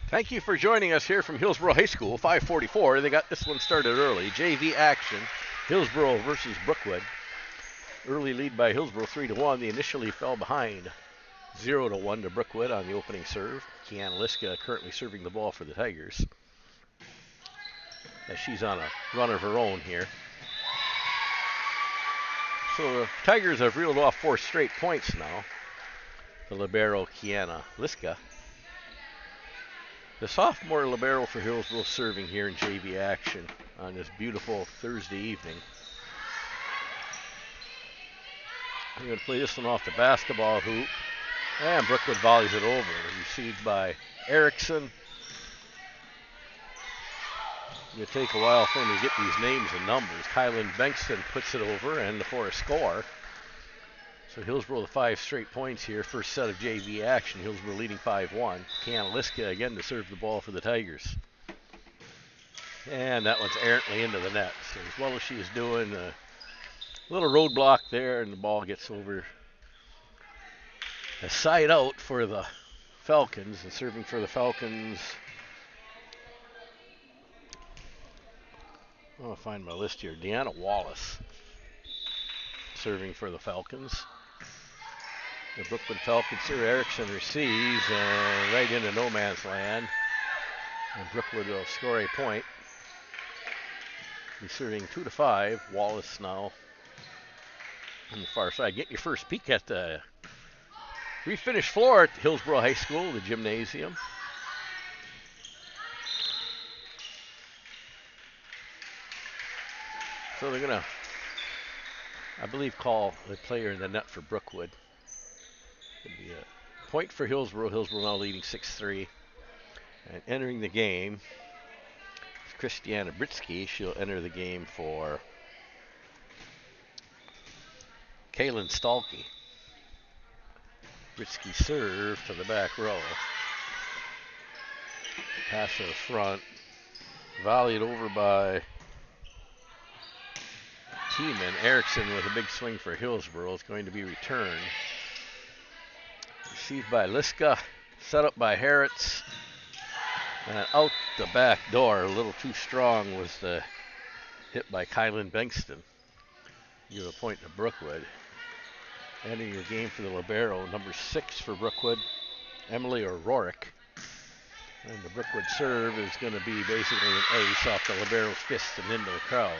Thank you for joining us here from Hillsboro High School, 5:44. They got this one started early. JV action, Hillsboro versus Brookwood. Early lead by Hillsboro, 3-1. They initially fell behind 0-1 to Brookwood on the opening serve. Kiana Liska currently serving the ball for the Tigers, as she's on a run of her own here. So the Tigers have reeled off 4 straight points now. The libero Kiana Liska. The sophomore libero for Hillsboro serving here in JV action on this beautiful Thursday evening. We're going to play this one off the basketball hoop. And Brookwood volleys it over. Received by Erickson. It's going to take a while for him to get these names and numbers. Kylan Bankston puts it over and for a score. So Hillsboro the 5 straight points here. First set of JV action. Hillsboro leading 5-1. Kiana Liska again to serve the ball for the Tigers. And that one's errantly into the net. So as well as she is doing, a little roadblock there, and the ball gets over a side out for the Falcons. And serving for the Falcons, I'll find my list here. Deanna Wallace serving for the Falcons. The Brookwood Falcons, Sir Erickson receives and right into no man's land. And Brookwood will score a point. He's serving 2-5. Wallace now on the far side. Get your first peek at the refinished floor at Hillsboro High School, the gymnasium. So they're going to, I believe, call the player in the net for Brookwood. It'll be a point for Hillsboro. Hillsboro now leading 6-3. And entering the game is Christiana Britsky. She'll enter the game for Kaylin Stalkey. Britsky serve to the back row. Pass to the front. Volleyed over by Tiemann. Erickson with a big swing for Hillsboro. It's going to be returned. Received by Liska. Set up by Harritz. And out the back door. A little too strong was the hit by Kylan Bankston. Give a point to Brookwood. Ending the game for the libero, number 6 for Brookwood, Emily O'Rourke. And the Brookwood serve is going to be basically an ace off the libero's fist and into the crowd.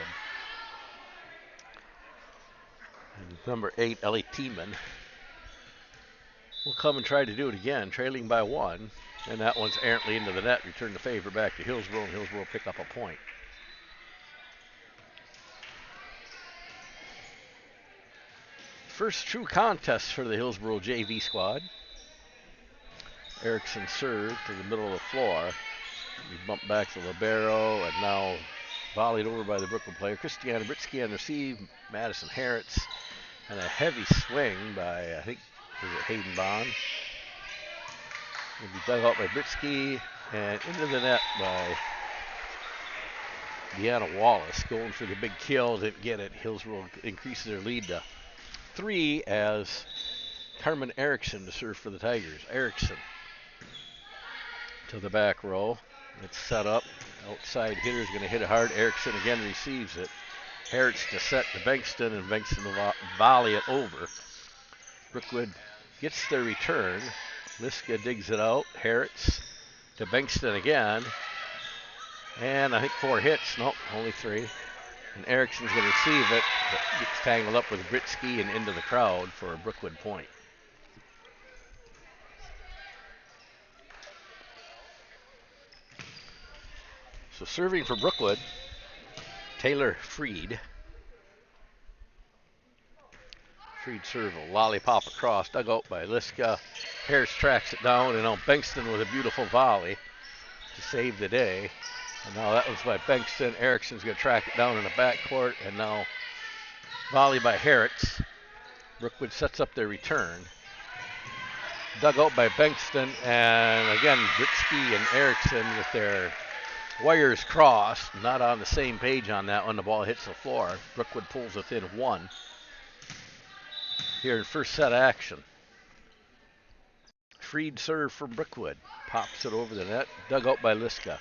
And number 8, Ellie Tiemann, will come and try to do it again, trailing by 1. And that one's errantly into the net. Return the favor back to Hillsboro, and Hillsboro pick up a point. First true contest for the Hillsboro JV squad. Erickson served to the middle of the floor. We bump back to libero, and now volleyed over by the Brookwood player. Christiana Britsky on receive. Madison Harritz, and a heavy swing by, I think, was it Hayden Bond? Will be dug out by Britsky and into the net by Deanna Wallace. Going for the big kill, didn't get it. Hillsboro increases their lead to 3 as Carmen Erickson to serve for the Tigers. Erickson to the back row. It's set up. Outside hitter is going to hit it hard. Erickson again receives it. Harritz to set to Bankston, and Bankston will volley it over. Brookwood gets their return. Liska digs it out. Harritz to Bankston again. And I think 4 hits. Nope, only 3. And Erickson's going to receive it, but gets tangled up with Britsky and into the crowd for a Brookwood point. So serving for Brookwood, Taylor Freed. Freed serve a lollipop across, dug out by Liska. Harris tracks it down, and now Bankston with a beautiful volley to save the day. And now that was by Bankston. Erickson's going to track it down in the backcourt, and now volley by Harritz. Brookwood sets up their return. Dug out by Bankston, and again, Britsky and Erickson with their wires crossed. Not on the same page on that one. The ball hits the floor. Brookwood pulls within 1 here in first set action. Freed serve for Brookwood. pops it over the net, dug out by Liska.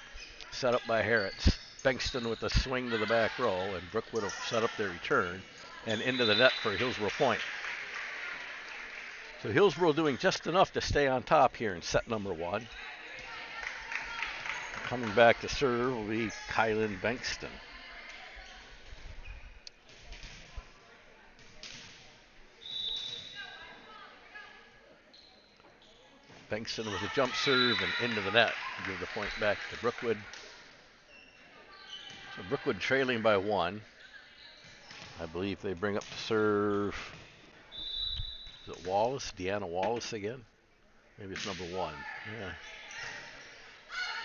Set up by Harris. Bengtson with a swing to the back row, and Brookwood will set up their return and into the net for Hillsboro point. So Hillsboro doing just enough to stay on top here in set number 1. Coming back to serve will be Kylan Bengtson. Bengtson with a jump serve and into the net. Give the point back to Brookwood. So Brookwood trailing by 1. I believe they bring up to serve. Is it Wallace? Deanna Wallace again? Maybe it's number 1. Yeah.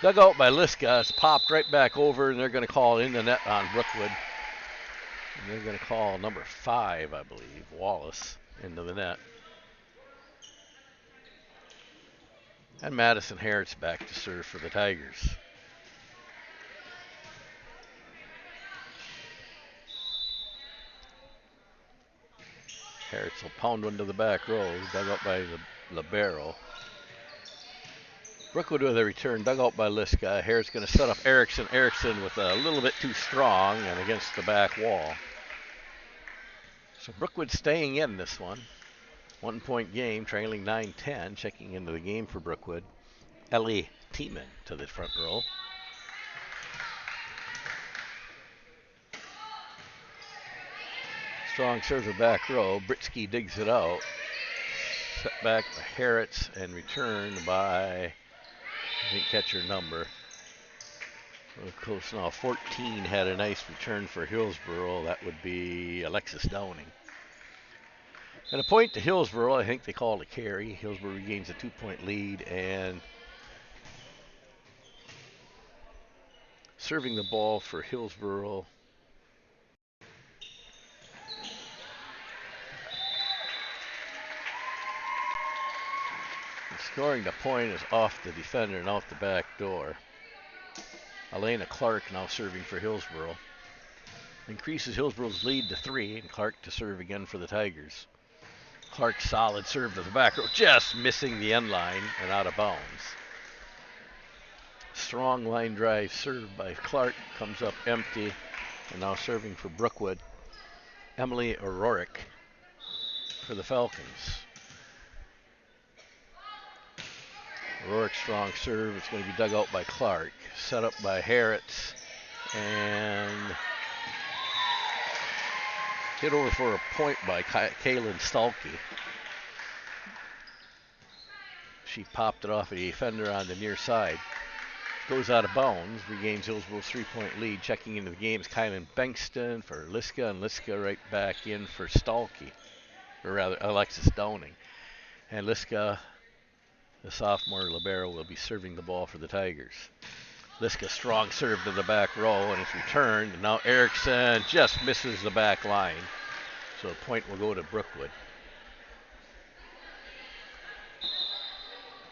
Dug out by Liska. It's popped right back over, and they're going to call in the net on Brookwood. And they're going to call number 5, I believe, Wallace, into the net. And Madison Harris back to serve for the Tigers. Harris will pound one to the back row, dug up by the libero. Brookwood with a return, dug out by Liska. Harris going to set up Erickson. Erickson with a little bit too strong and against the back wall. So Brookwood staying in this one. 1-point game, trailing 9-10. Checking into the game for Brookwood. Ellie Tiemann to the front row. Strong server back row. Britsky digs it out. Set back by Harris and returned by, I didn't catch her number. Close now. 14 had a nice return for Hillsboro. That would be Alexis Downing. And a point to Hillsboro. I think they called a carry. Hillsboro regains a 2-point lead, and serving the ball for Hillsboro. And scoring the point is off the defender and out the back door. Elena Clark now serving for Hillsboro. Increases Hillsboro's lead to 3, and Clark to serve again for the Tigers. Clark solid serve to the back row, just missing the end line and out of bounds. Strong line drive served by Clark, comes up empty, and now serving for Brookwood. Emily O'Rourke for the Falcons. O'Rourke strong serve, it's going to be dug out by Clark. Set up by Harris, and hit over for a point by Kaylin Stalkey. She popped it off a defender on the near side. Goes out of bounds, regains Hillsboro's 3-point lead. Checking into the game is Kylan Bengtson for Liska, and Liska right back in for Stalkey, or rather Alexis Downing. And Liska, the sophomore libero, will be serving the ball for the Tigers. Liska strong serve to the back row, and it's returned. And now Erickson just misses the back line. So the point will go to Brookwood.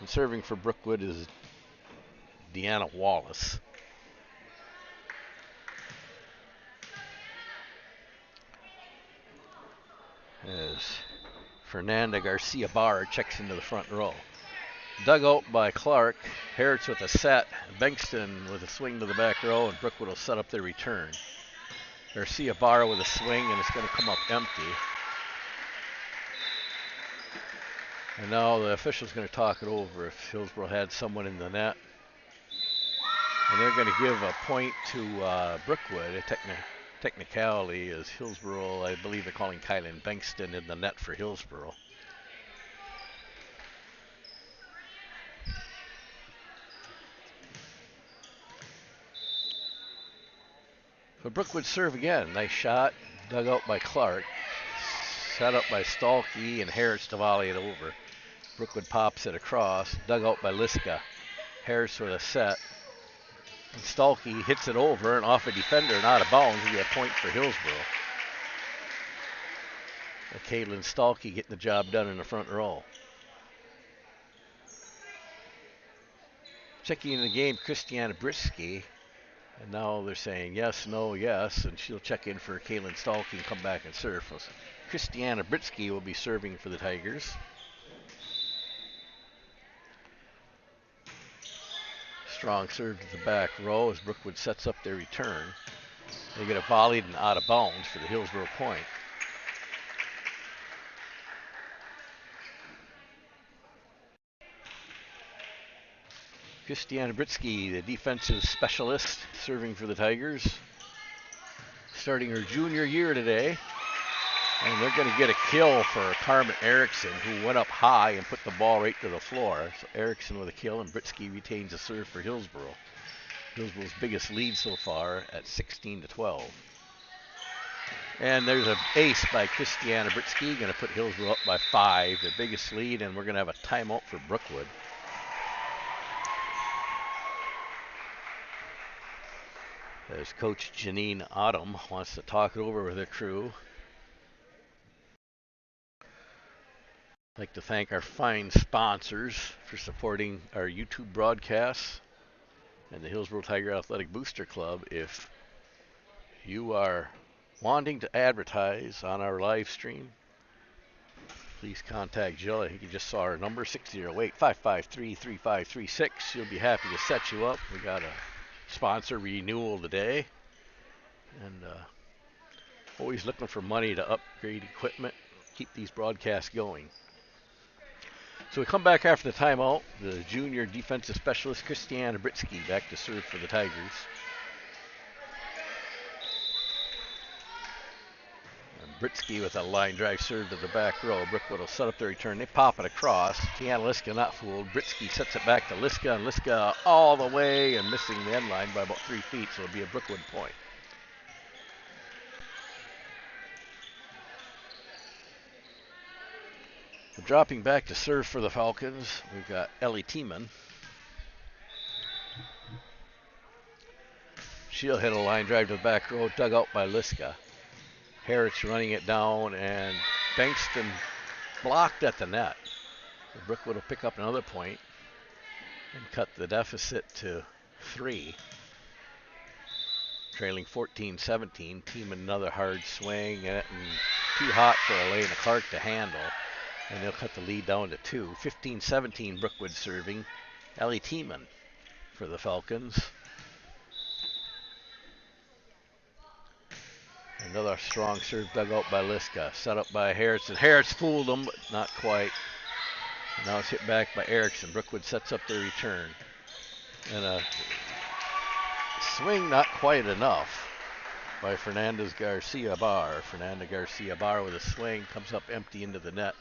And serving for Brookwood is Deanna Wallace. As Fernanda Garcia Barr checks into the front row. Dug out by Clark. Harris with a set. Bengtson with a swing to the back row, and Brookwood will set up their return. Garcia Barr with a swing, and it's going to come up empty. And now the official's going to talk it over if Hillsboro had someone in the net. And they're going to give a point to Brookwood. A technicality is Hillsboro, I believe they're calling Kylan Bengtson in the net for Hillsboro. So Brookwood serve again. Nice shot. Dug out by Clark. Set up by Stalkey, and Harris to volley it over. Brookwood pops it across. Dug out by Liska. Harris with a set. And Stalkey hits it over and off a defender and out of bounds. We get a point for Hillsboro. Caitlin Stalkey getting the job done in the front row. Checking in the game, Christiana Brisky. And now they're saying yes, no, yes, and she'll check in for Kaylin Stalkey and come back and serve. Christiana Britsky will be serving for the Tigers. strong serve to the back row as Brookwood sets up their return. They get it volleyed and out of bounds for the Hillsboro point. Christiana Britsky, the defensive specialist, serving for the Tigers. Starting her junior year today. And they're going to get a kill for Carmen Erickson, who went up high and put the ball right to the floor. So Erickson with a kill, and Britsky retains a serve for Hillsboro. Hillsboro's biggest lead so far at 16-12. And there's an ace by Christiana Britsky, going to put Hillsboro up by 5, the biggest lead, and we're going to have a timeout for Brookwood. As Coach Janine Autumn wants to talk it over with her crew. I'd like to thank our fine sponsors for supporting our YouTube broadcasts and the Hillsboro Tiger Athletic Booster Club. If you are wanting to advertise on our live stream, please contact Jill. I think you just saw our number, 608-553-3536. She'll be happy to set you up. We got a sponsor renewal today, and always looking for money to upgrade equipment, keep these broadcasts going. So we come back after the timeout. The junior defensive specialist Christiana Britsky back to serve for the Tigers. And Britsky with a line drive serve to the back row. Brookwood will set up their return. They pop it across. Tiana Liska not fooled. Britsky sets it back to Liska, and Liska all the way and missing the end line by about 3 feet, so it'll be a Brookwood point. Dropping back to serve for the Falcons, we've got Ellie Tiemann. She'll hit a line drive to the back row, dug out by Liska. Harris running it down, and Bankston blocked at the net. Brookwood will pick up another point and cut the deficit to 3. Trailing 14-17. Tiemann another hard swing, and too hot for Elena Clark to handle. And they'll cut the lead down to 2. 15-17, Brookwood serving. Ellie Tiemann for the Falcons. Another strong serve dug out by Liska. Set up by Harris. And Harris fooled them, but not quite. And now it's hit back by Erickson. Brookwood sets up their return. And a swing not quite enough by Fernanda Garcia Bar with a swing comes up empty into the net.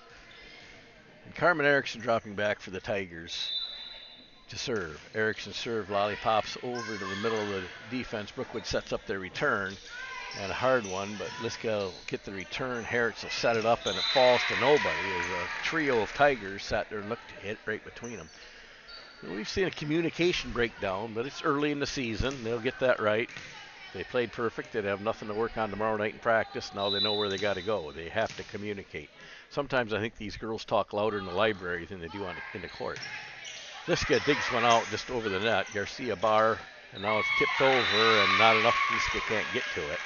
And Carmen Erickson dropping back for the Tigers to serve. Erickson serve, lollipops over to the middle of the defense. Brookwood sets up their return, and a hard one, but Liska will get the return. Harris will set it up, and it falls to nobody as a trio of Tigers sat there and looked to hit right between them. We've seen a communication breakdown, but it's early in the season. They'll get that right. They played perfect. They'd have nothing to work on tomorrow night in practice. Now they know where they got to go. They have to communicate. Sometimes I think these girls talk louder in the library than they do in the court. Liska digs one out just over the net. Garcia Bar, and now it's tipped over, and not enough. Liska can't get to it.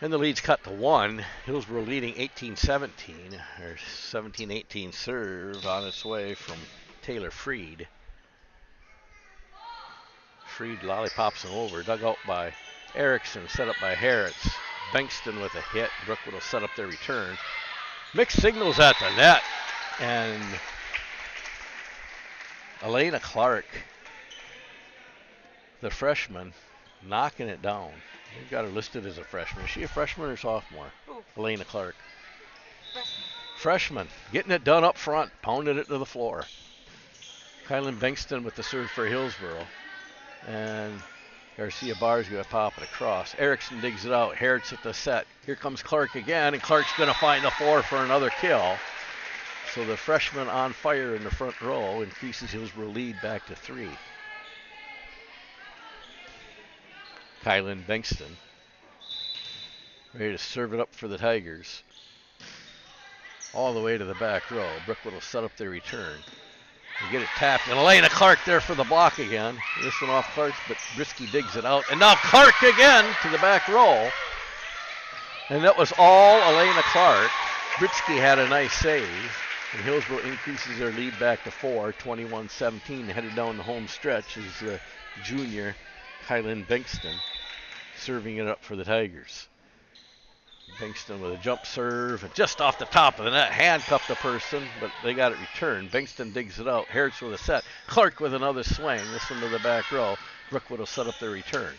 And the lead's cut to 1. Hillsboro leading 18-17. Or 17-18 serve on its way from Taylor Freed. Freed lollipops him over. Dug out by Erickson. Set up by Harris. Bankston with a hit. Brookwood will set up their return. Mixed signals at the net. And Elena Clark, the freshman, knocking it down. They've got her listed as a freshman. Is she a freshman or sophomore? Ooh. Elena Clark. Freshman. Freshman. Getting it done up front. Pounding it to the floor. Kylan Bankston with the serve for Hillsboro. And Garcia Bar's going to pop it across. Erickson digs it out. Harris at the set. Here comes Clark again, and Clark's going to find the floor for another kill. So the freshman on fire in the front row increases Hillsboro lead back to 3. Kylan Bankston ready to serve it up for the Tigers. All the way to the back row. Brookwood will set up their return. They get it tapped, and Elena Clark there for the block again. This one off Clark's, but Britsky digs it out. And now Clark again to the back row. And that was all Elena Clark. Britsky had a nice save. And Hillsboro increases their lead back to 4, 21-17, headed down the home stretch is junior Kylan Bankston serving it up for the Tigers. Bankston with a jump serve, just off the top of the net, handcuffed the person, but they got it returned. Bankston digs it out. Harris with a set. Clark with another swing. This one to the back row. Brookwood will set up their return.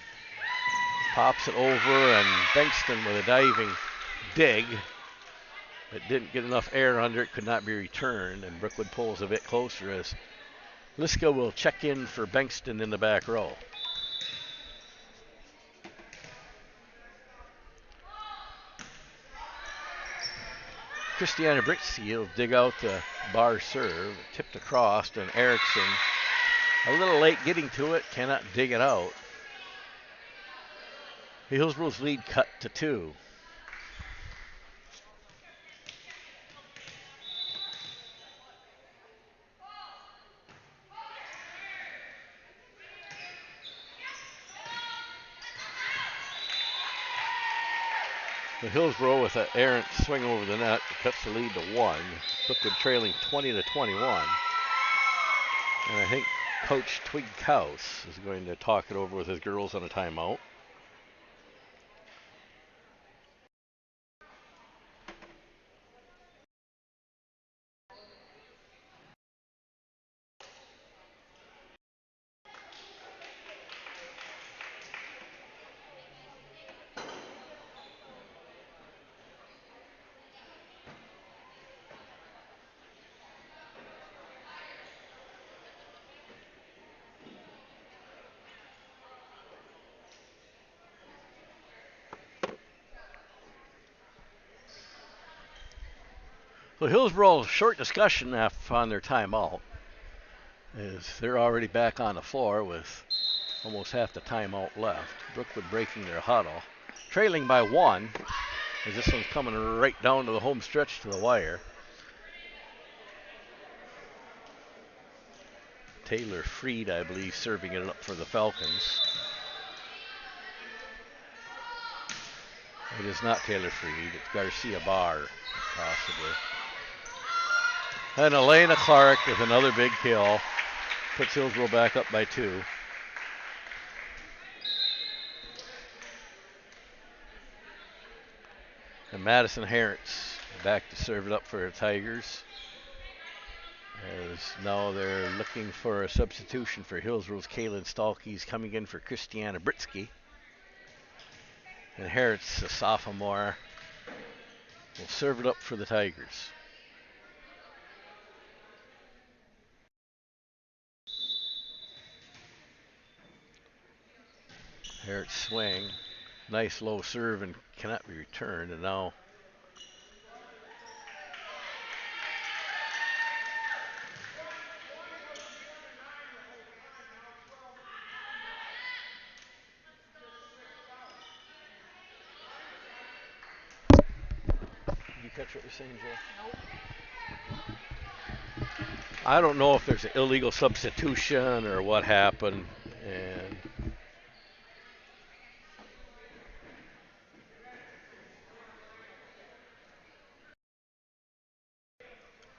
Pops it over, and Bankston with a diving dig. It didn't get enough air under it, could not be returned, and Brookwood pulls a bit closer as Liska will check in for Bankston in the back row. Christiana Britsky will dig out the bar serve, tipped across, and Erickson a little late getting to it, cannot dig it out. Hillsboro's lead cut to 2. The Hillsboro with an errant swing over the net cuts the lead to 1. Brookwood trailing 20-21. And I think Coach Twig Kaus is going to talk it over with his girls on a timeout. So Hillsboro, short discussion on their timeout, as they're already back on the floor with almost half the timeout left. Brookwood breaking their huddle, trailing by 1, as this one's coming right down to the home stretch to the wire. Taylor Freed, I believe, serving it up for the Falcons. It is not Taylor Freed, it's Garcia Barr, possibly. And Elena Clark with another big kill. Puts Hillsboro back up by 2. And Madison Harris back to serve it up for the Tigers. As now they're looking for a substitution for Hillsboro's Kaylin Stalkey's coming in for Christiana Britsky. And Harris, a sophomore, will serve it up for the Tigers. Harris swing. Nice low serve and cannot be returned. And now did you catch what you're saying, Joe? Nope. I don't know if there's an illegal substitution or what happened, and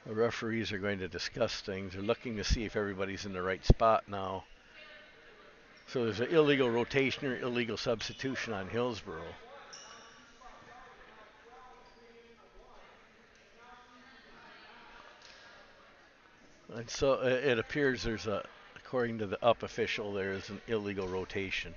the referees are going to discuss things. They're looking to see if everybody's in the right spot now. So there's an illegal rotation or illegal substitution on Hillsboro. And so it appears there's a, according to the up official, there is an illegal rotation.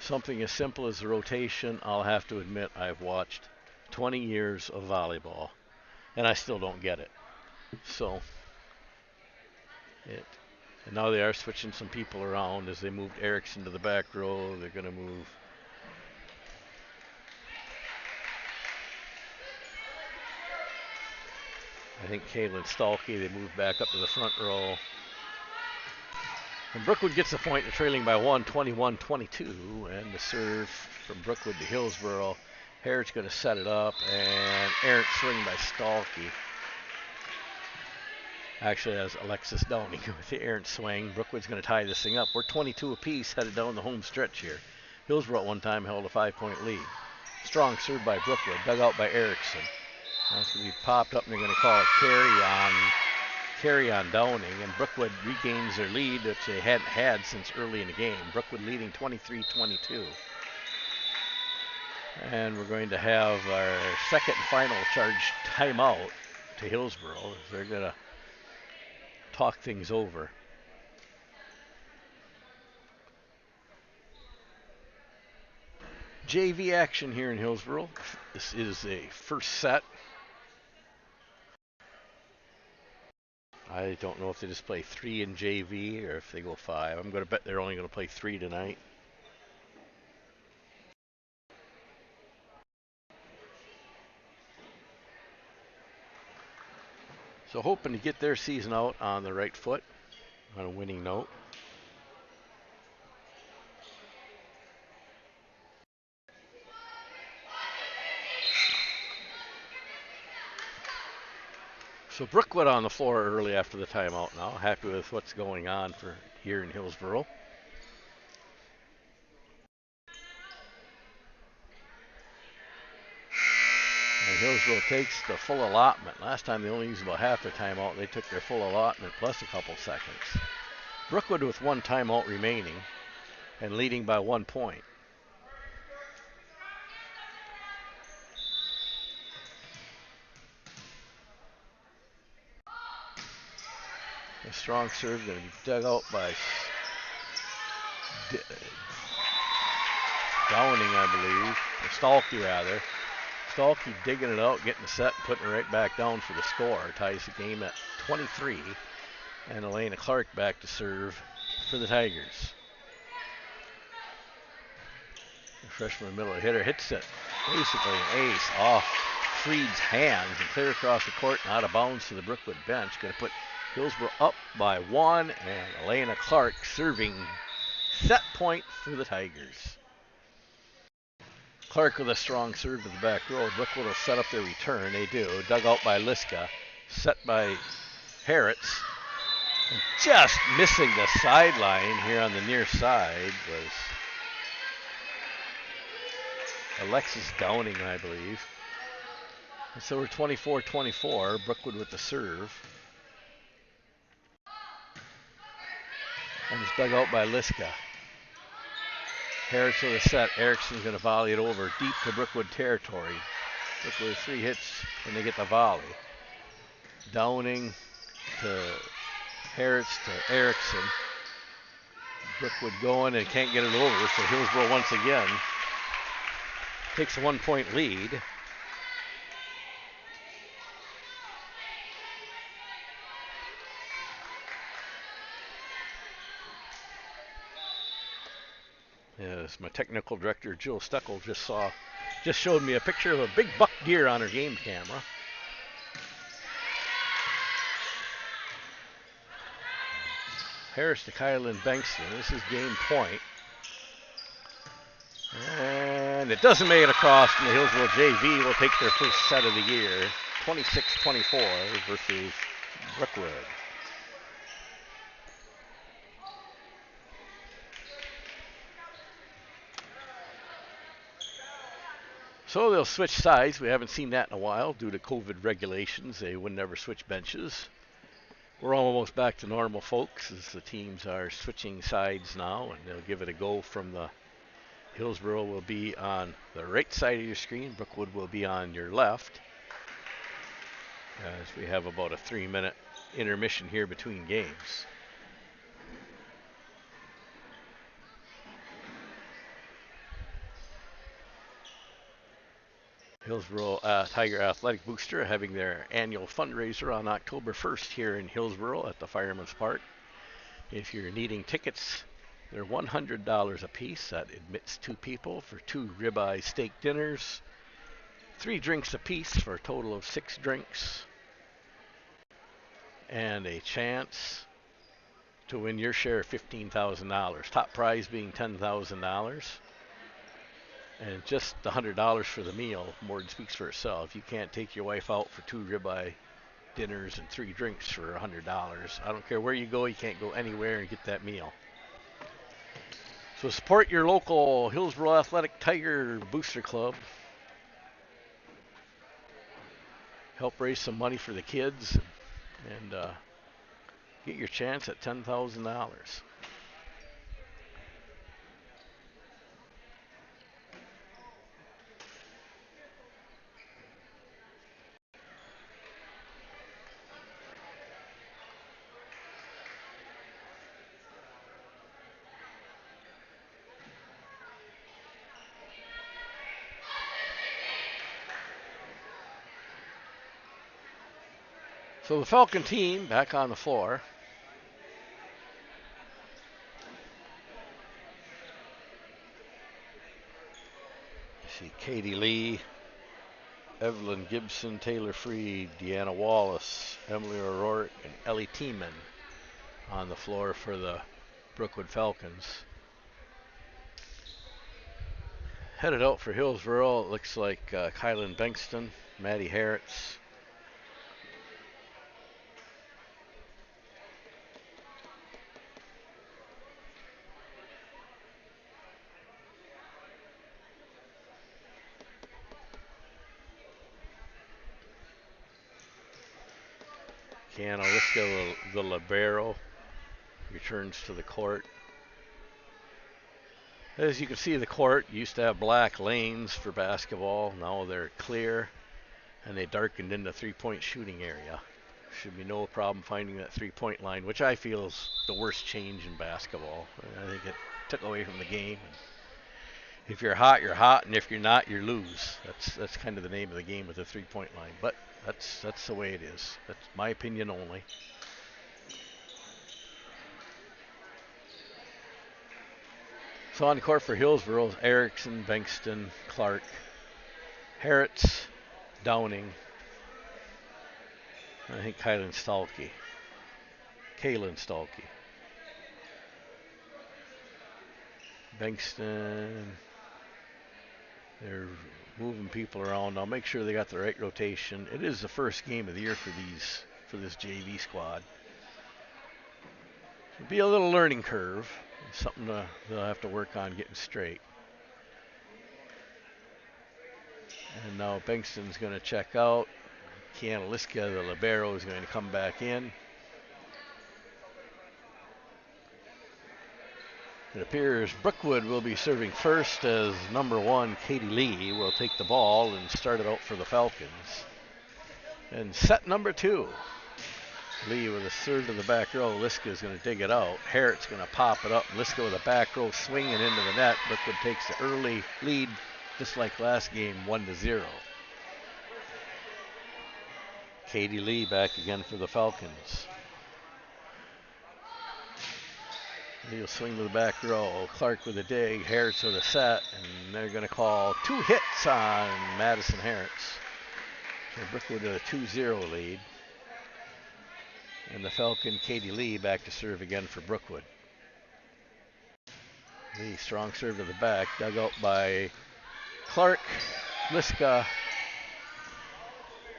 Something as simple as the rotation, I'll have to admit I've watched 20 years of volleyball, and I still don't get it. So, and now they are switching some people around as they moved Erickson to the back row. They're going to move I think Kaylin Stalkey, they moved back up to the front row. And Brookwood gets the point, trailing by 1, 21-22. And the serve from Brookwood to Hillsboro. Harrod's going to set it up, and errant swing by Stalkey. Actually, as Alexis Downing with the errant swing. Brookwood's going to tie this thing up. We're 22 apiece, headed down the home stretch here. Hillsboro at one time held a 5-point lead. Strong serve by Brookwood, dug out by Erickson. That's going to be popped up, and they're going to call a carry on Downing, and Brookwood regains their lead, which they hadn't had since early in the game. Brookwood leading 23-22. And we're going to have our second and final charge timeout to Hillsboro. They're going to talk things over. JV action here in Hillsboro. This is a first set. I don't know if they just play 3 in JV or if they go 5. I'm going to bet they're only going to play 3 tonight. So hoping to get their season out on the right foot, on a winning note. So Brookwood on the floor early after the timeout now. Happy with what's going on for here in Hillsboro. And Hillsboro takes the full allotment. Last time they only used about half their timeout. They took their full allotment plus a couple seconds. Brookwood with 1 timeout remaining and leading by 1 point. A strong serve going to be dug out by Downing, I believe. Or Stalky, rather. Stalky digging it out, getting the set, and putting it right back down for the score. Ties the game at 23. And Elena Clark back to serve for the Tigers. The freshman middle hitter hits it. Basically an ace off Freed's hands and clear across the court and out of bounds to the Brookwood bench. Going to put Hillsboro up by 1, and Elena Clark serving set point for the Tigers. Clark with a strong serve to the back row. Brookwood will set up their return. They do. Dug out by Liska. Set by Harritz. And just missing the sideline here on the near side was Alexis Downing, I believe. And so we're 24-24. Brookwood with the serve. And it's dug out by Liska. Harris with a set. Erickson's going to volley it over deep to Brookwood territory. Brookwood 3 hits and they get the volley. Downing to Harris to Erickson. Brookwood going and can't get it over, so Hillsboro once again takes a 1-point lead. Yes, my technical director Jill Steckel just showed me a picture of a big buck deer on her game camera. Harris to Kylan Bankston. This is game point. And it doesn't make it across, and the Hillsboro JV will take their first set of the year, 26-24 versus Brookwood. So they'll switch sides. We haven't seen that in a while due to COVID regulations. They would never switch benches. We're almost back to normal, folks, as the teams are switching sides now, and they'll give it a go from the Hillsboro will be on the right side of your screen. Brookwood will be on your left, as we have about a 3-minute intermission here between games. Hillsboro Tiger Athletic Booster having their annual fundraiser on October 1st here in Hillsboro at the Fireman's Park. If you're needing tickets, they're $100 a piece. That admits 2 people for 2 ribeye steak dinners, 3 drinks a piece for a total of 6 drinks, and a chance to win your share of $15,000. Top prize being $10,000. And just the $100 for the meal more than speaks for itself. You can't take your wife out for 2 ribeye dinners and 3 drinks for $100. I don't care where you go, you can't go anywhere and get that meal. So support your local Hillsboro Athletic Tiger Booster Club help raise some money for the kids and get your chance at $10,000. So the Falcon team back on the floor. You see Katie Lee, Evelyn Gibson, Taylor Freed, Deanna Wallace, Emily O'Rourke, and Ellie Tiemann on the floor for the Brookwood Falcons. Headed out for Hillsboro, it looks like Kylan Bengtsson, Maddie Harretts, Kiana Liska, the libero, returns to the court. As you can see, the court used to have black lanes for basketball. Now they're clear, and they darkened in the three-point shooting area. Should be no problem finding that three-point line, which I feel is the worst change in basketball. I think it took away from the game. If you're hot, you're hot, and if you're not, you lose. That's kind of the name of the game with the three-point line. But that's the way it is. That's my opinion only. So on the court for Hillsboro, Erickson, Bengtsson, Clark, Harretts, Downing, I think Kaylin Stalky. Bengtsson, they're moving people around. Now make sure they got the right rotation. It is the first game of the year for this JV squad. It'll be a little learning curve. Something they'll have to work on getting straight. And now Bengston's going to check out. Kiana Liska, the libero, is going to come back in. It appears Brookwood will be serving first as number 1, Katie Lee, will take the ball and start it out for the Falcons. And set number 2. Lee with a serve to the back row. Liska is going to dig it out. Harret's going to pop it up. Liska with a back row swinging into the net. Brookwood takes the early lead, just like last game, 1-0. Katie Lee back again for the Falcons. Lee will swing to the back row. Clark with a dig. Harret's with a set. And they're going to call 2 hits on Madison Harret's. So Brookwood with a 2-0 lead. And the Falcon, Katie Lee, back to serve again for Brookwood. Lee, strong serve to the back, dug out by Clark. Liska,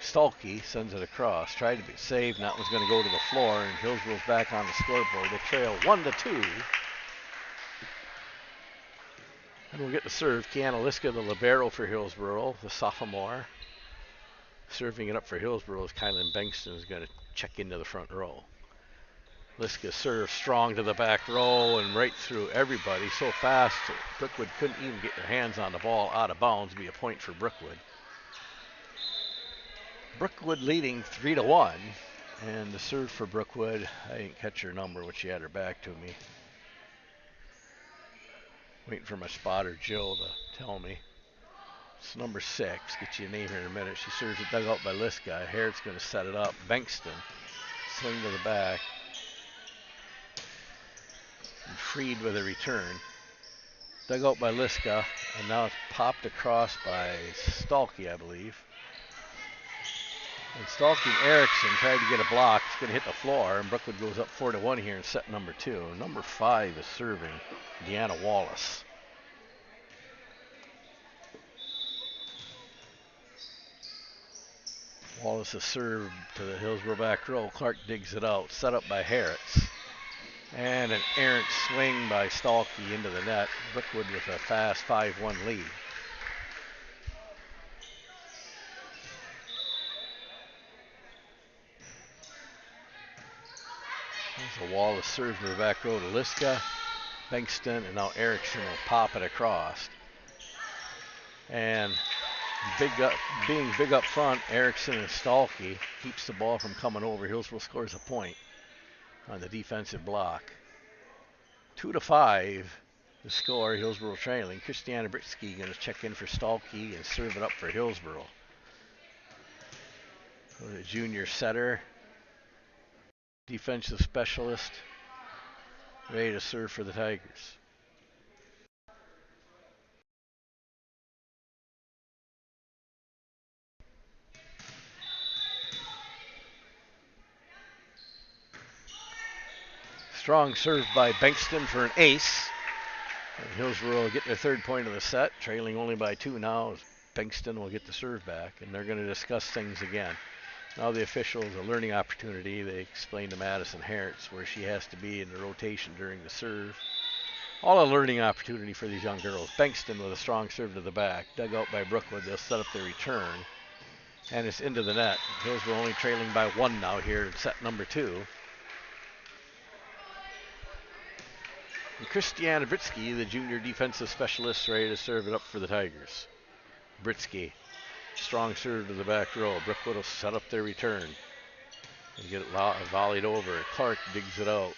Stalky sends it across. Tried to be saved, and that one's going to go to the floor, and Hillsboro's back on the scoreboard. They trail 1-2. And we'll get the serve. Kiana Liska, the libero for Hillsboro, the sophomore. Serving it up for Hillsboro is Kylan Bengtsson, is going to check into the front row. Liska serves strong to the back row and right through everybody so fast Brookwood couldn't even get their hands on the ball out of bounds. Be a point for Brookwood. Brookwood leading 3-1, and the serve for Brookwood, I didn't catch her number when she had her back to me. Waiting for my spotter Jill to tell me. It's number 6. Get you a name here in a minute. She serves it dug out by Liska. Harret's going to set it up. Bengtsson swing to the back. And Freed with a return. Dug out by Liska, and now it's popped across by Stalky, I believe. And Stalky and Erickson tried to get a block. It's going to hit the floor, and Brookwood goes up 4-1 here in set number 2. Number 5 is serving Deanna Wallace. Wallace is served to the Hillsboro back row. Clark digs it out, set up by Harretts. And an errant swing by Stalky into the net. Brookwood with a fast 5-1 lead. So Wallace serves to the back row to Liska, Bankston, and now Erickson will pop it across. And being big up front, Erickson and Stalky keeps the ball from coming over. Hillsboro scores a point on the defensive block. 2-5 the score. Hillsboro trailing. Christiana Britsky going to check in for Stalky and serve it up for Hillsboro. The junior setter, defensive specialist, ready to serve for the Tigers. Strong serve by Bankston for an ace. And Hillsboro will get their third point of the set, trailing only by 2 now. Bankston will get the serve back, and they're going to discuss things again. Now the officials, a learning opportunity. They explained to Madison Hertz where she has to be in the rotation during the serve. All a learning opportunity for these young girls. Bankston with a strong serve to the back. Dug out by Brookwood. They'll set up their return. And it's into the net. Hillsboro only trailing by 1 now here in set number 2. And Christiana Britsky, the junior defensive specialist, ready to serve it up for the Tigers. Britsky, strong serve to the back row. Brookwood will set up their return. And get it volleyed over. Clark digs it out.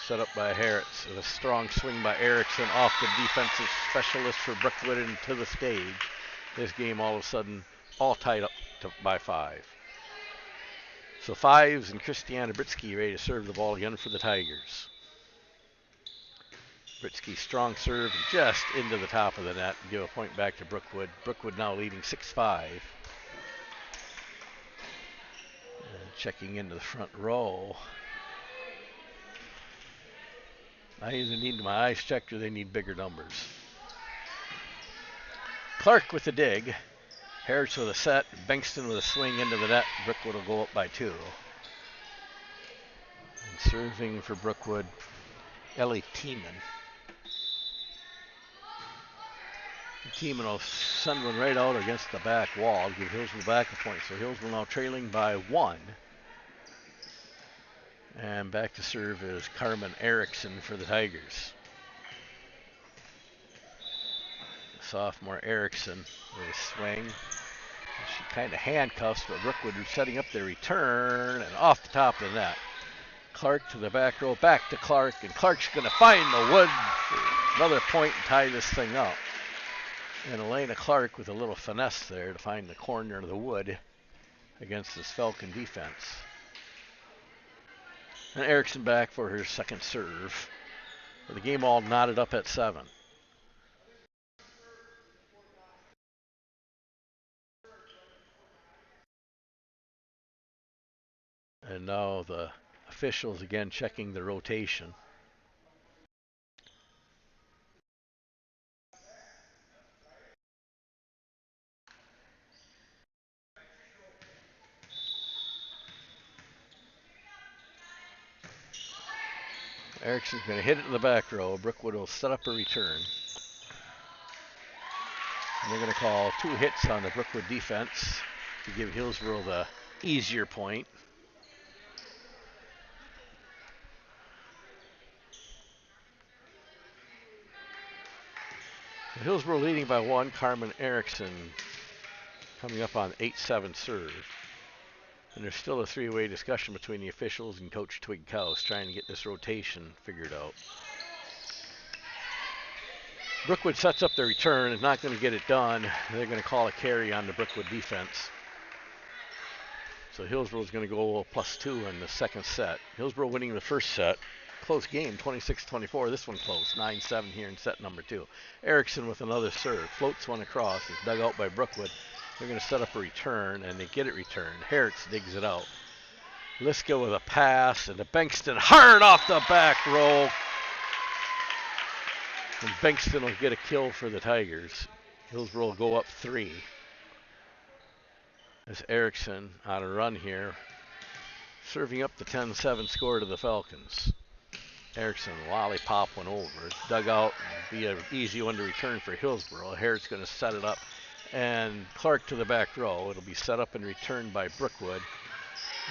Set up by Hertz. And a strong swing by Erickson off the defensive specialist for Brookwood into the stage. This game all of a sudden all tied up by 5. So 5s and Christiana Britsky ready to serve the ball again for the Tigers. Britsky strong serve and just into the top of the net and give a point back to Brookwood. Brookwood now leading 6-5. And checking into the front row. I either need my eyes checked or they need bigger numbers. Clark with the dig. Harris with a set. Bankston with a swing into the net. Brookwood will go up by 2. And serving for Brookwood, Ellie Tiemann. Tiemann will send one right out against the back wall, give Hillsboro back a point. So Hillsboro now trailing by 1. And back to serve is Carmen Erickson for the Tigers. Sophomore Erickson with a swing. She kind of handcuffs, but Brookwood is setting up their return and off the top of the net. Clark to the back row, back to Clark, and Clark's going to find the wood for another point and tie this thing up. And Elena Clark with a little finesse there to find the corner of the wood against this Falcon defense. And Erickson back for her second serve. The game all knotted up at 7. And now the officials again checking the rotation. Erickson's going to hit it in the back row. Brookwood will set up a return. And they're going to call 2 hits on the Brookwood defense to give Hillsboro the easier point. So Hillsboro leading by 1. Carmen Erickson coming up on 8-7 serve. And there's still a 3-way discussion between the officials and Coach Twig Kaus trying to get this rotation figured out. Brookwood sets up their return, is not going to get it done. They're going to call a carry on the Brookwood defense. So Hillsboro is going to go +2 in the second set. Hillsboro winning the first set. Close game, 26-24. This one close, 9-7 here in set number 2. Erickson with another serve. Floats one across. It's dug out by Brookwood. They're going to set up a return, and they get it returned. Hertz digs it out. Liska with a pass, and the Bankston hard off the back row. And Bankston will get a kill for the Tigers. Hillsboro will go up 3. As Erickson on a run here, serving up the 10-7 score to the Falcons. Erickson lollipop one over. Dug out, and be an easy one to return for Hillsboro. Hertz going to set it up. And Clark to the back row. It'll be set up and returned by Brookwood.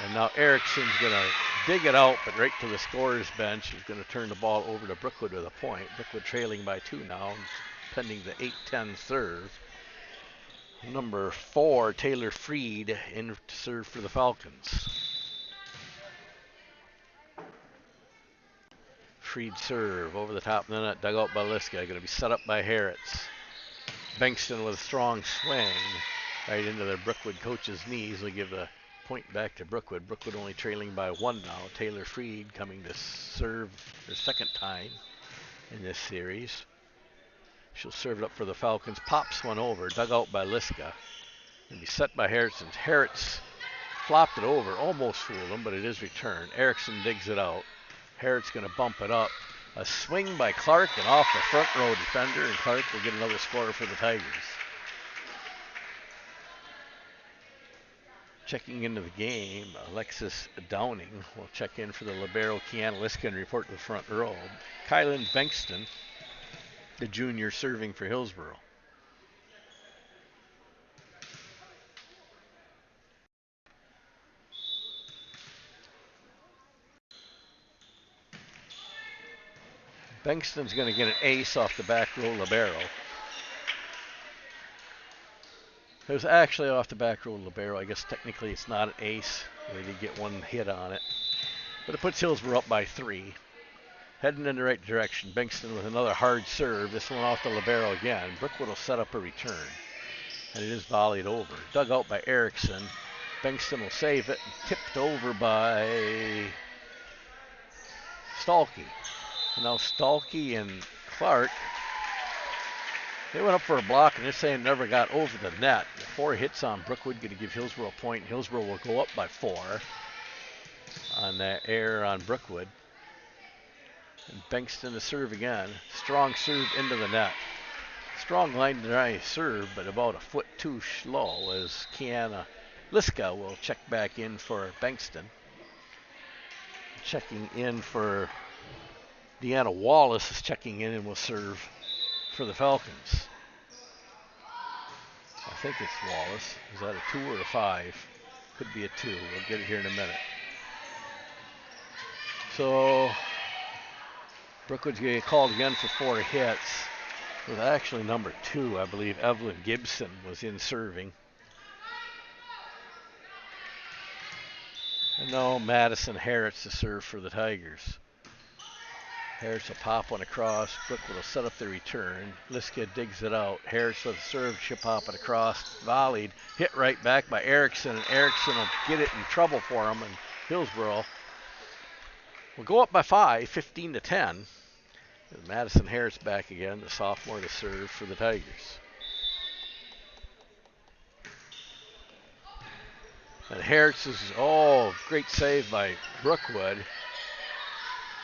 And now Erickson's going to dig it out, but right to the scorer's bench. He's going to turn the ball over to Brookwood with a point. Brookwood trailing by 2 now, pending the 8-10 serve. Number 4, Taylor Freed, in to serve for the Falcons. Freed serve over the top of the net, dug out by Liska. Going to be set up by Harretts. Bankston with a strong swing right into the Brookwood coach's knees. Will give the point back to Brookwood. Brookwood only trailing by 1 now. Taylor Freed coming to serve her second time in this series. She'll serve it up for the Falcons. Pops one over, dug out by Liska. And be set by Harrison. Harretts flopped it over, almost fooled him, but it is returned. Erickson digs it out. Harretts going to bump it up. A swing by Clark and off the front row defender, and Clark will get another score for the Tigers. Checking into the game, Alexis Downing will check in for the libero. Kiana Liska and report to the front row. Kylan Bankston, the junior, serving for Hillsboro. Bankston's going to get an ace off the back row libero. It was actually off the back row libero. I guess technically it's not an ace. They did get one hit on it. But it puts Hillsboro up by 3. Heading in the right direction. Bankston with another hard serve. This one off the libero again. Brookwood will set up a return. And it is volleyed over. Dug out by Erickson. Bankston will save it. And tipped over by Stalkey. And now Stalkey and Clark, they went up for a block, and this thing never got over the net. 4 hits on Brookwood, going to give Hillsboro a point. Hillsboro will go up by 4 on that error on Brookwood. And Bankston to serve again. Strong serve into the net. Strong line drive serve, but about a foot too slow, as Kiana Liska will check back in for Bankston. Checking in for Deanna Wallace is checking in and will serve for the Falcons. I think it's Wallace. Is that a 2 or a 5? Could be a 2. We'll get it here in a minute. So Brookwood's going to get called again for 4 hits. With actually number 2, I believe Evelyn Gibson was in serving. And now Madison Harretts to serve for the Tigers. Harretts will pop one across. Brookwood will set up the return. Liska digs it out. Harretts with a serve. She'll pop it across. Volleyed. Hit right back by Erickson. And Erickson will get it in trouble for him. And Hillsboro will go up by 5, 15-10. And Madison Harretts back again, the sophomore to serve for the Tigers. And Harretts is, great save by Brookwood.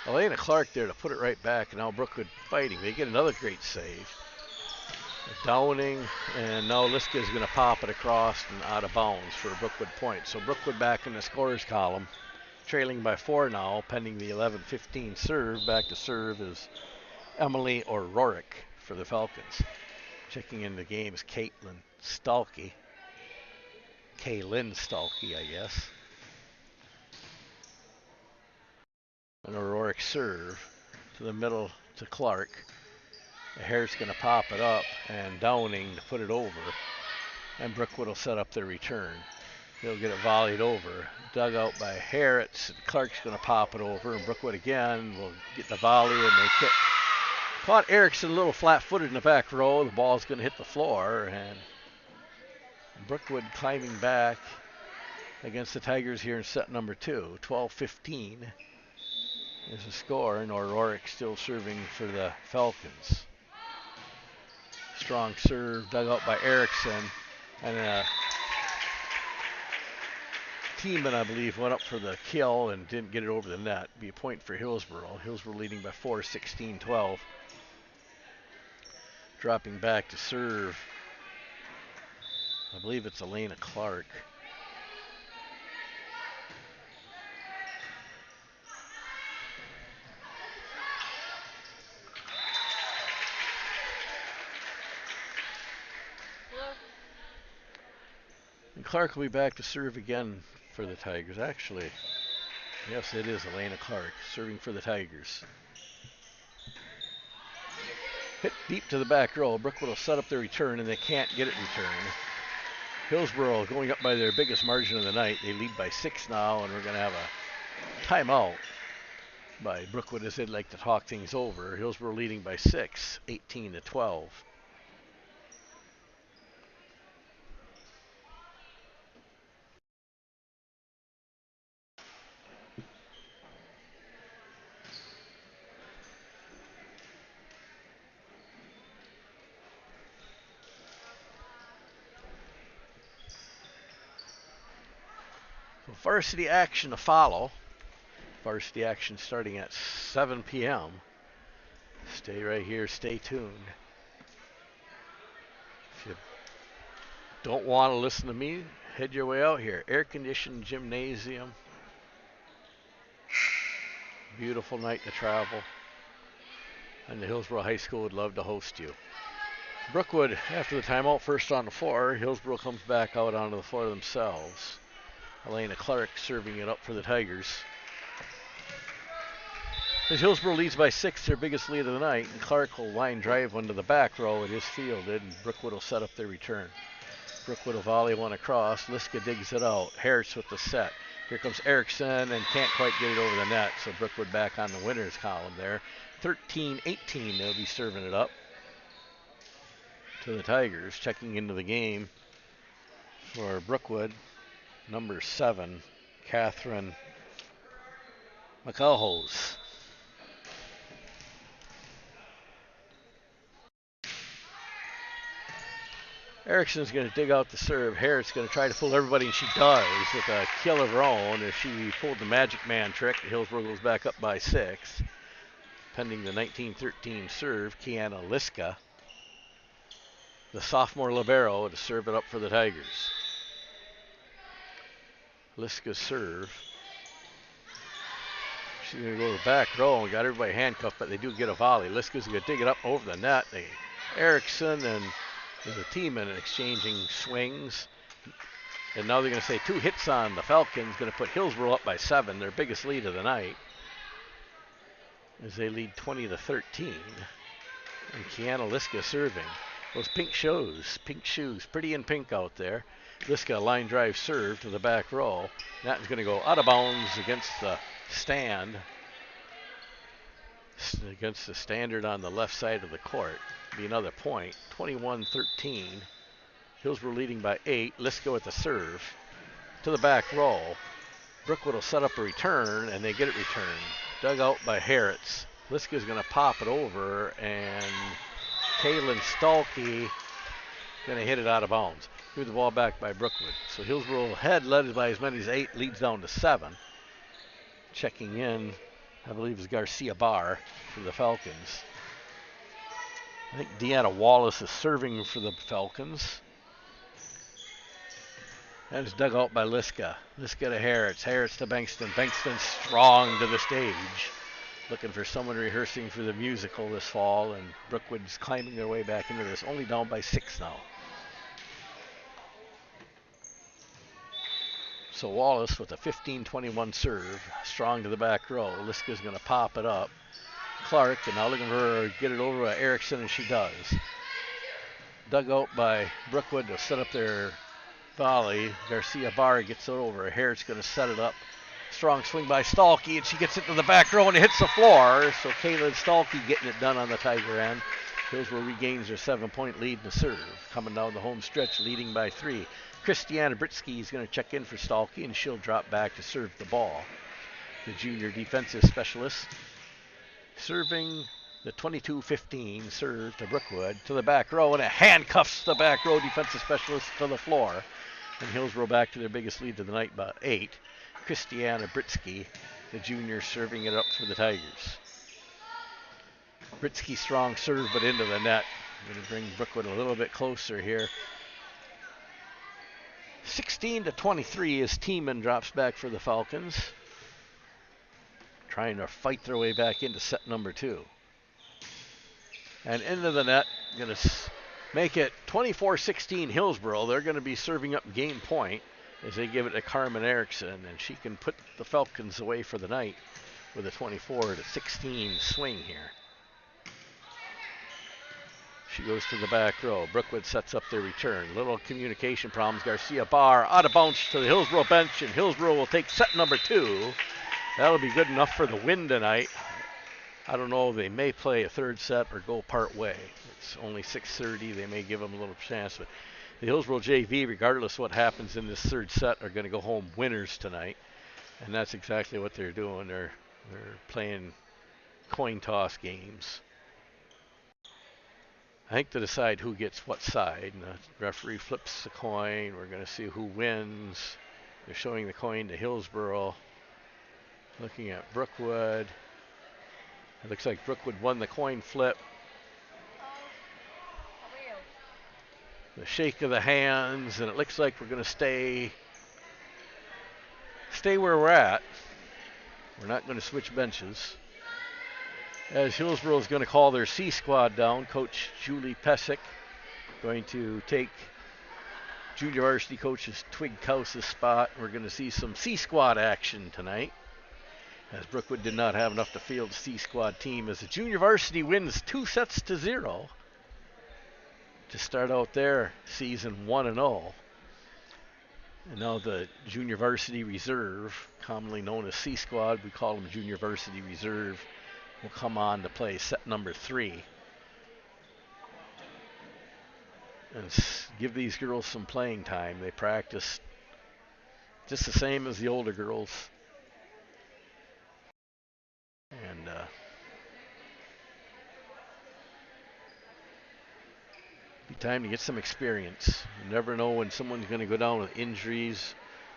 Elena Clark there to put it right back, and now Brookwood fighting. They get another great save. Downing, and now Liska is going to pop it across and out of bounds for a Brookwood point. So Brookwood back in the scorers column, trailing by 4 now, pending the 11-15 serve. Back to serve is Emily O'Rourke for the Falcons. Checking in the game is Kaylin Stalkey, I guess. An O'Rourke serve to the middle to Clark. Harret's going to pop it up, and Downing to put it over. And Brookwood will set up their return. They'll get it volleyed over. Dug out by Harretts. Clark's going to pop it over, and Brookwood again will get the volley, and they caught Erickson a little flat-footed in the back row. The ball's going to hit the floor, and Brookwood climbing back against the Tigers here in set number 2. 12-15 is the score, and O'Rourke still serving for the Falcons. Strong serve dug out by Erickson, and Teeman, I believe, went up for the kill and didn't get it over the net. Be a point for Hillsboro. Hillsboro leading by 4, 16-12. Dropping back to serve, I believe it's Elena Clark. And Clark will be back to serve again for the Tigers. Actually, yes, it is Elena Clark serving for the Tigers. Hit deep to the back row. Brookwood will set up the return, and they can't get it returned. Hillsboro going up by their biggest margin of the night. They lead by 6 now, and we're going to have a timeout by Brookwood as they'd like to talk things over. Hillsboro leading by 6, 18-12. So varsity action to follow. Varsity action starting at 7 p.m. Stay right here, stay tuned. If you don't want to listen to me, head your way out here. Air-conditioned gymnasium. Beautiful night to travel. And the Hillsboro High School would love to host you. Brookwood, after the timeout, first on the floor. Hillsboro comes back out onto the floor themselves. Elena Clark serving it up for the Tigers. As Hillsboro leads by 6, their biggest lead of the night, and Clark will line drive one to the back row. It is fielded, and Brookwood will set up their return. Brookwood will volley one across. Liska digs it out. Harris with the set. Here comes Erickson and can't quite get it over the net, so Brookwood back on the winners column there. 13-18, they'll be serving it up to the Tigers. Checking into the game for Brookwood, number 7, Catherine McElhose. Erickson's going to dig out the serve. Harris going to try to fool everybody, and she does with a kill of her own. As she pulled the Magic Man trick, Hillsboro goes back up by 6. Pending the 19-13 serve, Kiana Liska, the sophomore libero, to serve it up for the Tigers. Liska's serve. She's going to go to the back row and got everybody handcuffed, but they do get a volley. Liska's going to dig it up over the net. Erickson and the team in exchanging swings. And now they're going to say 2 hits on the Falcons, going to put Hillsboro up by 7, their biggest lead of the night, as they lead 20-13. And Kiana Liska serving. Those pink shoes, pretty in pink out there. Liska line drive serve to the back row. That is going to go out of bounds against the stand, against the standard on the left side of the court. Be another point. 21-13. Hillsboro leading by 8. Liska with the serve to the back row. Brookwood will set up a return, and they get it returned. Dug out by Harris. Liska's going to pop it over, and Kaylin Stolke going to hit it out of bounds. Threw the ball back by Brookwood. So Hillsboro head led by as many as 8, leads down to 7. Checking in, I believe, is Garcia Barr for the Falcons. I think Deanna Wallace is serving for the Falcons. And it's dug out by Liska. Liska to Harris. Harris to Bankston. Bankston strong to the stage. Looking for someone rehearsing for the musical this fall. And Brookwood's climbing their way back into this. Only down by 6 now. So Wallace with a 15-21 serve. Strong to the back row. Liska's going to pop it up. Clark, and now looking for her to get it over to Erickson, and she does. Dug out by Brookwood to set up their volley. Garcia Barr gets it over. Harris going to set it up. Strong swing by Stolke, and she gets it to the back row and it hits the floor. So Kaylin Stolke getting it done on the Tiger end. Hillsboro regains their 7-point lead in the serve. Coming down the home stretch, leading by 3. Christiana Britsky is going to check in for Stolke, and she'll drop back to serve the ball. The junior defensive specialist. Serving the 22-15 serve to Brookwood to the back row, and it handcuffs the back row defensive specialist to the floor. And Hillsboro back to their biggest lead of the night by 8. Christiana Britsky, the junior, serving it up for the Tigers. Britsky strong serve, but into the net. I'm going to bring Brookwood a little bit closer here. 16-23 as Tiemann drops back for the Falcons. Trying to fight their way back into set number 2. And into the net, going to make it 24-16 Hillsboro. They're going to be serving up game point. as they give it to Carmen Erickson, and she can put the Falcons away for the night with a 24-16 swing here. She goes to the back row. Brookwood sets up their return. Little communication problems. Garcia Barr out of bounds to the Hillsboro bench, and Hillsboro will take set number 2. That'll be good enough for the win tonight. I don't know. They may play a third set or go part way. It's only 6:30. They may give them a little chance, but the Hillsboro JV, regardless what happens in this third set, are going to go home winners tonight, and that's exactly what they're doing. They're playing coin toss games, I think, to decide who gets what side. And the referee flips the coin. We're going to see who wins. They're showing the coin to Hillsboro. Looking at Brookwood. It looks like Brookwood won the coin flip. The shake of the hands, and it looks like we're going to stay where we're at. We're not going to switch benches. As Hillsboro is going to call their C squad down, Coach Julie Pesic going to take junior varsity coaches Twig Kaus's spot. We're going to see some C squad action tonight, as Brookwood did not have enough to field a C squad team, as the junior varsity wins 2-0 to start out their season 1-0. And now the junior varsity reserve, commonly known as C squad, we call them junior varsity reserve, will come on to play set number 3 and give these girls some playing time. They practice just the same as the older girls, and be time to get some experience. You never know when someone's going to go down with injuries.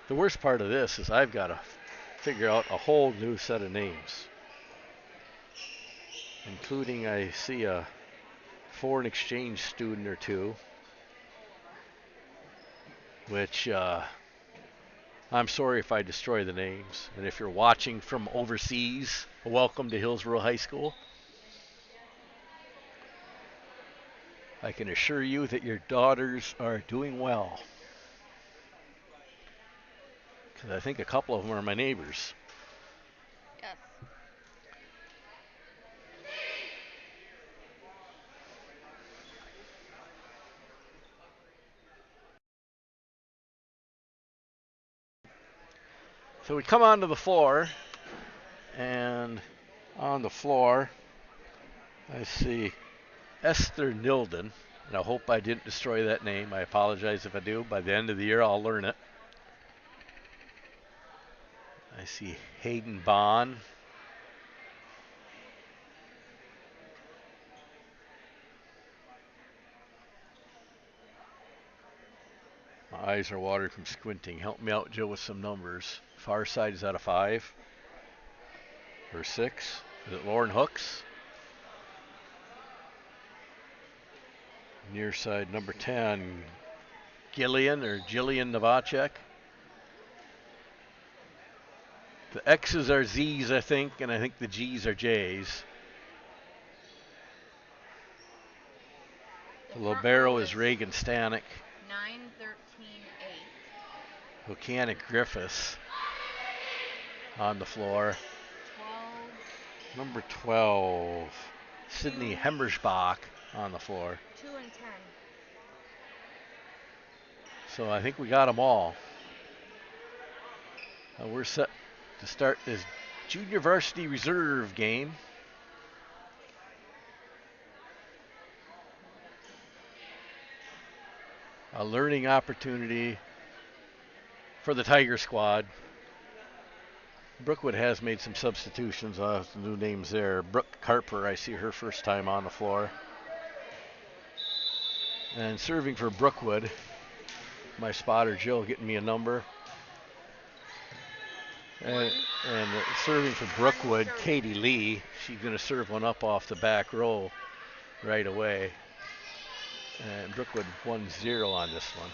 The worst part of this is I've got to figure out a whole new set of names, including, I see, a foreign exchange student or two, which I'm sorry if I destroy the names. And if you're watching from overseas, welcome to Hillsboro High School. I can assure you that your daughters are doing well, because I think a couple of them are my neighbors. Yes. So we come onto the floor, and on the floor I see Esther Nilden, and I hope I didn't destroy that name. I apologize if I do. By the end of the year, I'll learn it. I see Hayden Bond. My eyes are watering from squinting. Help me out, Joe, with some numbers. Far side, is that a 5 or 6? Is it Lauren Hooks? Near side, number 10, Jillian Novacek. The X's are Z's, I think, and I think the G's are J's. The libero is Reagan Stanek. 9-13-8. Buchanan Griffiths on the floor. 12. Number 12, Sydney Hemmersbach on the floor. 2 and 10. So I think we got them all. We're set to start this junior varsity reserve game. A learning opportunity for the Tiger squad. Brookwood has made some substitutions. Some new names there. Brooke Carper, I see her first time on the floor. And serving for Brookwood, my spotter Jill getting me a number. And serving for Brookwood, Katie Lee. She's going to serve one up off the back row right away. And Brookwood 1-0 on this one.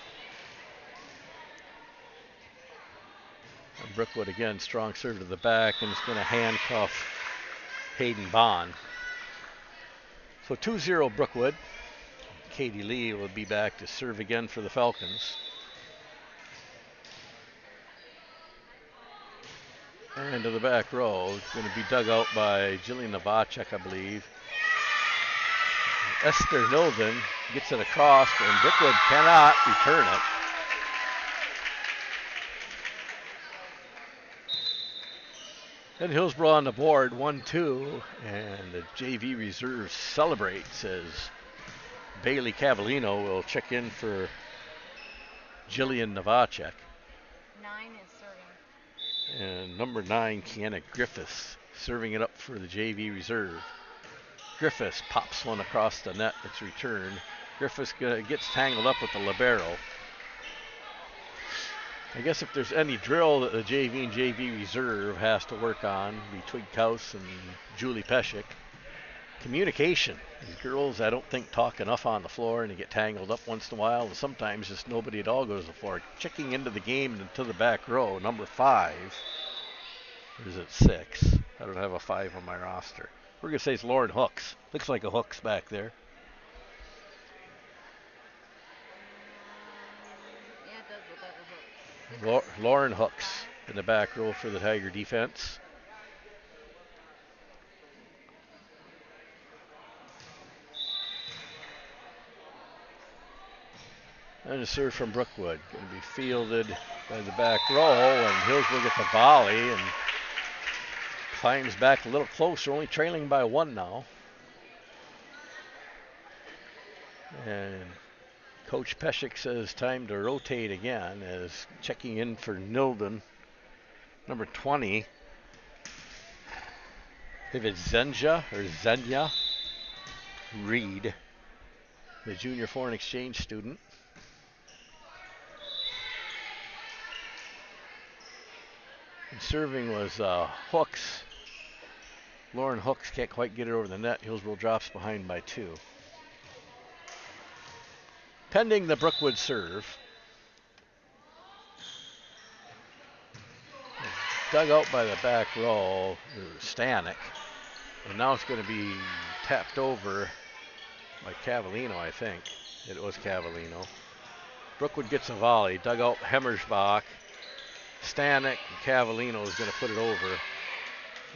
And Brookwood again, strong serve to the back, and it's going to handcuff Hayden Bond. So 2-0 Brookwood. Katie Lee will be back to serve again for the Falcons. And to the back row. It's going to be dug out by Jillian Novacek, I believe. Esther Nilden gets it across, and Brookwood cannot return it. And Hillsboro on the board, 1-2, and the JV reserve celebrates as Bailey Cavallino will check in for Jillian Novacek. 9 is serving. And number 9, Kiana Griffiths, serving it up for the JV reserve. Griffiths pops one across the net. It's returned. Griffiths gets tangled up with the libero. I guess if there's any drill that the JV and JV reserve has to work on, be Twig Kaus and Julie Peshik, communication. These girls, I don't think, talk enough on the floor, and they get tangled up once in a while, and sometimes just nobody at all goes to the floor. Checking into the game and to the back row, number 5. Or is it 6? I don't have a 5 on my roster. We're going to say it's Lauren Hooks. Looks like a Hooks back there. Yeah, it does look like a hook. Lauren Hooks in the back row for the Tiger defense. And a serve from Brookwood. Going to be fielded by the back row, and Hillsboro gets a volley and climbs back a little closer, only trailing by 1 now. And Coach Peshik says time to rotate again as checking in for Nilden. Number 20, if it's Zenya Reed, the junior foreign exchange student. And serving was Hooks. Lauren Hooks can't quite get it over the net. Hillsboro drops behind by 2. Pending the Brookwood serve. Dug out by the back row, Stanek. And now it's going to be tapped over by Cavallino, I think. It was Cavallino. Brookwood gets a volley. Dug out Hemmersbach. Stanek and Cavallino is going to put it over.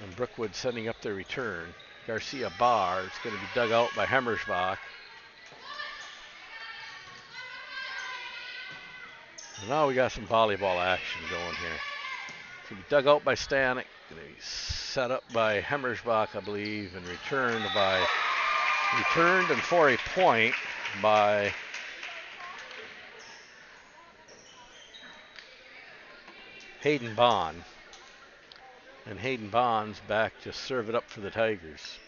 And Brookwood sending up their return. Garcia Barr, it's going to be dug out by Hemmersbach. And now we got some volleyball action going here. It's going to be dug out by Stanek. Going to be set up by Hemmersbach, I believe, and returned and for a point by Hayden Bond. And Hayden Bond's back to serve it up for the Tigers.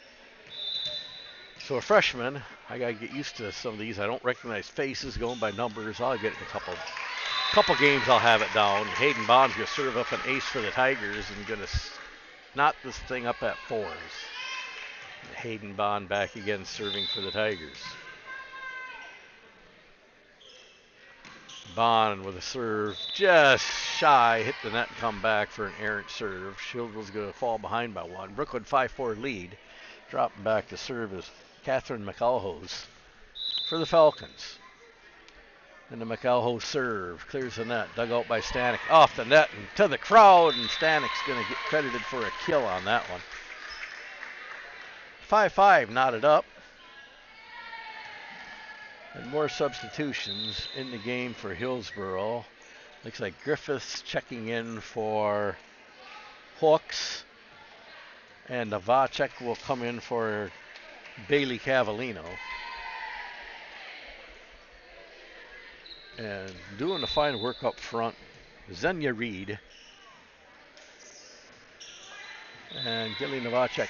So a freshman, I got to get used to some of these. I don't recognize faces going by numbers. I'll get in a couple games I'll have it down. Hayden Bond's going to serve up an ace for the Tigers and going to knot this thing up at 4s. And Hayden Bond back again serving for the Tigers. Bond with a serve just shy, hit the net and come back for an errant serve. Hillsboro's going to fall behind by 1. Brookwood 5-4 lead. Dropping back to serve is Catherine McElhose for the Falcons. And the McElhose serve clears the net, dug out by Stanek, off the net and to the crowd, and Stanek's going to get credited for a kill on that one. 5-5 knotted up. And more substitutions in the game for Hillsboro. Looks like Griffiths checking in for Hooks. And Novacek will come in for Bailey Cavallino. And doing the fine work up front, Zenya Reed. And Gilly Novacek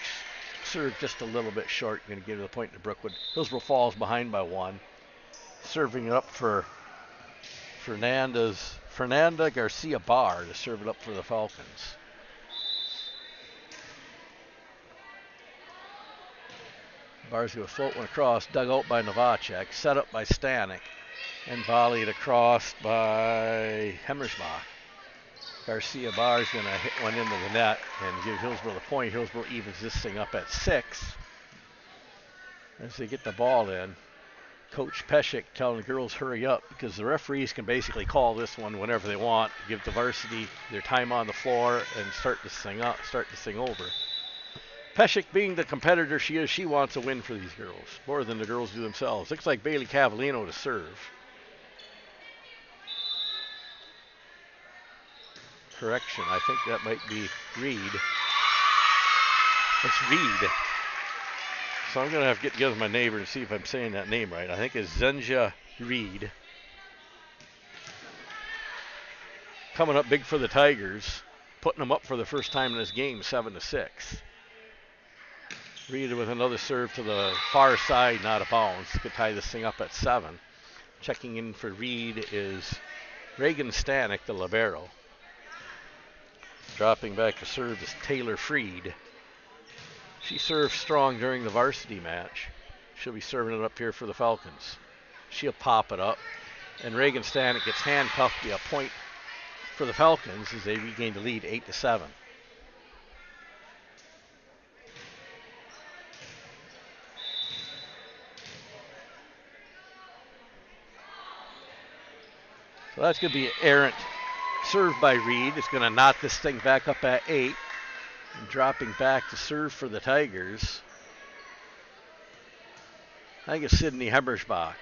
served just a little bit short. Going to give the point to Brookwood. Hillsboro falls behind by 1. Serving it up for Fernanda Garcia Barr to serve it up for the Falcons. Barr's going to float one across, dug out by Novacek, set up by Stanek, and volleyed across by Hemmersbach. Garcia Barr's going to hit one into the net and give Hillsboro the point. Hillsboro evens this thing up at 6 as they get the ball in. Coach Peshek telling the girls hurry up because the referees can basically call this one whenever they want, give the varsity their time on the floor and start this thing over. Peshek, being the competitor she is, she wants a win for these girls more than the girls do themselves. Looks like Bailey Cavallino to serve. Correction, I think that might be Reed. It's Reed. So I'm going to have to get together with my neighbor and see if I'm saying that name right. I think it's Zenja Reed. Coming up big for the Tigers, putting them up for the first time in this game, 7-6. Reed with another serve to the far side, not a bounce. Could tie this thing up at 7. Checking in for Reed is Reagan Stanek, the libero. Dropping back to serve is Taylor Freed. She served strong during the varsity match. She'll be serving it up here for the Falcons. She'll pop it up. And Reagan Stanek gets handcuffed to a point for the Falcons as they regain the lead 8-7. So that's going to be errant serve by Reed. It's going to knock this thing back up at 8. And dropping back to serve for the Tigers, I think it's Sydney Hemmersbach.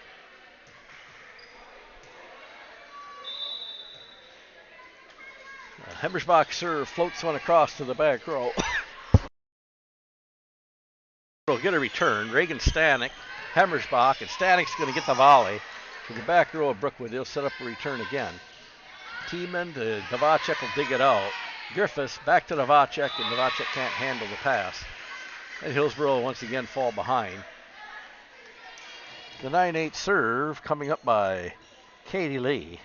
Hemmersbach serve floats one across to the back row. Will get a return. Reagan Stanek, Hemmersbach, and Stanek's going to get the volley to the back row of Brookwood. They'll set up a return again. Tiemann to Novacek will dig it out. Griffiths back to Novacek, and Novacek can't handle the pass. And Hillsboro once again fall behind. The 9-8 serve coming up by Katie Lee.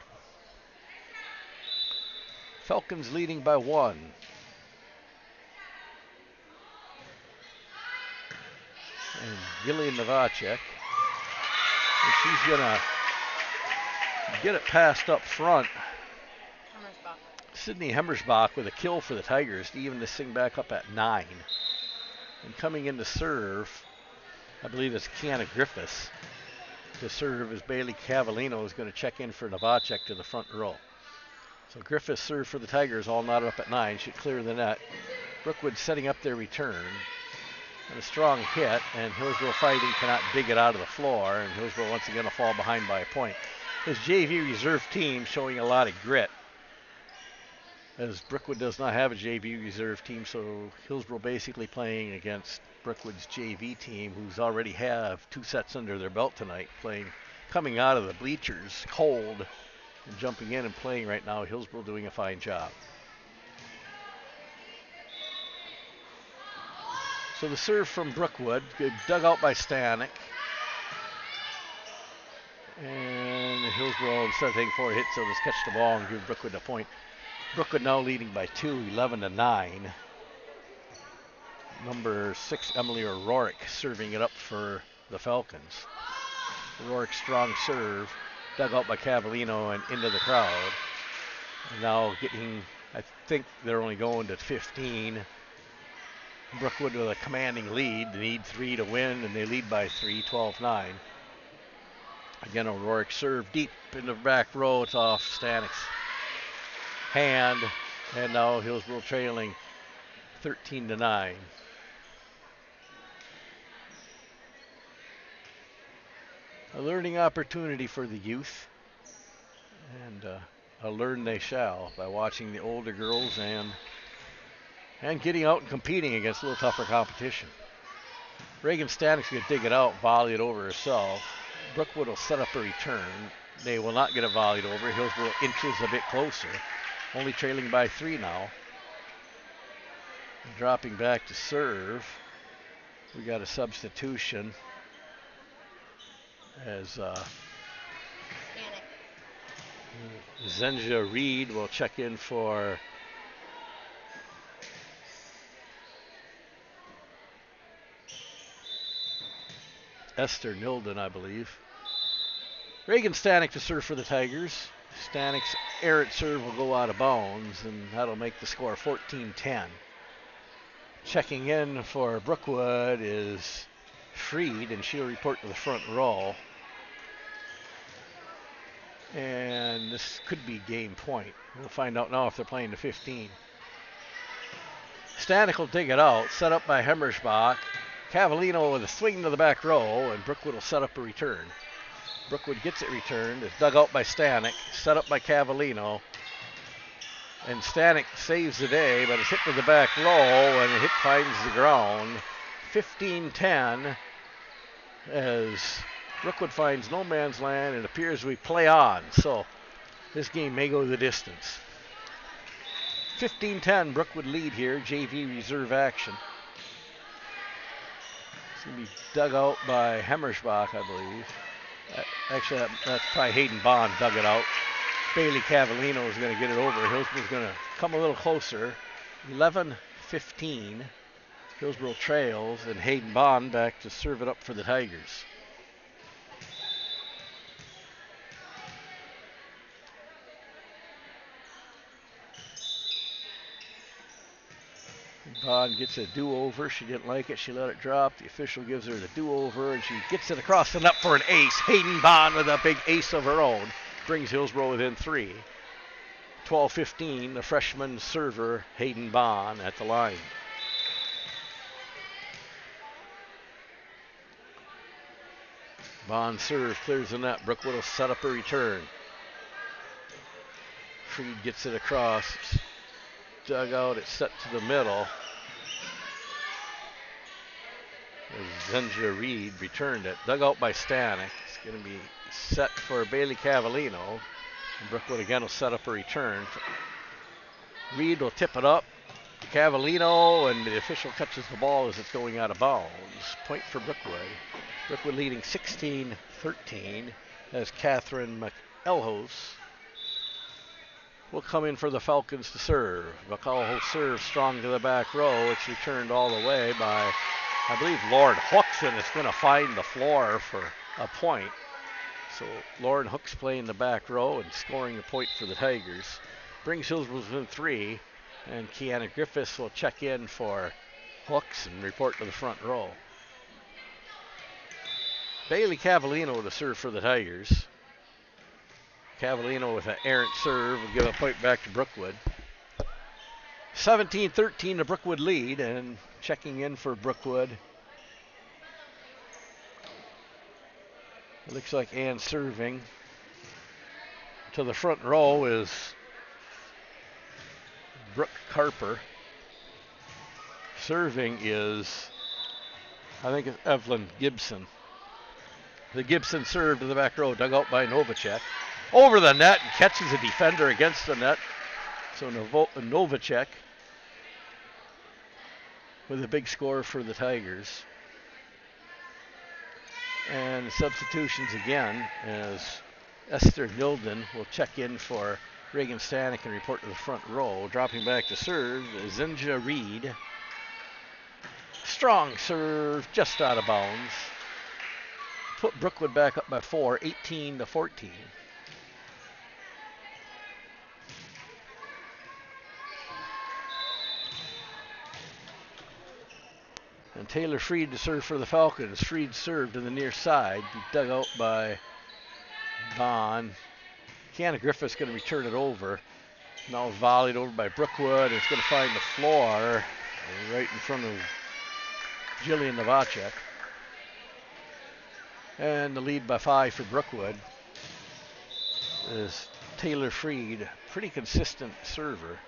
Falcons leading by 1. And Gillian Novacek. And she's going to get it passed up front. Sydney Hemmersbach with a kill for the Tigers to even this thing back up at 9. And coming in to serve, I believe it's Kiana Griffiths. To serve as Bailey Cavallino is going to check in for Novacek to the front row. So Griffiths serve for the Tigers, all knotted up at 9. Should clear the net. Brookwood setting up their return. And a strong hit, and Hillsboro Fighting cannot dig it out of the floor, and Hillsboro once again will fall behind by a point. His JV reserve team showing a lot of grit, as Brookwood does not have a JV reserve team, so Hillsboro basically playing against Brookwood's JV team, who's already have 2 sets under their belt tonight, coming out of the bleachers cold and jumping in and playing right now. Hillsboro doing a fine job. So the serve from Brookwood, good dug out by Stanek. And Hillsboro, instead of taking 4 hits, they'll just catch the ball and give Brookwood a point. Brookwood now leading by 2, 11-9. Number 6, Emily O'Rourke, serving it up for the Falcons. O'Rourke's strong serve, dug out by Cavallino and into the crowd. And now getting, I think they're only going to 15. Brookwood with a commanding lead. They need 3 to win, and they lead by 3, 12-9. Again, O'Rourke serve deep in the back row. It's off Stanek's hand, and now Hillsboro trailing 13-9. A learning opportunity for the youth, and learn they shall by watching the older girls and getting out and competing against a little tougher competition. Reagan Stanek's going to dig it out, volley it over herself. Brookwood will set up a return. They will not get it volleyed over. Hillsboro inches a bit closer, only trailing by 3 now. And dropping back to serve, we got a substitution as Zenja Reed will check in for Esther Nilden, I believe. Reagan Stanek to serve for the Tigers. Stanek's errant serve will go out of bounds, and that'll make the score 14-10. Checking in for Brookwood is Freed, and she'll report to the front row. And this could be game point. We'll find out now if they're playing to 15. Stanek will dig it out, set up by Hemmersbach. Cavallino with a swing to the back row, and Brookwood will set up a return. Brookwood gets it returned. It's dug out by Stanek, set up by Cavallino. And Stanek saves the day, but it's hit to the back row, and the hit finds the ground. 15-10 as Brookwood finds no man's land. It appears we play on, so this game may go the distance. 15-10, Brookwood lead here, JV reserve action. It's going to be dug out by Hemmersbach, I believe. Actually, that's probably Hayden Bond dug it out. Bailey Cavallino is going to get it over. Hillsboro's going to come a little closer. 11-15. Hillsboro trails, and Hayden Bond back to serve it up for the Tigers. Bond gets a do-over. She didn't like it. She let it drop. The official gives her the do-over, and she gets it across the net for an ace. Hayden Bond with a big ace of her own brings Hillsboro within 3. 12-15, the freshman server, Hayden Bond, at the line. Bond serve clears the net. Brookwood will set up a return. Freed gets it across. Dug out. It's set to the middle. Zenja Reed returned it. Dug out by Stanek. It's going to be set for Bailey Cavallino. And Brookwood again will set up a return. Reed will tip it up. Cavallino, and the official catches the ball as it's going out of bounds. Point for Brookwood. Brookwood leading 16-13 as Catherine McElhose will come in for the Falcons to serve. McElhose serves strong to the back row. It's returned all the way by, I believe, Lauren Hooks, and it's going to find the floor for a point. So Lauren Hooks playing the back row and scoring a point for the Tigers. Brings Hillsboro within 3, and Kiana Griffiths will check in for Hooks and report to the front row. Bailey Cavallino to serve for the Tigers. Cavallino with an errant serve will give a point back to Brookwood. 17-13 the Brookwood lead, and checking in for Brookwood. It looks like Ann serving. To the front row is Brooke Carper. Serving is, I think it's Evelyn Gibson. The Gibson serve to the back row, dug out by Novacek. Over the net and catches a defender against the net. So Novacek with a big score for the Tigers. And substitutions again as Esther Nilden will check in for Reagan Stanek and report to the front row. Dropping back to serve is Zenja Reed. Strong serve, just out of bounds. Put Brookwood back up by 4, 18-14. And Taylor Freed to serve for the Falcons. Freed served to the near side, dug out by Bond. Kiana Griffith's going to return it over. Now volleyed over by Brookwood. It's going to find the floor right in front of Jillian Novacek. And the lead by 5 for Brookwood is Taylor Freed, pretty consistent server.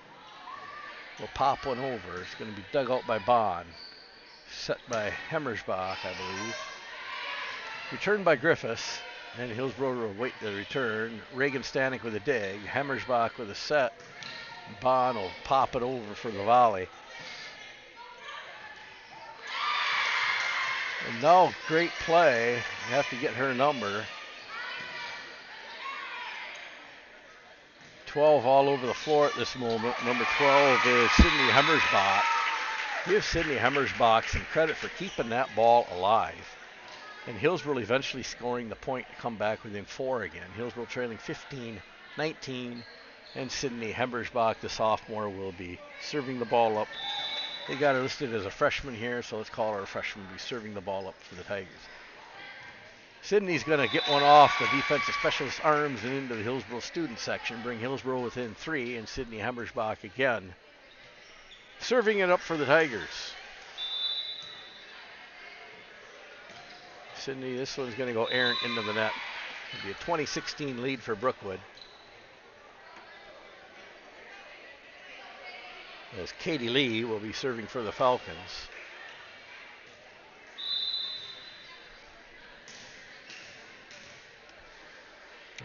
Will pop one over. It's going to be dug out by Bond. Set by Hemmersbach, I believe. Returned by Griffiths, and Hillsboro will wait the return. Reagan Stanek with a dig. Hemmersbach with a set. Bond will pop it over for the volley. And now, great play. You have to get her number. 12 all over the floor at this moment. Number 12 is Sydney Hemmersbach. Give Sydney Hemmersbach some credit for keeping that ball alive. And Hillsboro eventually scoring the point to come back within 4 again. Hillsboro trailing 15-19. And Sydney Hemmersbach, the sophomore, will be serving the ball up. They got her listed as a freshman here, so let's call her a freshman. Be serving the ball up for the Tigers. Sydney's going to get one off the defensive specialist arms and into the Hillsboro student section, bring Hillsboro within 3, and Sydney Hemmersbach again serving it up for the Tigers. Sydney, this one's going to go errant into the net. It'll be a 20-16 lead for Brookwood. As Katie Lee will be serving for the Falcons.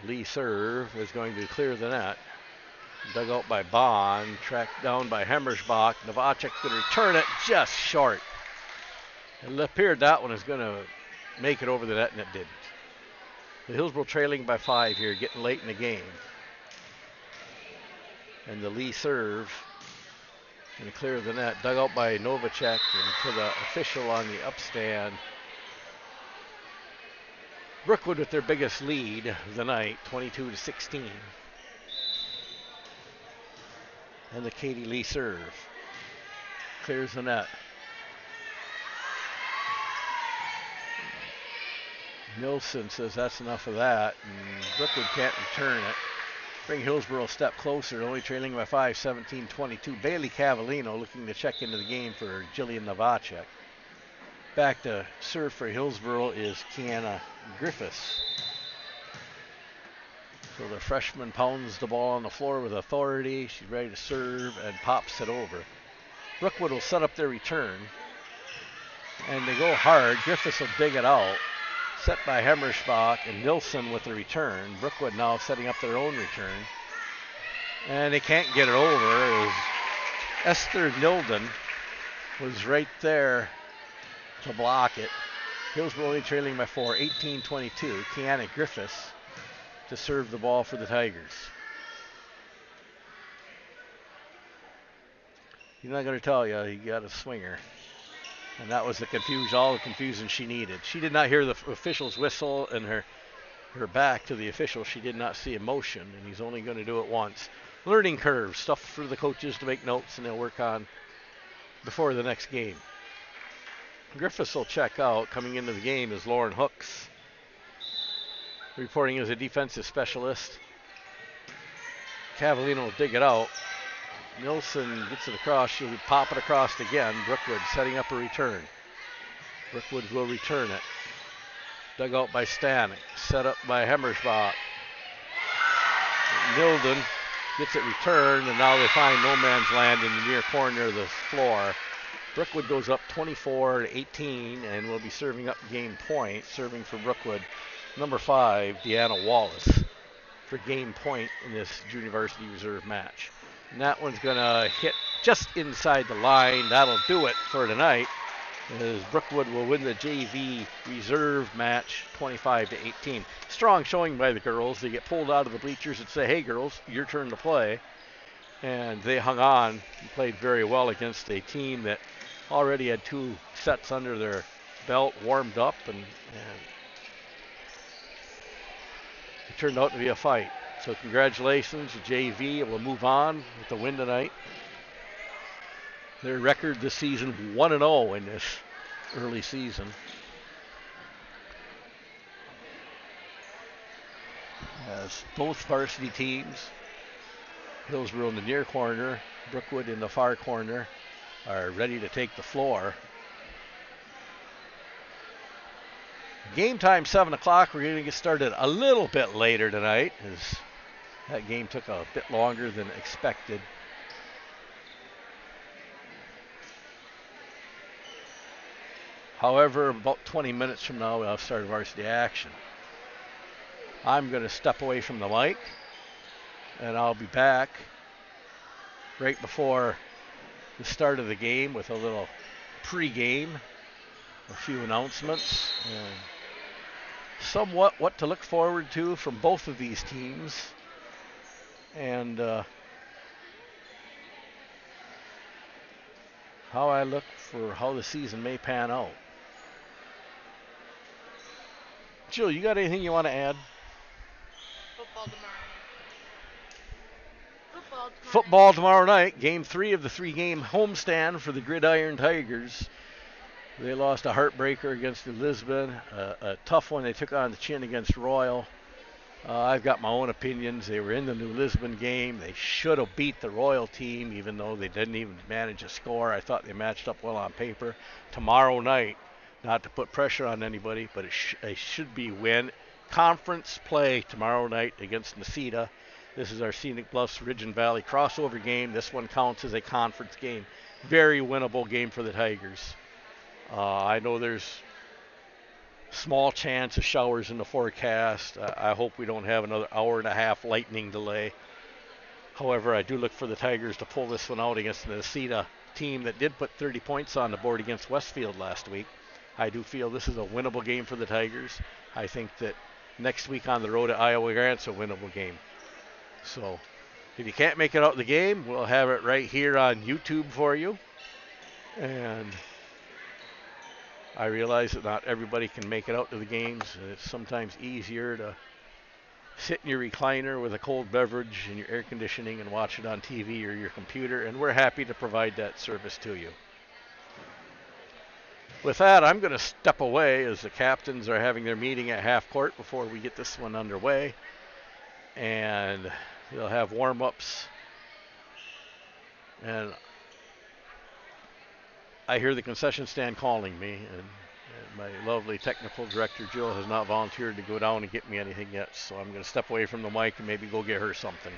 Lee serve is going to clear the net. Dug out by Bond, tracked down by Hemmersbach. Novacek going to return it just short. It appeared that one is going to make it over the net, and it didn't. The Hillsboro trailing by 5 here, getting late in the game. And the Lee serve going to clear the net. Dug out by Novacek, and to the official on the upstand. Brookwood with their biggest lead of the night, 22-16. And the Katie Lee serve clears the net. Nilsson says that's enough of that, and Brookwood can't return it. Bring Hillsboro a step closer, only trailing by 5, 17-22. Bailey Cavallino looking to check into the game for Jillian Novacek. Back to serve for Hillsboro is Kiana Griffiths. So the freshman pounds the ball on the floor with authority. She's ready to serve and pops it over. Brookwood will set up their return. And they go hard. Griffiths will dig it out. Set by Hemmersbach and Nilsson with the return. Brookwood now setting up their own return. And they can't get it over as Esther Nilden was right there to block it. Hillsboro only trailing by 4, 18-22. Kiana Griffiths to serve the ball for the Tigers. He's not going to tell you he got a swinger. And that was the confusion, all the confusion she needed. She did not hear the official's whistle, and her back to the official, she did not see a motion, and he's only going to do it once. Learning curve, stuff for the coaches to make notes and they'll work on before the next game. Griffiths will check out. Coming into the game is Lauren Hooks, reporting as a defensive specialist. Cavallino will dig it out. Nilsson gets it across. She'll pop it across again. Brookwood setting up a return. Brookwood will return it. Dug out by Stanek. Set up by Hemmersbach. Nilden gets it returned, and now they find no man's land in the near corner of the floor. Brookwood goes up 24-18 and will be serving up game point. Serving for Brookwood, number 5, Deanna Wallace, for game point in this junior varsity reserve match. And that one's going to hit just inside the line. That'll do it for tonight, as Brookwood will win the JV reserve match 25-18. Strong showing by the girls. They get pulled out of the bleachers and say, hey girls, your turn to play. And they hung on and played very well against a team that already had 2 sets under their belt, warmed up, and it turned out to be a fight. So congratulations to JV. Will move on with the win tonight. Their record this season, 1-0 in this early season. As both varsity teams, Hillsboro in the near corner, Brookwood in the far corner, are ready to take the floor. Game time 7 o'clock. We're going to get started a little bit later tonight, as that game took a bit longer than expected. However, about 20 minutes from now, we'll start varsity action. I'm going to step away from the mic, and I'll be back right before the start of the game with a little pregame, a few announcements, and somewhat what to look forward to from both of these teams, and how I look for how the season may pan out. Jill, you got anything you want to add? Football tomorrow night. Game 3 of the 3-game homestand for the Gridiron Tigers. They lost a heartbreaker against New Lisbon, a tough one they took on the chin against Royal. I've got my own opinions. They were in the New Lisbon game. They should have beat the Royal team, even though they didn't even manage a score. I thought they matched up well on paper. Tomorrow night, not to put pressure on anybody, but it should be win. Conference play tomorrow night against Necedah. This is our Scenic Bluffs Ridge and Valley crossover game. This one counts as a conference game. Very winnable game for the Tigers. I know there's small chance of showers in the forecast. I hope we don't have another hour and a half lightning delay. However, I do look for the Tigers to pull this one out against the Necedah team that did put 30 points on the board against Westfield last week. I do feel this is a winnable game for the Tigers. I think that next week on the road at Iowa Grant's a winnable game. So if you can't make it out the game, we'll have it right here on YouTube for you. And I realize that not everybody can make it out to the games. It's sometimes easier to sit in your recliner with a cold beverage and your air conditioning and watch it on TV or your computer, and we're happy to provide that service to you. With that, I'm going to step away as the captains are having their meeting at half court before we get this one underway. And they'll have warm-ups. And I hear the concession stand calling me, and my lovely technical director, Jill, has not volunteered to go down and get me anything yet, so I'm going to step away from the mic and maybe go get her something.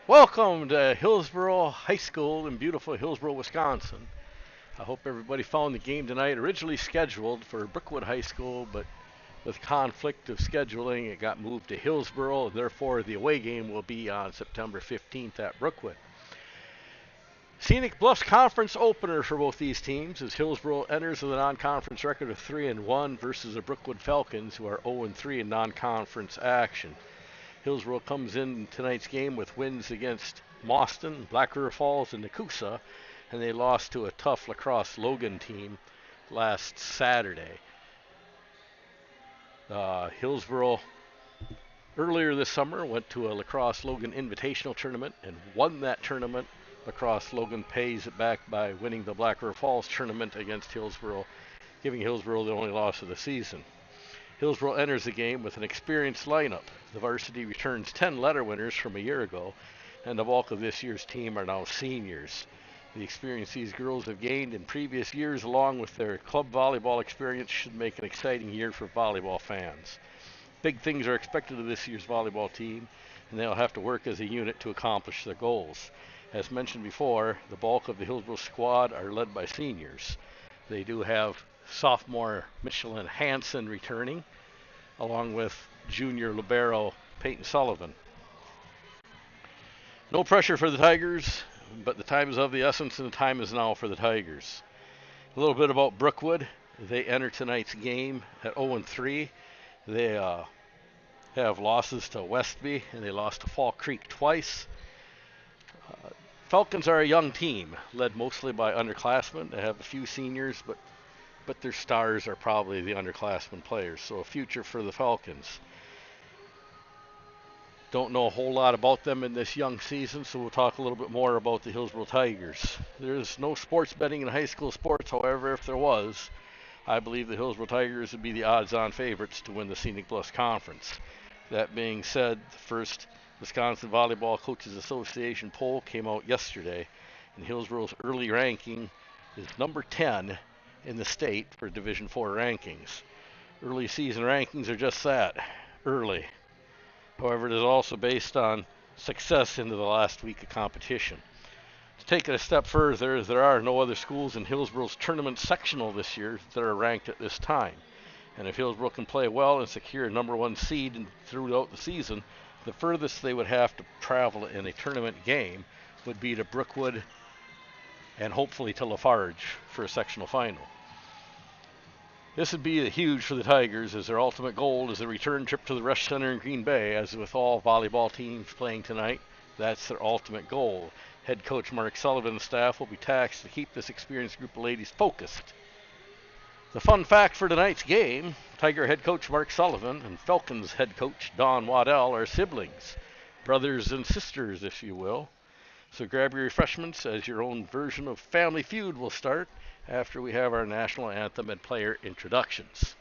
Welcome to Hillsboro High School in beautiful Hillsboro, Wisconsin. I hope everybody found the game tonight. Originally scheduled for Brookwood High School, but with conflict of scheduling, it got moved to Hillsboro, and therefore the away game will be on September 15th at Brookwood. Scenic Bluffs Conference opener for both these teams as Hillsboro enters with a non-conference record of 3-1 versus the Brookwood Falcons, who are 0-3 in non-conference action. Hillsboro comes in tonight's game with wins against Mauston, Black River Falls, and Nakusa, and they lost to a tough Lacrosse Logan team last Saturday. Hillsboro earlier this summer went to a Lacrosse Logan Invitational tournament and won that tournament. Lacrosse Logan pays it back by winning the Black River Falls tournament against Hillsboro, giving Hillsboro the only loss of the season. Hillsboro enters the game with an experienced lineup. The Varsity returns 10 letter winners from a year ago, and the bulk of this year's team are now seniors. The experience these girls have gained in previous years, along with their club volleyball experience, should make an exciting year for volleyball fans. Big things are expected of this year's volleyball team, and they'll have to work as a unit to accomplish their goals. As mentioned before, the bulk of the Hillsboro squad are led by seniors. They do have sophomore Michelin Hansen returning, along with junior libero Peyton Sullivan. No pressure for the Tigers, but the time is of the essence, and the time is now for the Tigers. A little bit about Brookwood. They enter tonight's game at 0-3. They have losses to Westby, and they lost to Fall Creek twice. Falcons are a young team, led mostly by underclassmen. They have a few seniors, but their stars are probably the underclassmen players, so a future for the Falcons. Don't know a whole lot about them in this young season, so we'll talk a little bit more about the Hillsboro Tigers. There's no sports betting in high school sports, however, if there was, I believe the Hillsboro Tigers would be the odds-on favorites to win the Scenic Bluffs Conference. That being said, the first Wisconsin Volleyball Coaches Association poll came out yesterday, and Hillsboro's early ranking is number 10 in the state for Division IV rankings. Early season rankings are just that, early. However, it is also based on success into the last week of competition. To take it a step further, there are no other schools in Hillsboro's tournament sectional this year that are ranked at this time. And if Hillsboro can play well and secure a number 1 seed throughout the season, the furthest they would have to travel in a tournament game would be to Brookwood and hopefully to Lafarge for a sectional final. This would be huge for the Tigers, as their ultimate goal is a return trip to the Rush Center in Green Bay. As with all volleyball teams playing tonight, that's their ultimate goal. Head coach Mark Sullivan and staff will be tasked to keep this experienced group of ladies focused. The fun fact for tonight's game, Tiger head coach Mark Sullivan and Falcons head coach Don Waddell are siblings, brothers and sisters, if you will. So grab your refreshments, as your own version of Family Feud will start after we have our national anthem and player introductions.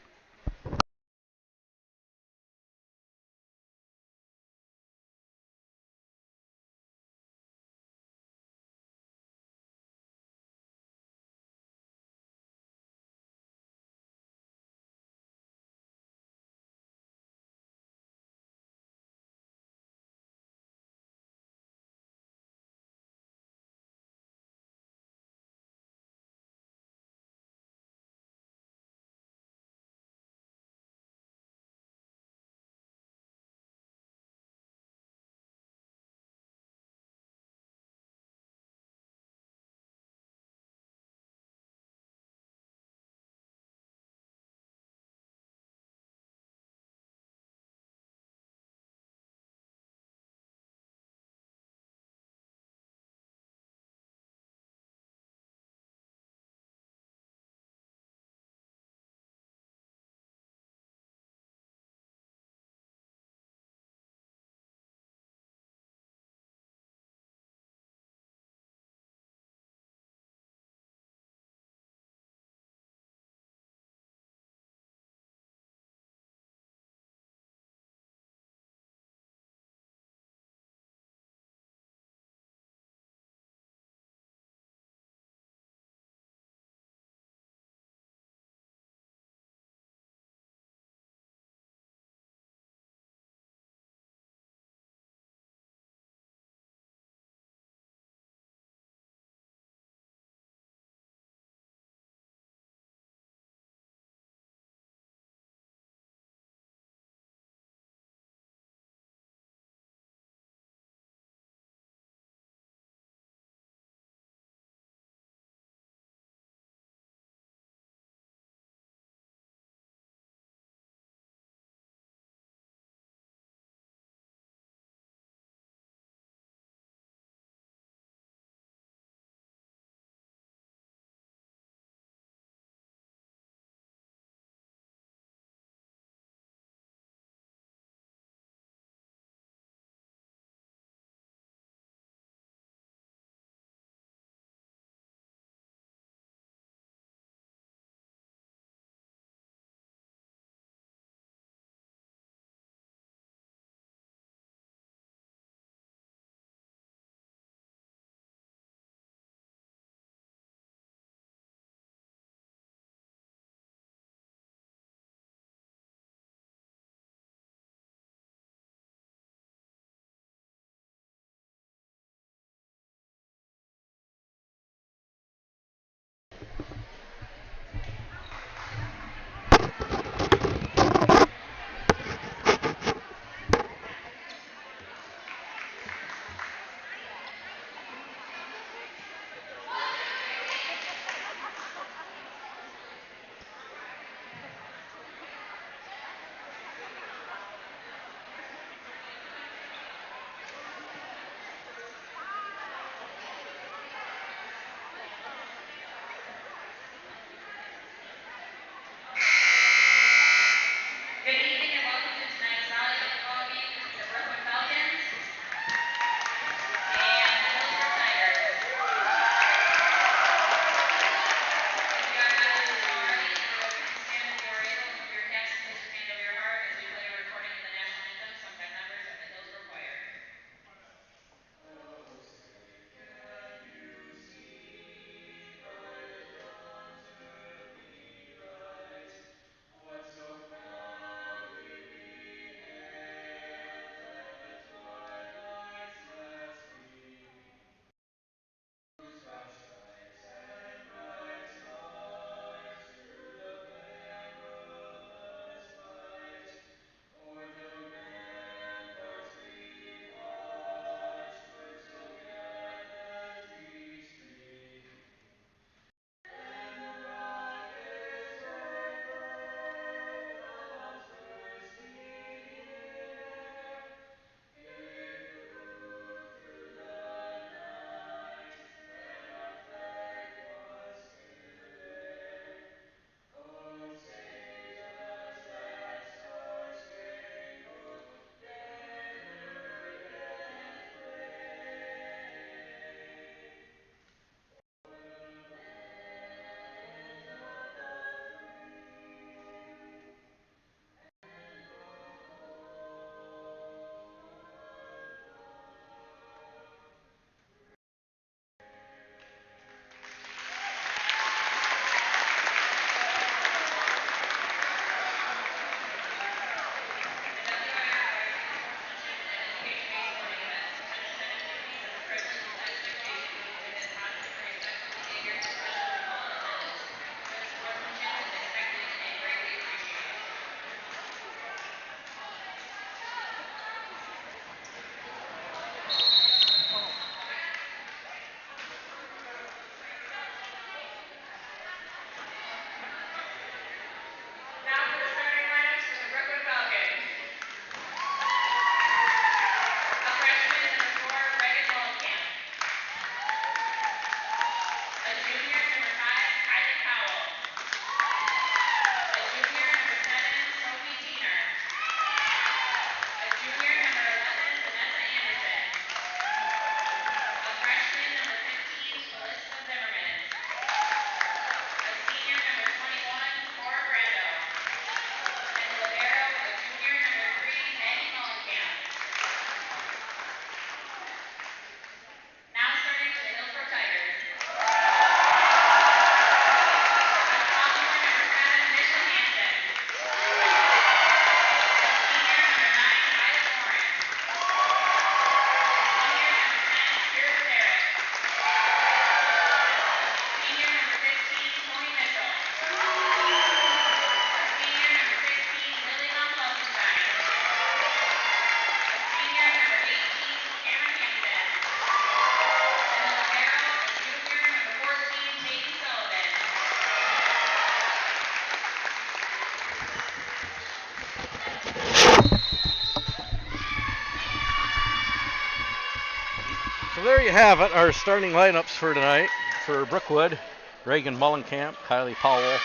So there you have it, our starting lineups for tonight. For Brookwood, Reagan Mullenkamp, Kylie Powell,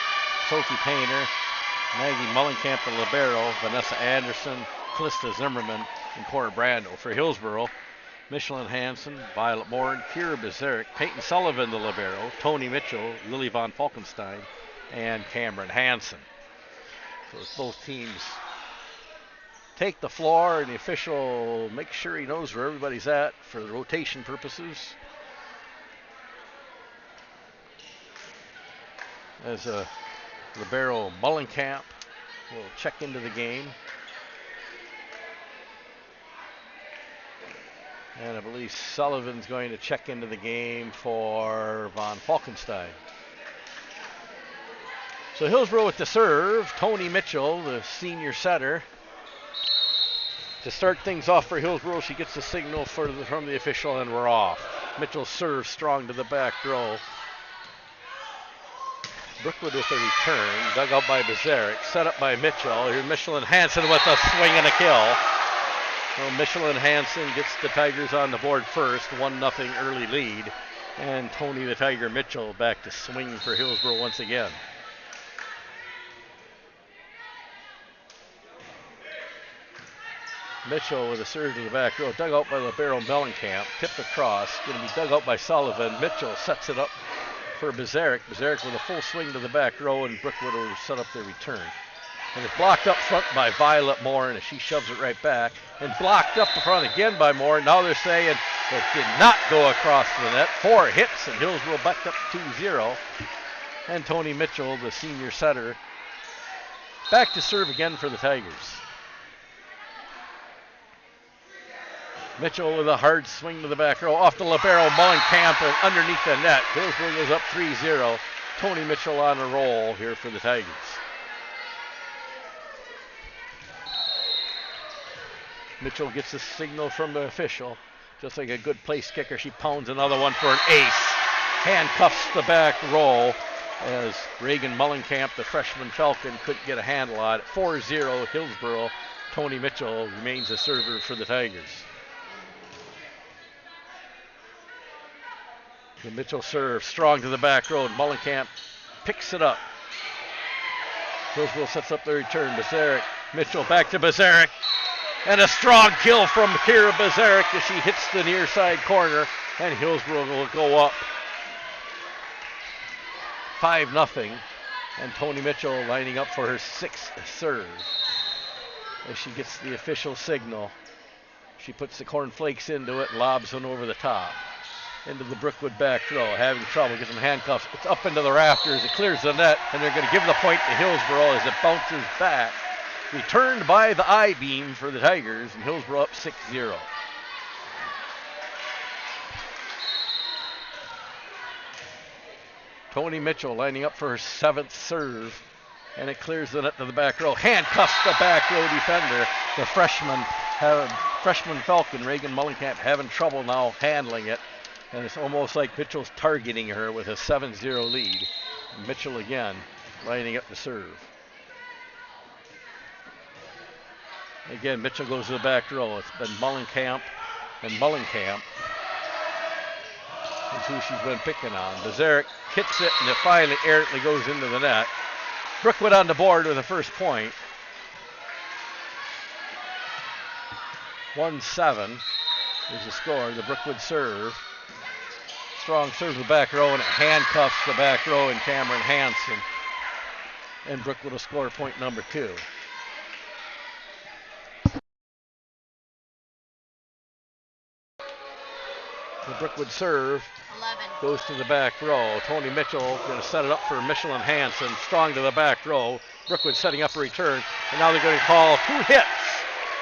Sophie Painter, Maggie Mullenkamp, the libero, Vanessa Anderson, Calista Zimmerman, and Cora Brando. For Hillsboro, Michelin Hansen, Violet Moore, Kira Bezerick, Peyton Sullivan, the libero, Tony Mitchell, Lily Von Falkenstein, and Cameron Hansen. So as both teams take the floor, and the official makes sure he knows where everybody's at for the rotation purposes. As a libero, Mullenkamp will check into the game. And I believe Sullivan's going to check into the game for Von Falkenstein. So Hillsboro with the serve. Tony Mitchell, the senior setter. To start things off for Hillsboro, she gets the signal from the official, and we're off. Mitchell serves strong to the back row. Brookwood with a return, dug out by Bezerick, set up by Mitchell. Here's Michelin Hansen with a swing and a kill. Well, Michelin Hansen gets the Tigers on the board first, 1-0 early lead. And Tony the Tiger Mitchell back to swing for Hillsboro once again. Mitchell with a serve to the back row, dug out by libero Mellencamp, tipped across, going to be dug out by Sullivan. Mitchell sets it up for Bezerick. Bezerick with a full swing to the back row, and Brookwood will set up their return. And it's blocked up front by Violet Moore, and she shoves it right back. And blocked up the front again by Moore. Now they're saying it did not go across the net. 4 hits, and Hillsboro backed up 2-0. And Tony Mitchell, the senior setter, back to serve again for the Tigers. Mitchell with a hard swing to the back row, off the libero, Mullenkamp, and underneath the net. Hillsboro goes up 3-0. Tony Mitchell on a roll here for the Tigers. Mitchell gets a signal from the official. Just like a good place kicker, she pounds another one for an ace. Handcuffs the back row as Reagan Mullenkamp, the freshman Falcon, couldn't get a handle on it. 4-0 Hillsboro. Tony Mitchell remains a server for the Tigers. The Mitchell serve strong to the back row. Mullenkamp picks it up. Hillsboro sets up the return. Bezerick, Mitchell back to Bezerick. And a strong kill from Kira Bezerick as she hits the near side corner. And Hillsboro will go up 5-0. And Tony Mitchell lining up for her 6th serve. As she gets the official signal, she puts the cornflakes into it and lobs one over the top. Into the Brookwood back row, having trouble, gets some handcuffs. It's up into the rafters, it clears the net, and they're going to give the point to Hillsboro as it bounces back. Returned by the I-beam for the Tigers, and Hillsboro up 6-0. Tony Mitchell lining up for her 7th serve, and it clears the net to the back row. Handcuffs the back row defender. The freshman Falcon, Reagan Mullenkamp, having trouble now handling it. And it's almost like Mitchell's targeting her with a 7-0 lead. Mitchell again lining up to serve. Again, Mitchell goes to the back row. It's been Mullenkamp and Mullenkamp. That's who she's been picking on. Bezerick hits it, and it finally errantly goes into the net. Brookwood on the board with the first point. 1-7 is the score. The Brookwood serve. Strong serve to the back row, and it handcuffs the back row and Cameron Hansen. And Brookwood will score point number 2. The Brookwood serve 11. Goes to the back row. Tony Mitchell going to set it up for Michelin Hansen. Strong to the back row. Brookwood setting up a return. And now they're going to call 2 hits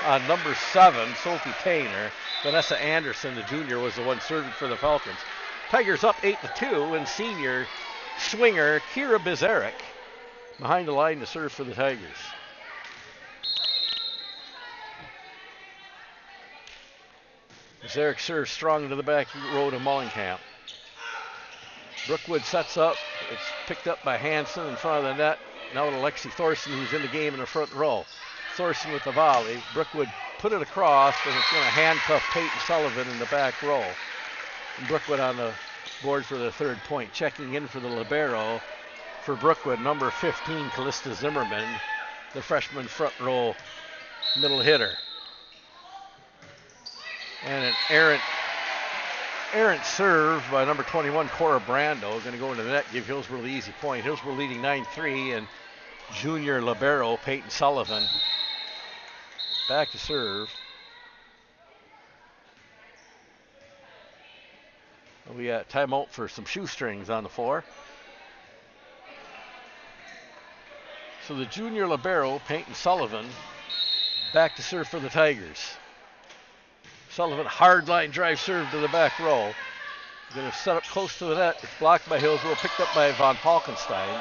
on number 7, Sophie Painter. Vanessa Anderson, the junior, was the one serving for the Falcons. Tigers up 8-2, and senior swinger Kira Bezerick behind the line to serve for the Tigers. Bezerick serves strong to the back row to Mullenkamp. Brookwood sets up. It's picked up by Hansen in front of the net. Now to Lexi Thorson, who's in the game in the front row. Thorson with the volley. Brookwood put it across, and it's going to handcuff Peyton Sullivan in the back row. And Brookwood on the board for the 3rd point. Checking in for the libero for Brookwood, number 15, Callista Zimmerman, the freshman front row middle hitter. And an errant serve by number 21, Cora Brando, going to go into the net, give Hillsboro the easy point. Hillsboro leading 9-3, and junior libero Peyton Sullivan back to serve. We got timeout for some shoestrings on the floor. So the junior libero, Peyton Sullivan, back to serve for the Tigers. Sullivan, hard line drive serve to the back row. Going to set up close to the net. It's blocked by Hillsboro, picked up by Von Falkenstein.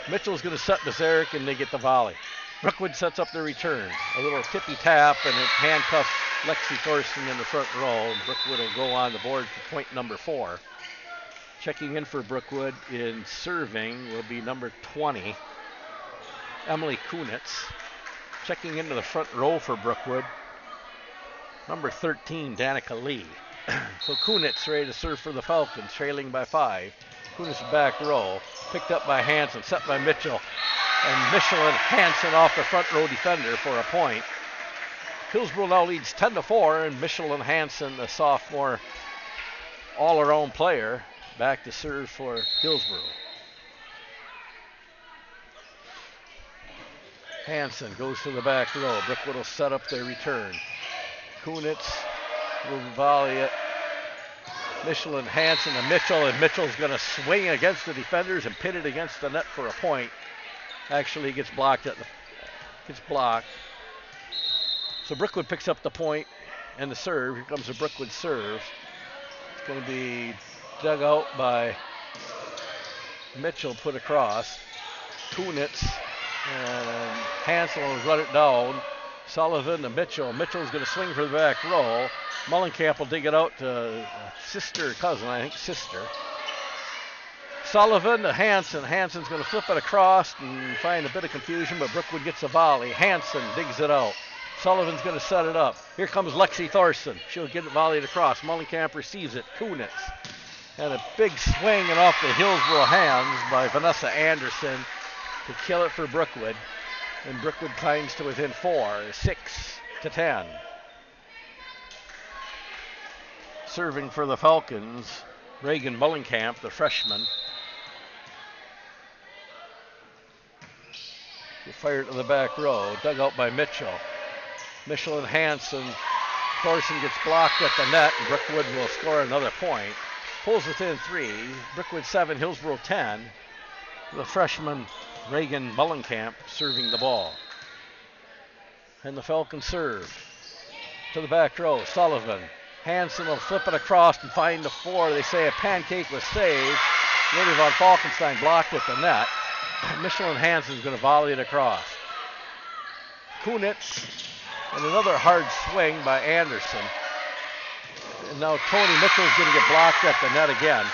Mitchell's going to set Bazarek, and they get the volley. Brookwood sets up the return. A little tippy tap, and it handcuffs Lexi Thorson in the front row. And Brookwood will go on the board for point number 4. Checking in for Brookwood in serving will be number 20, Emily Kunitz. Checking into the front row for Brookwood, number 13, Danica Lee. So Kunitz ready to serve for the Falcons, trailing by 5. Kunitz back row, picked up by Hansen, set by Mitchell. And Michelin Hansen off the front row defender for a point. Hillsboro now leads 10-4, and Michelin Hansen, a sophomore all-around player, back to serve for Hillsboro. Hansen goes to the back row. Brookwood will set up their return. Kunitz will volley it. Michelin Hansen to Mitchell, and Mitchell's going to swing against the defenders and pin it against the net for a point. Actually gets blocked gets blocked. So Brookwood picks up the point and the serve. Here comes the Brookwood serve. It's going to be dug out by Mitchell, put across. Kunitz and Hansen will run it down. Sullivan to Mitchell. Mitchell's going to swing for the back row. Mullenkamp will dig it out to cousin, sister. Sullivan to Hansen. Hansen's going to flip it across and find a bit of confusion, but Brookwood gets a volley. Hansen digs it out. Sullivan's going to set it up. Here comes Lexi Thorson. She'll get it volleyed across. Mullenkamp receives it. Kunitz. And a big swing and off the Hillsboro hands by Vanessa Anderson to kill it for Brookwood. And Brookwood climbs to within 4, 6-10. Serving for the Falcons, Reagan Mullenkamp, the freshman. He fired to the back row, dug out by Mitchell. Michelin Hansen. Thorson gets blocked at the net, and Brookwood will score another point. Pulls within 3. Brookwood 7, Hillsboro 10. The freshman Reagan Mullenkamp serving the ball. And the Falcons serve to the back row. Sullivan. Hansen will flip it across and find the 4. They say a pancake was saved. Lily Von Falkenstein blocked at the net. Michelin Hansen's going to volley it across. Kunitz, and another hard swing by Anderson. And now Tony Mitchell's going to get blocked at the net again.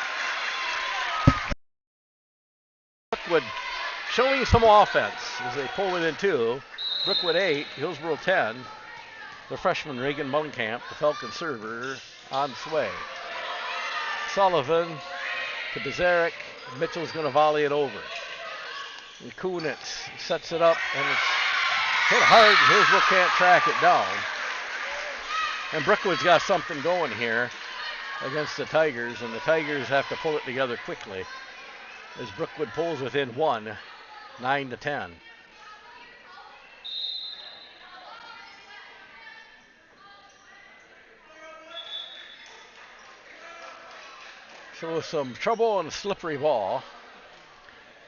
Brookwood showing some offense as they pull within 2. Brookwood 8, Hillsboro 10. The freshman Reagan Mullenkamp, the Falcon server, on its way. Sullivan to Bazarek. Mitchell's going to volley it over. And Kunitz sets it up, and it's hit hard. Hillsboro can't track it down. And Brookwood's got something going here against the Tigers, and the Tigers have to pull it together quickly as Brookwood pulls within 1, 9-10. So some trouble on a slippery ball,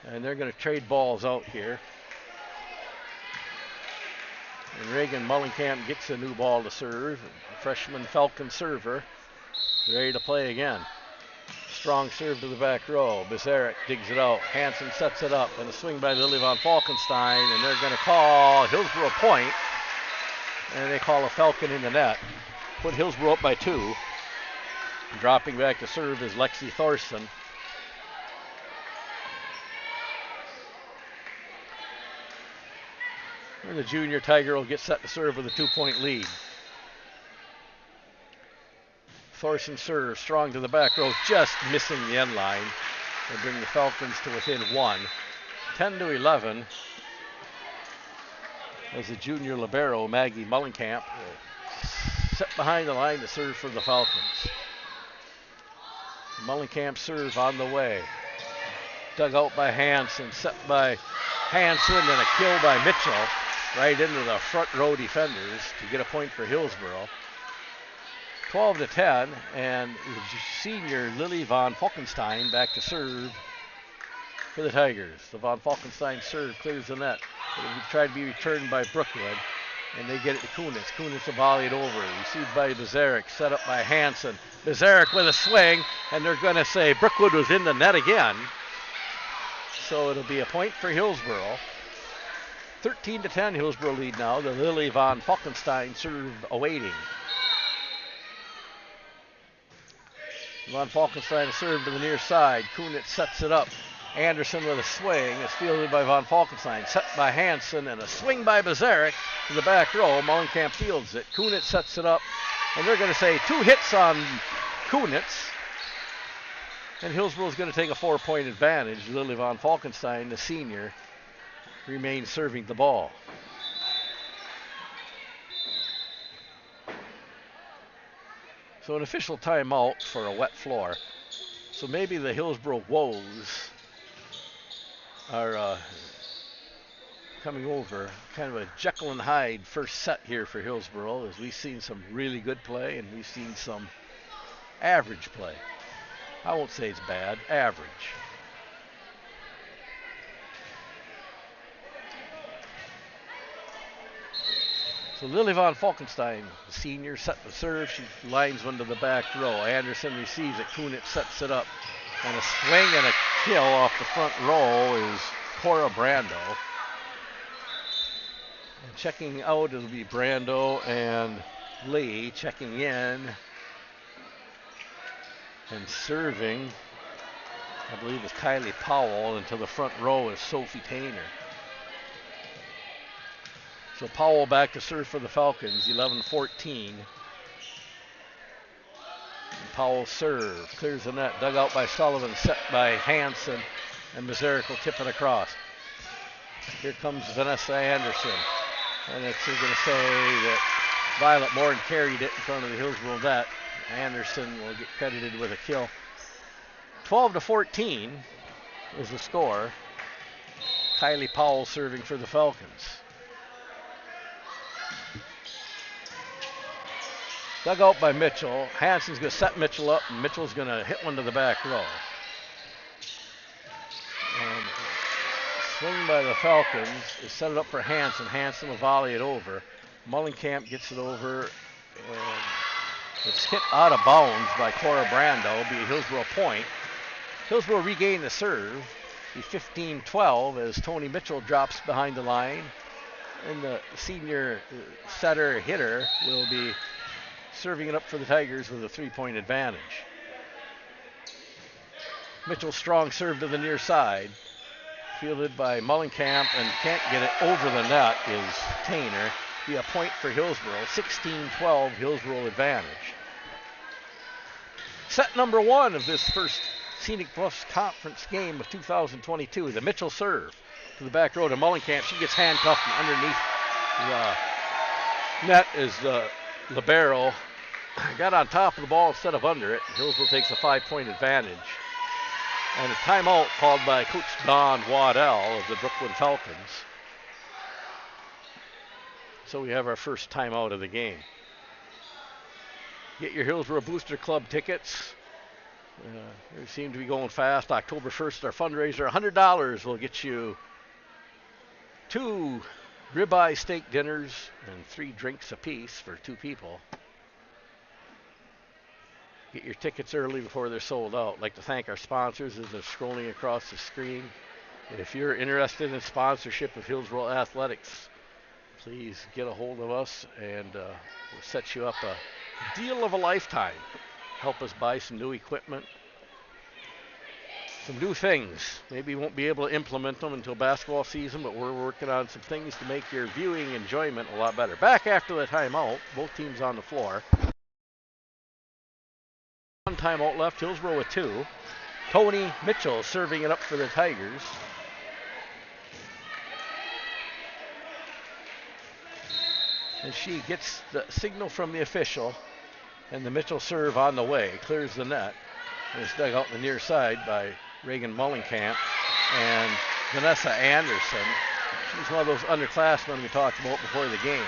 and they're going to trade balls out here. And Reagan Mullenkamp gets a new ball to serve. Freshman Falcon server ready to play again. Strong serve to the back row. Bazarek digs it out. Hansen sets it up, and a swing by Lily Von Falkenstein, and they're going to call Hillsboro point, and they call a Falcon in the net. Put Hillsboro up by 2. Dropping back to serve is Lexi Thorson. And the junior Tiger will get set to serve with a 2-point lead. Thorson serves strong to the back row, just missing the end line. They bring the Falcons to within 1. 10-11. As the junior libero, Maggie Mullenkamp, set behind the line to serve for the Falcons. Mullenkamp serve on the way. Dug out by Hanson, set by Hanson, and a kill by Mitchell right into the front row defenders to get a point for Hillsboro. 12-10, and senior Lily von Falkenstein back to serve for the Tigers. The von Falkenstein serve clears the net. It will try to be returned by Brookwood, and they get it to Kunitz. Kunitz will volley it over. Received by Bazarek, set up by Hanson. Bazarek with a swing, and they're going to say Brookwood was in the net again. So it'll be a point for Hillsboro. 13-10, Hillsboro lead now. The Lily von Falkenstein serve awaiting. Von Falkenstein served to the near side. Kunitz sets it up. Anderson with a swing. It's fielded by von Falkenstein. Set by Hanson, and a swing by Bazarek to the back row. Mullenkamp fields it. Kunitz sets it up. And they're going to say 2 hits on Kunitz. And Hillsboro's going to take a 4-point advantage. Lily von Falkenstein, the senior, remains serving the ball. So an official timeout for a wet floor. So maybe the Hillsboro woes are coming over. Kind of a Jekyll and Hyde first set here for Hillsboro, as we've seen some really good play and we've seen some average play. I won't say it's bad, average. So Lily von Falkenstein, the senior, set the serve. She lines one to the back row. Anderson receives it. Kunitz sets it up. And a swing and a kill off the front row is Cora Brando. And checking out, it'll be Brando and Lee. Checking in and serving, I believe, is Kylie Powell. And to the front row is Sophie Tainer. So Powell back to serve for the Falcons, 11-14. Powell serve, clears the net, dug out by Sullivan, set by Hanson, and Bazarek will tip it across. Here comes Vanessa Anderson, and it's going to say that Violet Morton carried it in front of the Hillsboro net. Anderson will get credited with a kill. 12-14 is the score. Kylie Powell serving for the Falcons. Dug out by Mitchell. Hanson's going to set Mitchell up, and Mitchell's going to hit one to the back row. And swing by the Falcons is set it up for Hanson. Hanson will volley it over. Mullenkamp gets it over, and it's hit out of bounds by Cora Brando. It'll be a Hillsboro point. Hillsboro regain the serve. Be 15-12 as Tony Mitchell drops behind the line. And the senior setter hitter will be serving it up for the Tigers with a 3-point advantage. Mitchell's strong serve to the near side. Fielded by Mullenkamp, and can't get it over the net is Tainer. Be a point for Hillsboro. 16-12 Hillsboro advantage. Set number 1 of this first Scenic Bluffs Conference game of 2022. The Mitchell serve to the back row to Mullenkamp. She gets handcuffed, and underneath the net is the libero. Got on top of the ball instead of under it. Hillsboro takes a 5-point advantage. And a timeout called by Coach Don Waddell of the Brookwood Falcons. So we have our first timeout of the game. Get your Hillsboro Booster Club tickets. They seem to be going fast. October 1st, our fundraiser, $100 will get you 2 ribeye steak dinners and 3 drinks apiece for 2 people. Get your tickets early before they're sold out. I'd like to thank our sponsors as they're scrolling across the screen. If you're interested in sponsorship of Hillsboro Athletics, please get a hold of us, and we'll set you up a deal of a lifetime. Help us buy some new equipment, some new things. Maybe we won't be able to implement them until basketball season, but we're working on some things to make your viewing enjoyment a lot better. Back after the timeout, both teams on the floor. timeout left. Hillsboro with 2. Tony Mitchell serving it up for the Tigers. And she gets the signal from the official. And the Mitchell serve on the way. Clears the net. And it's dug out the near side by Reagan Mullenkamp and Vanessa Anderson. She's one of those underclassmen we talked about before the game.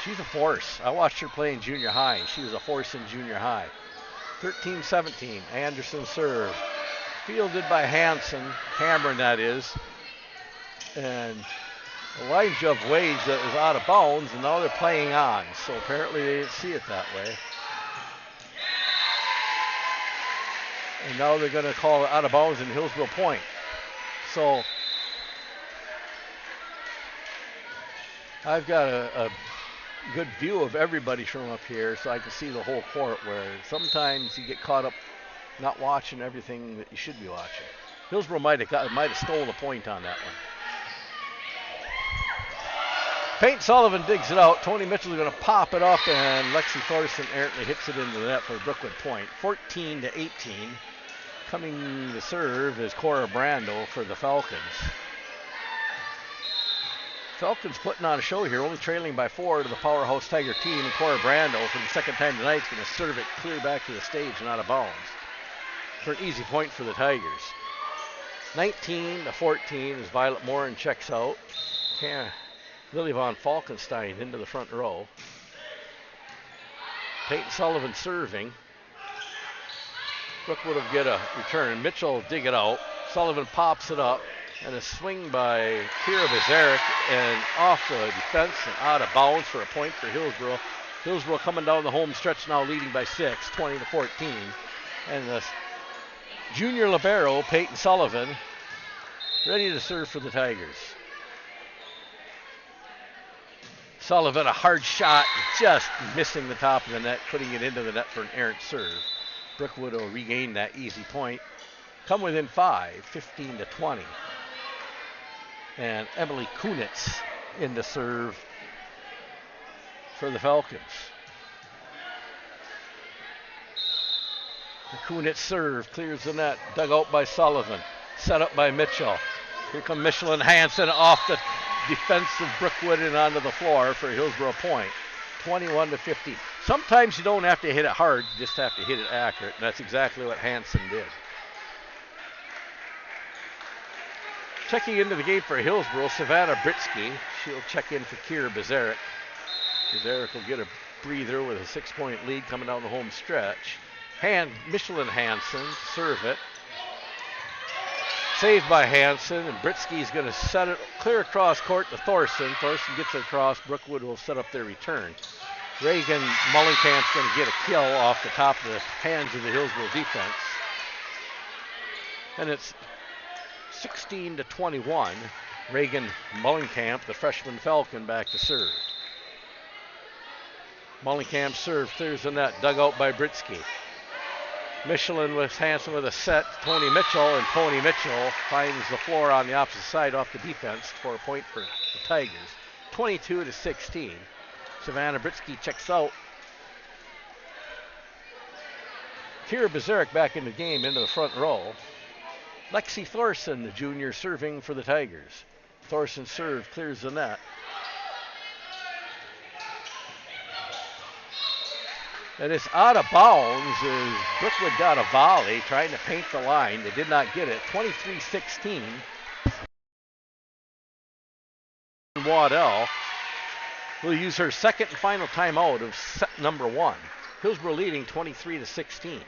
She's a force. I watched her play in junior high. She was a force in junior high. 13-17. Anderson serve. Fielded by Hanson. Cameron, that is. And Elijah Wage that is out of bounds, and now they're playing on. So apparently they didn't see it that way. And now they're going to call it out of bounds in Hillsboro Point. So I've got a good view of everybody from up here, so I can see the whole court, where sometimes you get caught up not watching everything that you should be watching. Hillsboro might have stolen a point on that one. Peyton Sullivan digs it out. Tony Mitchell is going to pop it up, and Lexi Thorson errantly hits it into the net for Brookwood Point. 14-18. Coming to serve is Cora Brando for the Falcons. Falcons putting on a show here, only trailing by 4 to the powerhouse Tiger team. And Cora Brando, for the second time tonight, is going to serve it clear back to the stage and out of bounds for an easy point for the Tigers. 19-14 as Violet Morin checks out. Lily Von Falkenstein into the front row. Peyton Sullivan serving. Brookwood will get a return. Mitchell will dig it out. Sullivan pops it up. And a swing by Kira Bazarek and off the defense and out of bounds for a point for Hillsboro. Hillsboro coming down the home stretch now leading by 6, 20-14. And the junior libero, Peyton Sullivan, ready to serve for the Tigers. Sullivan, a hard shot, just missing the top of the net, putting it into the net for an errant serve. Brookwood will regain that easy point. Come within 5, 15-20. And Emily Kunitz in to serve for the Falcons. The Kunitz serve clears the net, dug out by Sullivan, set up by Mitchell. Here come Mitchell and Hanson off the defense of Brookwood and onto the floor for Hillsboro Point. 21-15. Sometimes you don't have to hit it hard, you just have to hit it accurate, and that's exactly what Hanson did. Checking into the game for Hillsboro, Savannah Britsky. She'll check in for Kira Bazarek. Bazarek will get a breather with a 6-point lead coming down the home stretch. Michelin Hanson serve it. Saved by Hanson, and Britsky's going to set it clear across court to Thorson. Thorson gets it across. Brookwood will set up their return. Reagan Mullenkamp's going to get a kill off the top of the hands of the Hillsboro defense. And it's 16-21. Reagan Mullenkamp, the freshman Falcon, back to serve. Mullenkamp serve, clears the net, dug out by Britsky. Michelin with Hanson with a set, Tony Mitchell, and Tony Mitchell finds the floor on the opposite side off the defense for a point for the Tigers. 22-16. Savannah Britsky checks out. Kira Bazarek back in the game into the front row. Lexi Thorson, the junior, serving for the Tigers. Thorson serve, clears the net. And it's out of bounds as Brookwood got a volley trying to paint the line. They did not get it. 23-16. Waddell will use her second and final timeout of set number 1. Hillsboro leading 23-16.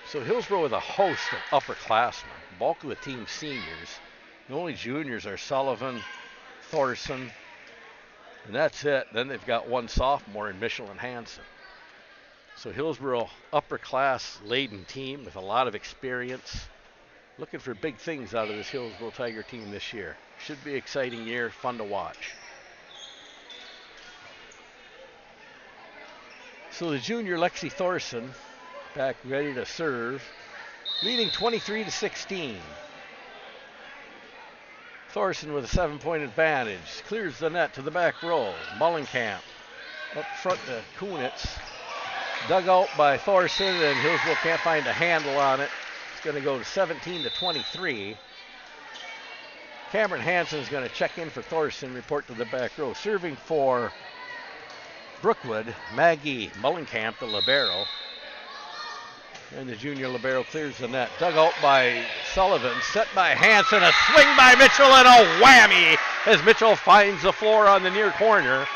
So Hillsboro with a host of upperclassmen, bulk of the team seniors. The only juniors are Sullivan, Thorson, and that's it. Then they've got one sophomore in Michelin Hanson. So Hillsboro, upper class laden team with a lot of experience. Looking for big things out of this Hillsboro Tiger team this year. Should be an exciting year, fun to watch. So the junior Lexi Thorson back ready to serve, leading 23-16. Thorson with a 7-point advantage. Clears the net to the back row. Mullenkamp up front to Kunitz. Dug out by Thorson, and Hillsboro can't find a handle on it. It's going to go to 17-23. Cameron Hansen is going to check in for Thorson, report to the back row. Serving for Brookwood, Maggie Mullenkamp, the libero. And the junior libero clears the net. Dug out by Sullivan, set by Hansen, a swing by Mitchell, and a whammy as Mitchell finds the floor on the near corner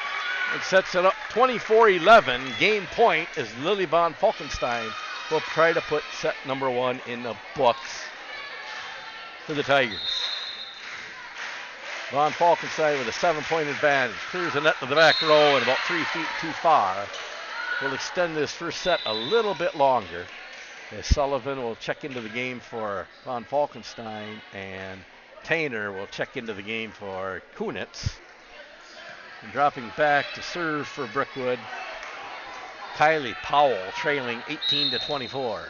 and sets it up 24-11. Game point as Lily Von Falkenstein will try to put set number 1 in the books for the Tigers. Von Falkenstein with a 7-point advantage. Clears the net to the back row and about 3 feet too far. We'll extend this first set a little bit longer as Sullivan will check into the game for Von Falkenstein and Tainer will check into the game for Kunitz. And dropping back to serve for Brookwood, Kylie Powell trailing 18-24.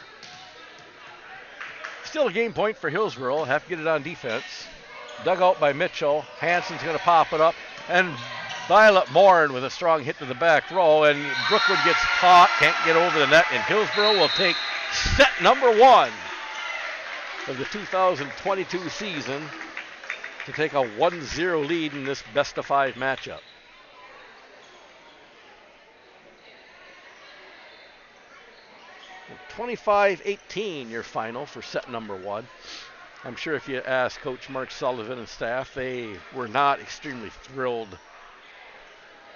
Still a game point for Hillsboro. Have to get it on defense. Dug out by Mitchell. Hansen's going to pop it up. And Violet Morin with a strong hit to the back row. And Brookwood gets caught. Can't get over the net. And Hillsboro will take set number 1 of the 2022 season to take a 1-0 lead in this best-of-5 matchup. Well, 25-18 your final for set number 1. I'm sure if you ask Coach Mark Sullivan and staff, they were not extremely thrilled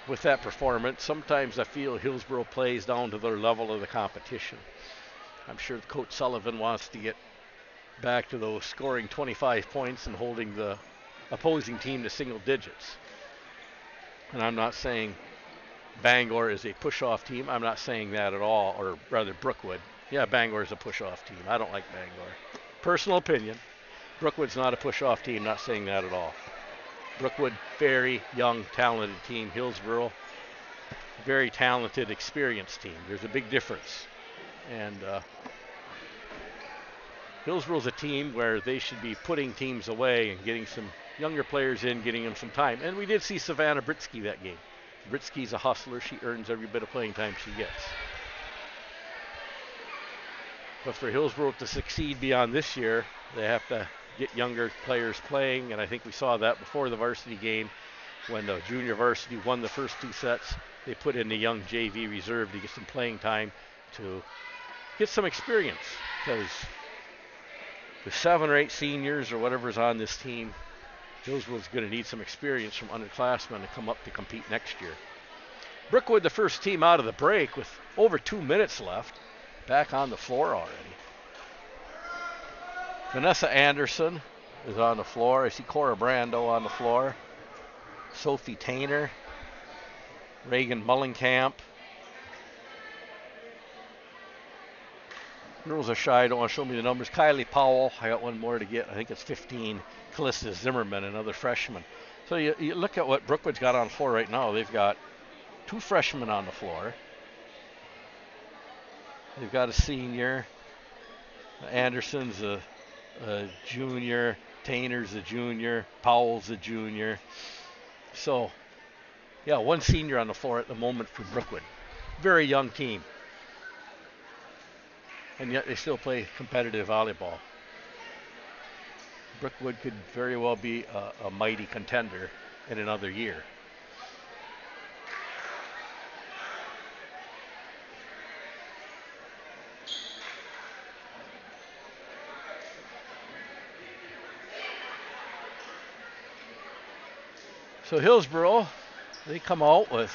with that performance. Sometimes I feel Hillsboro plays down to their level of the competition. I'm sure Coach Sullivan wants to get back to those scoring 25 points and holding the opposing team to single digits. And I'm not saying Bangor is a push-off team. I'm not saying that at all, or rather Brookwood. Yeah, Bangor is a push-off team. I don't like Bangor. Personal opinion. Brookwood's not a push-off team. Not saying that at all. Brookwood, very young, talented team. Hillsboro, very talented, experienced team. There's a big difference. And Hillsboro's a team where they should be putting teams away and getting some younger players in, getting them some time. And we did see Savannah Britsky that game. Britsky's a hustler. She earns every bit of playing time she gets. But for Hillsboro to succeed beyond this year, they have to get younger players playing, and I think we saw that before the varsity game when the junior varsity won the first 2 sets. They put in the young JV reserve to get some playing time to get some experience, because with 7 or 8 seniors or whatever's on this team, Hillsboro's going to need some experience from underclassmen to come up to compete next year. Brookwood, the first team out of the break with over 2 minutes left, back on the floor already. Vanessa Anderson is on the floor. I see Cora Brando on the floor. Sophie Tainer. Reagan Mullenkamp. Girls are shy, don't want to show me the numbers. Kylie Powell, I got one more to get. I think it's 15. Calista Zimmerman, another freshman. So you look at what Brookwood's got on the floor right now. They've got 2 freshmen on the floor. They've got a senior. Anderson's a junior. Tainer's a junior. Powell's a junior. So, yeah, 1 senior on the floor at the moment for Brookwood. Very young team. And yet they still play competitive volleyball. Brookwood could very well be a mighty contender in another year. So Hillsboro, they come out with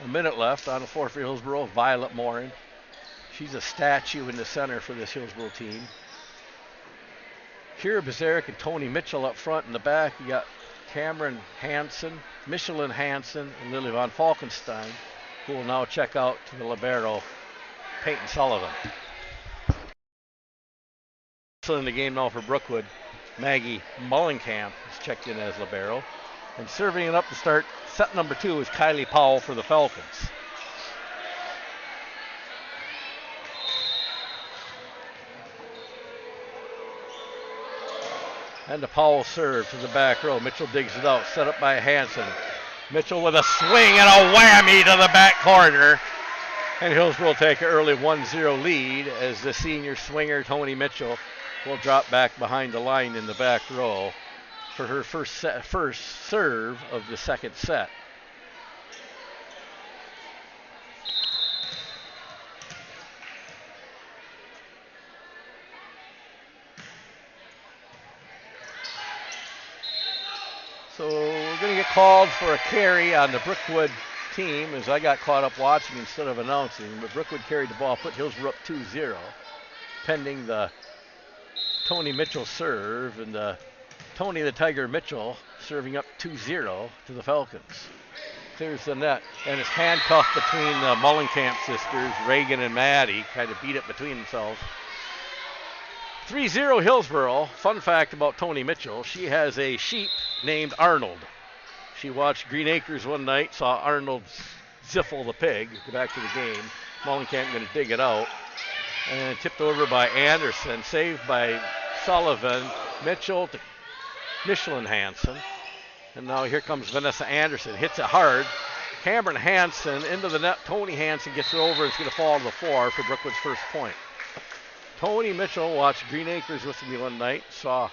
a minute left on the floor for Hillsboro. Violet Morin. She's a statue in the center for this Hillsboro team. Kira Bazaric and Tony Mitchell up front. In the back, you got Cameron Hansen, Michelin Hansen, and Lily Von Falkenstein, who will now check out to the libero, Peyton Sullivan. So in the game now for Brookwood, Maggie Mullenkamp is checked in as libero. And serving it up to start set number 2 is Kylie Powell for the Falcons. And the Powell serve to the back row. Mitchell digs it out, set up by Hanson. Mitchell with a swing and a whammy to the back corner. And Hillsboro will take an early 1-0 lead as the senior swinger, Tony Mitchell, will drop back behind the line in the back row for her first serve of the second set. So we're going to get called for a carry on the Brookwood team, as I got caught up watching instead of announcing. But Brookwood carried the ball, put Hillsboro up 2-0, pending the Tony Mitchell serve, and Tony the Tiger Mitchell serving up 2-0 to the Falcons. Clears the net, and it's handcuffed between the Mullenkamp sisters, Reagan and Maddie, kind of beat it between themselves. 3-0 Hillsboro. Fun fact about Tony Mitchell, she has a sheep named Arnold. She watched Green Acres one night, saw Arnold ziffle the pig. Go back to the game. Mullenkamp going to dig it out. And tipped over by Anderson, saved by Sullivan. Mitchell to Michelin Hansen. And now here comes Vanessa Anderson. Hits it hard. Cameron Hansen into the net. Tony Hansen gets it over. It's going to fall to the floor for Brookwood's first point. Tony Mitchell watched Green Acres with me one night, saw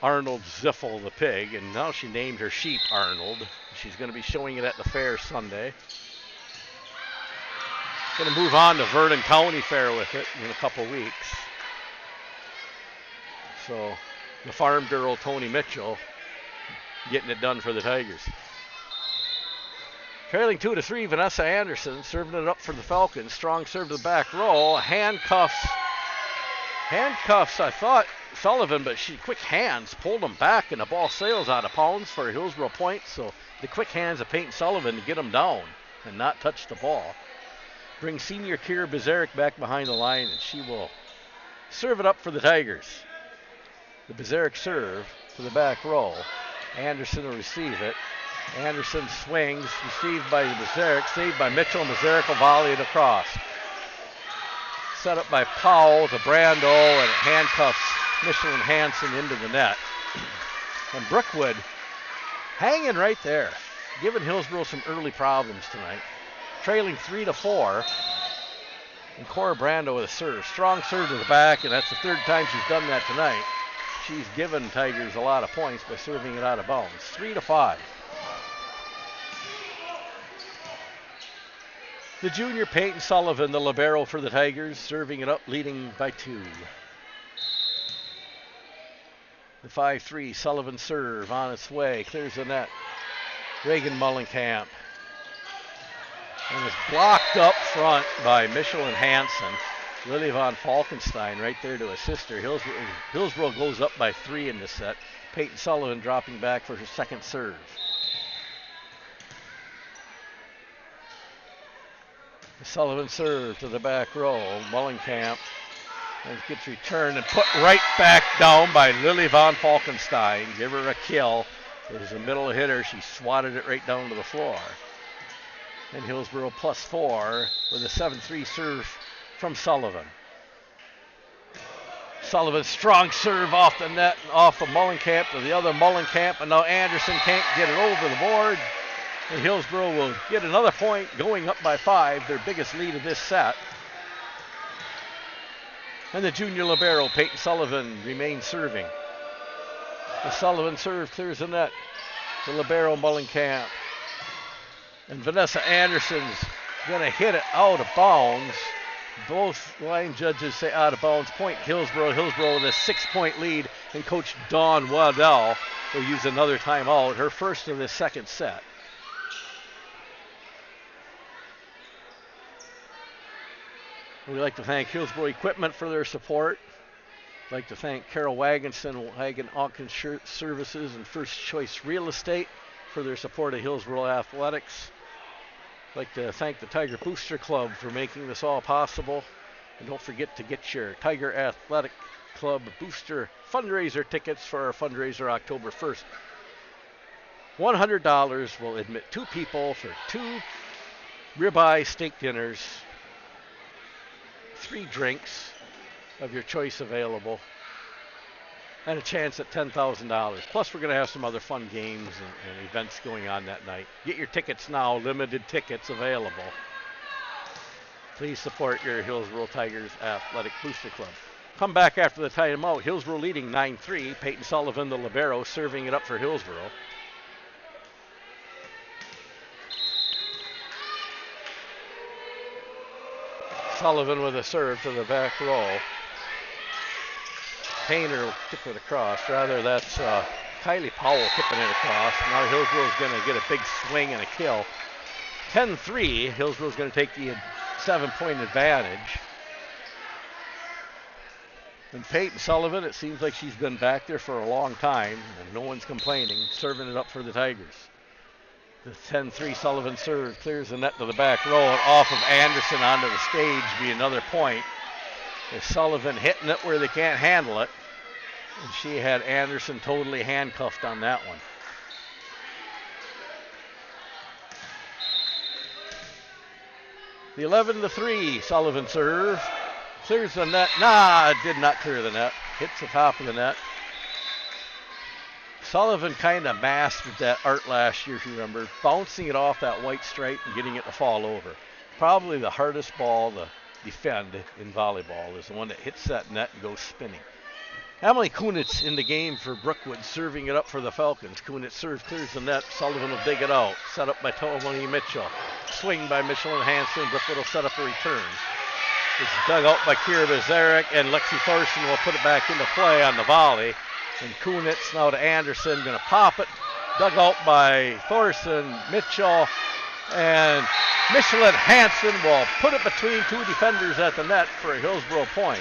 Arnold ziffle the pig, and now she named her sheep Arnold. She's going to be showing it at the fair Sunday. Going to move on to Vernon County Fair with it in a couple weeks. So the farm girl Tony Mitchell getting it done for the Tigers. Trailing 2-3, Vanessa Anderson serving it up for the Falcons. Strong serve to the back row. Handcuffs, I thought, Sullivan, but she quick hands pulled him back, and the ball sails out of bounds for a Hillsboro point. So the quick hands of Peyton Sullivan to get him down and not touch the ball. Bring senior Kira Bezeric back behind the line, and she will serve it up for the Tigers. The Bezeric serve to the back row. Anderson will receive it. Anderson swings, received by Bezeric, saved by Mitchell, and Bezeric will volley it across. Set up by Powell to Brando, and handcuffs Michelin Hansen into the net. And Brookwood hanging right there, giving Hillsboro some early problems tonight. Trailing 3-4. And Cora Brando with a serve. Strong serve to the back, and that's the third time she's done that tonight. She's given Tigers a lot of points by serving it out of bounds. 3-5. The junior Peyton Sullivan, the libero for the Tigers, serving it up, leading by 2. The 5-3 Sullivan serve on its way, clears the net. Reagan Mullenkamp. And it's blocked up front by Michelin Hansen. Lily von Falkenstein right there to assist her. Hillsboro goes up by 3 in this set. Peyton Sullivan dropping back for her second serve. The Sullivan serve to the back row. Mullenkamp and gets returned and put right back down by Lily von Falkenstein. Give her a kill. It was a middle hitter. She swatted it right down to the floor. And Hillsboro +4 with a 7-3 serve from Sullivan. Sullivan strong serve off the net, off of Mullenkamp to the other Mullenkamp, and now Anderson can't get it over the board. And Hillsboro will get another point, going up by 5, their biggest lead of this set. And the junior libero, Peyton Sullivan, remains serving. The Sullivan serve clears the net. The libero, Mullenkamp. And Vanessa Anderson's going to hit it out of bounds. Both line judges say out of bounds. Point Hillsboro. Hillsboro with a 6-point lead. And Coach Dawn Waddell will use another timeout, her first of the second set. We'd like to thank Hillsboro Equipment for their support. I'd like to thank Carol Wagonson, Wagon Auction Services, and First Choice Real Estate for their support of Hillsboro Athletics. I'd like to thank the Tiger Booster Club for making this all possible. And don't forget to get your Tiger Athletic Club Booster fundraiser tickets for our fundraiser October 1st. $100 will admit 2 people for 2 ribeye steak dinners, 3 drinks of your choice available. and a chance at $10,000. Plus, we're going to have some other fun games and events going on that night. Get your tickets now, limited tickets available. Please support your Hillsboro Tigers Athletic Booster Club. Come back after the timeout. Hillsboro leading 9-3. Peyton Sullivan, the libero, serving it up for Hillsboro. Sullivan with a serve to the back row. Painter will tip it across. Rather, that's Kylie Powell tipping it across. Now Hillsboro's going to get a big swing and a kill. 10-3. Hillsboro's going to take the 7-point advantage. And Peyton Sullivan, it seems like she's been back there for a long time, and no one's complaining, serving it up for the Tigers. The 10-3 Sullivan serve clears the net to the back row, and off of Anderson onto the stage be another point. With Sullivan hitting it where they can't handle it, and she had Anderson totally handcuffed on that one. The 11-3 Sullivan serve. Clears the net. It did not clear the net. Hits the top of the net. Sullivan kind of mastered that art last year, if you remember, bouncing it off that white stripe and getting it to fall over. Probably the hardest ball to defend in volleyball is the one that hits that net and goes spinning. Emily Kunitz in the game for Brookwood, serving it up for the Falcons. Kunitz serve clears the net. Sullivan will dig it out. Set up by Tony Mitchell. Swing by Michelin Hansen. Brookwood will set up a return. It's dug out by Kira Bezarek, and Lexi Thorson will put it back into play on the volley. And Kunitz now to Anderson, going to pop it. Dug out by Thorson, Mitchell, and Michelin Hansen will put it between two defenders at the net for a Hillsboro point.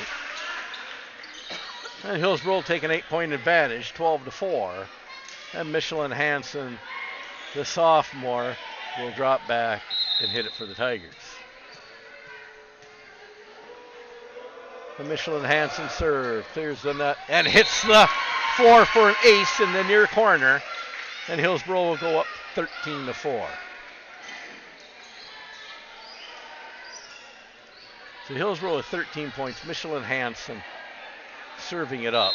And Hillsboro will take an 8-point advantage, 12-4. And Michelin Hansen, the sophomore, will drop back and hit it for the Tigers. The Michelin Hansen serve clears the net and hits the 4 for an ace in the near corner. And Hillsboro will go up 13-4. So Hillsboro with 13 points. Michelin Hansen serving it up.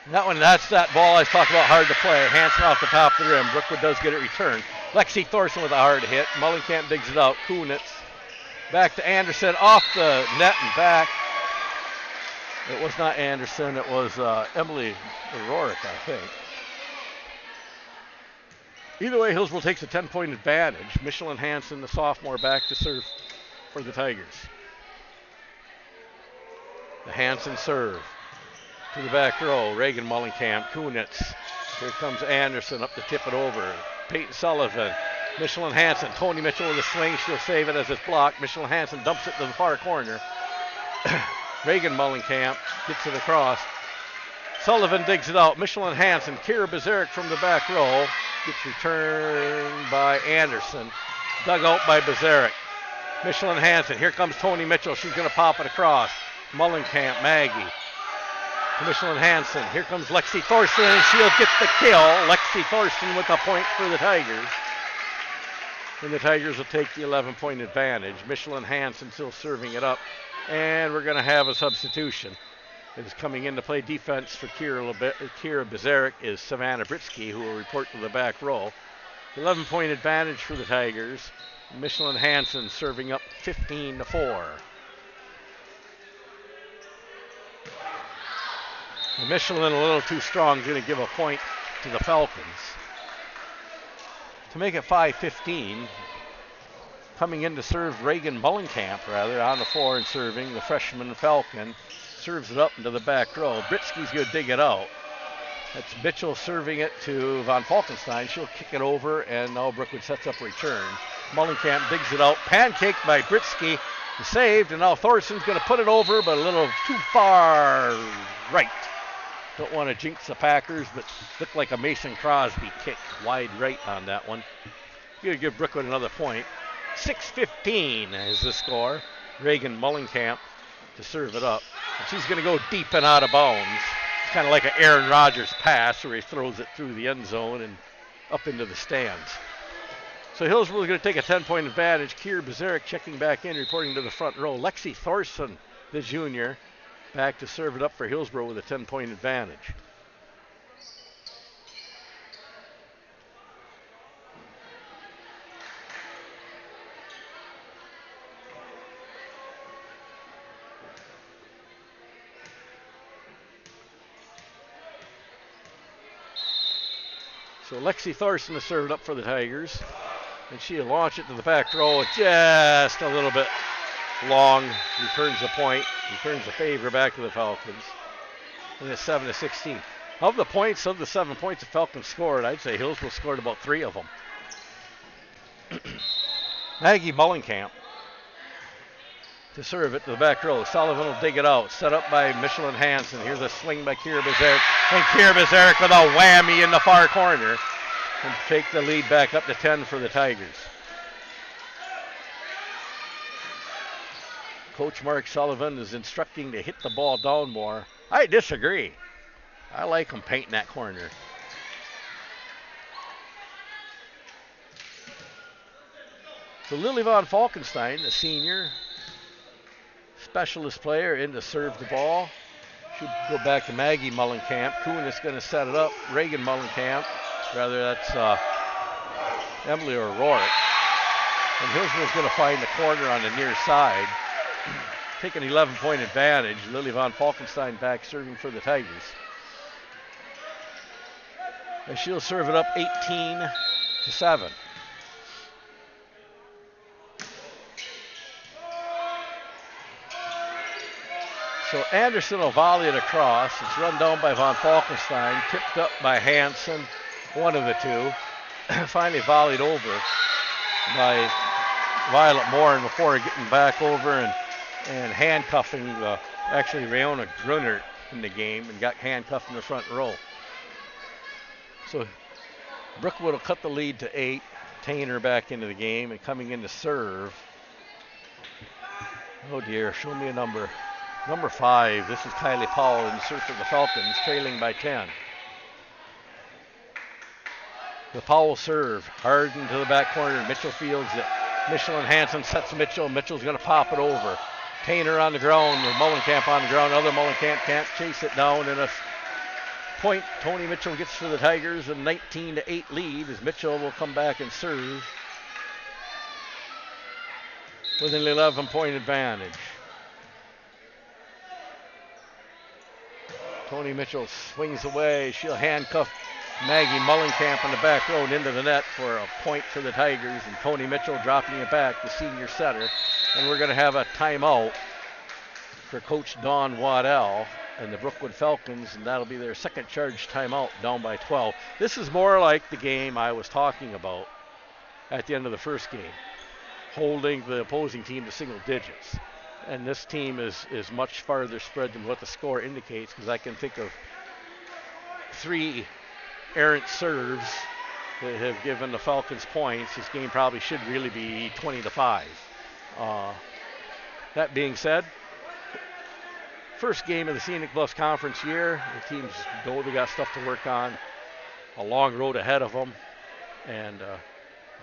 That's that ball I was talking about, hard to play. Hansen off the top of the rim. Brookwood does get it returned. Lexi Thorson with a hard hit. Mullenkamp digs it out. Kunitz back to Anderson, off the net and back. It was not Anderson. It was Emily Rorick, I think. Either way, Hillsboro takes a 10-point advantage. Michelin Hansen, the sophomore, back to serve for the Tigers. The Hansen serve to the back row. Reagan Mullenkamp, Kunitz. Here comes Anderson up to tip it over. Peyton Sullivan, Michelin Hansen, Tony Mitchell with a swing. She'll save it as it's blocked. Michelin Hansen dumps it to the far corner. Reagan Mullenkamp gets it across. Sullivan digs it out. Michelin Hansen, Kira Bezarek from the back row. Gets returned by Anderson. Dug out by Bezarek. Michelin Hansen. Here comes Tony Mitchell. She's going to pop it across. Mullenkamp, Maggie. Michelin Hansen. Here comes Lexi Thorson, and she'll get the kill. Lexi Thorson with a point for the Tigers. And the Tigers will take the 11-point advantage. Michelin Hansen still serving it up. And we're going to have a substitution. It is coming in to play defense for Kira Bezarek is Savannah Britsky, who will report to the back row. 11-point advantage for the Tigers. Michelin Hansen serving up 15-4. Michelin a little too strong, going to give a point to the Falcons. To make it 5-15, coming in to serve Reagan Mullenkamp, on the floor and serving. The freshman Falcon serves it up into the back row. Britsky's going to dig it out. That's Mitchell serving it to Von Falkenstein. She'll kick it over, and now Brookwood sets up a return. Mullenkamp digs it out. Pancaked by Britsky. Saved, and now Thorson's going to put it over, but a little too far right. Don't want to jinx the Packers, but looked like a Mason Crosby kick wide right on that one. Going to give Brookwood another point. 6:15 is the score. Reagan Mullenkamp to serve it up. And she's going to go deep and out of bounds. It's kind of like an Aaron Rodgers pass where he throws it through the end zone and up into the stands. So Hillsboro's going to take a 10-point advantage. Kier Bezerick checking back in, reporting to the front row. Lexi Thorson, the junior, back to serve it up for Hillsboro with a 10-point advantage. So Lexi Thorson is served up for the Tigers. And she'll launch it to the back row. Just a little bit long. Returns the point. Returns the favor back to the Falcons. And it's 7-16. Of the points, of the 7 points the Falcons scored, I'd say Hillsboro scored about 3 of them. Maggie Mullenkamp to serve it to the back row. Sullivan will dig it out. Set up by Michelin Hansen. Here's a swing by Kier Bezerick. And Kier Bezerick with a whammy in the far corner. And take the lead back up to 10 for the Tigers. Coach Mark Sullivan is instructing to hit the ball down more. I disagree. I like him painting that corner. So Lily Von Falkenstein, the senior specialist player, in to serve the ball. Should go back to Maggie Mullenkamp. Kuhn is going to set it up. Reagan Mullenkamp. Rather, that's Emily O'Rourke. And Hillsboro's going to find the corner on the near side. Take an 11-point advantage. Lily Von Falkenstein back serving for the Tigers. And she'll serve it up 18-7. So Anderson will volley it across. It's run down by Von Falkenstein, tipped up by Hansen, one of the two. Finally volleyed over by Violet Moore before getting back over and handcuffing actually Rayona Grunert in the game and got handcuffed in the front row. So Brookwood will cut the lead to 8. Tainer back into the game and coming in to serve. Oh dear, show me a number. Number 5, this is Kylie Powell in serve for the Falcons, trailing by 10. The Powell serve, hard into the back corner. Mitchell fields it. Michelin Hansen sets Mitchell. Mitchell's going to pop it over. Tainer on the ground, with Mullenkamp on the ground. Other Mullenkamp can't chase it down. And a point Tony Mitchell gets for the Tigers, a 19-8 lead as Mitchell will come back and serve with an 11-point advantage. Tony Mitchell swings away. She'll handcuff Maggie Mullenkamp on the back row and into the net for a point for the Tigers. And Tony Mitchell dropping it back, the senior setter. And we're going to have a timeout for Coach Dawn Waddell and the Brookwood Falcons, and that'll be their second charge timeout, down by 12. This is more like the game I was talking about at the end of the first game, holding the opposing team to single digits. And this team is much farther spread than what the score indicates, because I can think of 3 errant serves that have given the Falcons points. This game probably should really be 20-5. That being said, first game of the Scenic Bluffs Conference year. The teams know they got stuff to work on, a long road ahead of them, and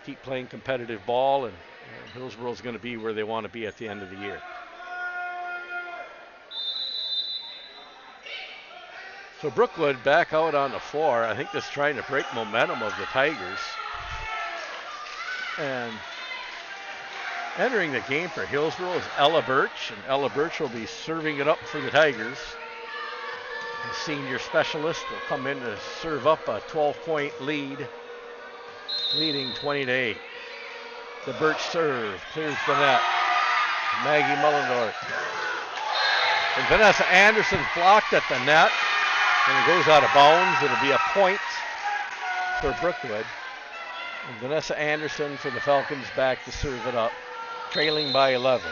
keep playing competitive ball, and Hillsboro's going to be where they want to be at the end of the year. So Brookwood back out on the floor. I think that's trying to break momentum of the Tigers. And entering the game for Hillsboro is Ella Birch, and Ella Birch will be serving it up for the Tigers. The senior specialist will come in to serve up a 12-point lead, leading 20-8. The Birch serve clears the net. Maggie Mullendorf. And Vanessa Anderson blocked at the net, and it goes out of bounds. It'll be a point for Brookwood. And Vanessa Anderson for the Falcons back to serve it up, trailing by 11.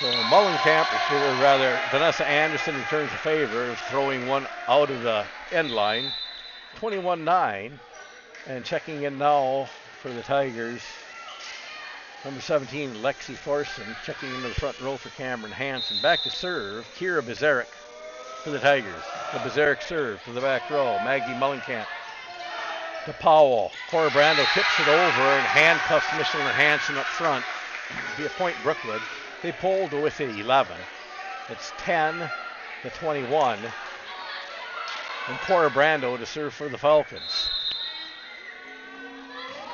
So Mullenkamp, or rather Vanessa Anderson, returns the favor, throwing one out of the end line. 21-9. And checking in now for the Tigers, number 17, Lexi Thorson, checking into the front row for Cameron Hansen. Back to serve, Kira Bezerick for the Tigers. The Bezerick serve to the back row. Maggie Mullenkamp to Powell. Cora Brando tips it over and handcuffs Michelin Hansen up front. Be a point Brookwood. They pulled with it 11. It's 10-21. And Cora Brando to serve for the Falcons.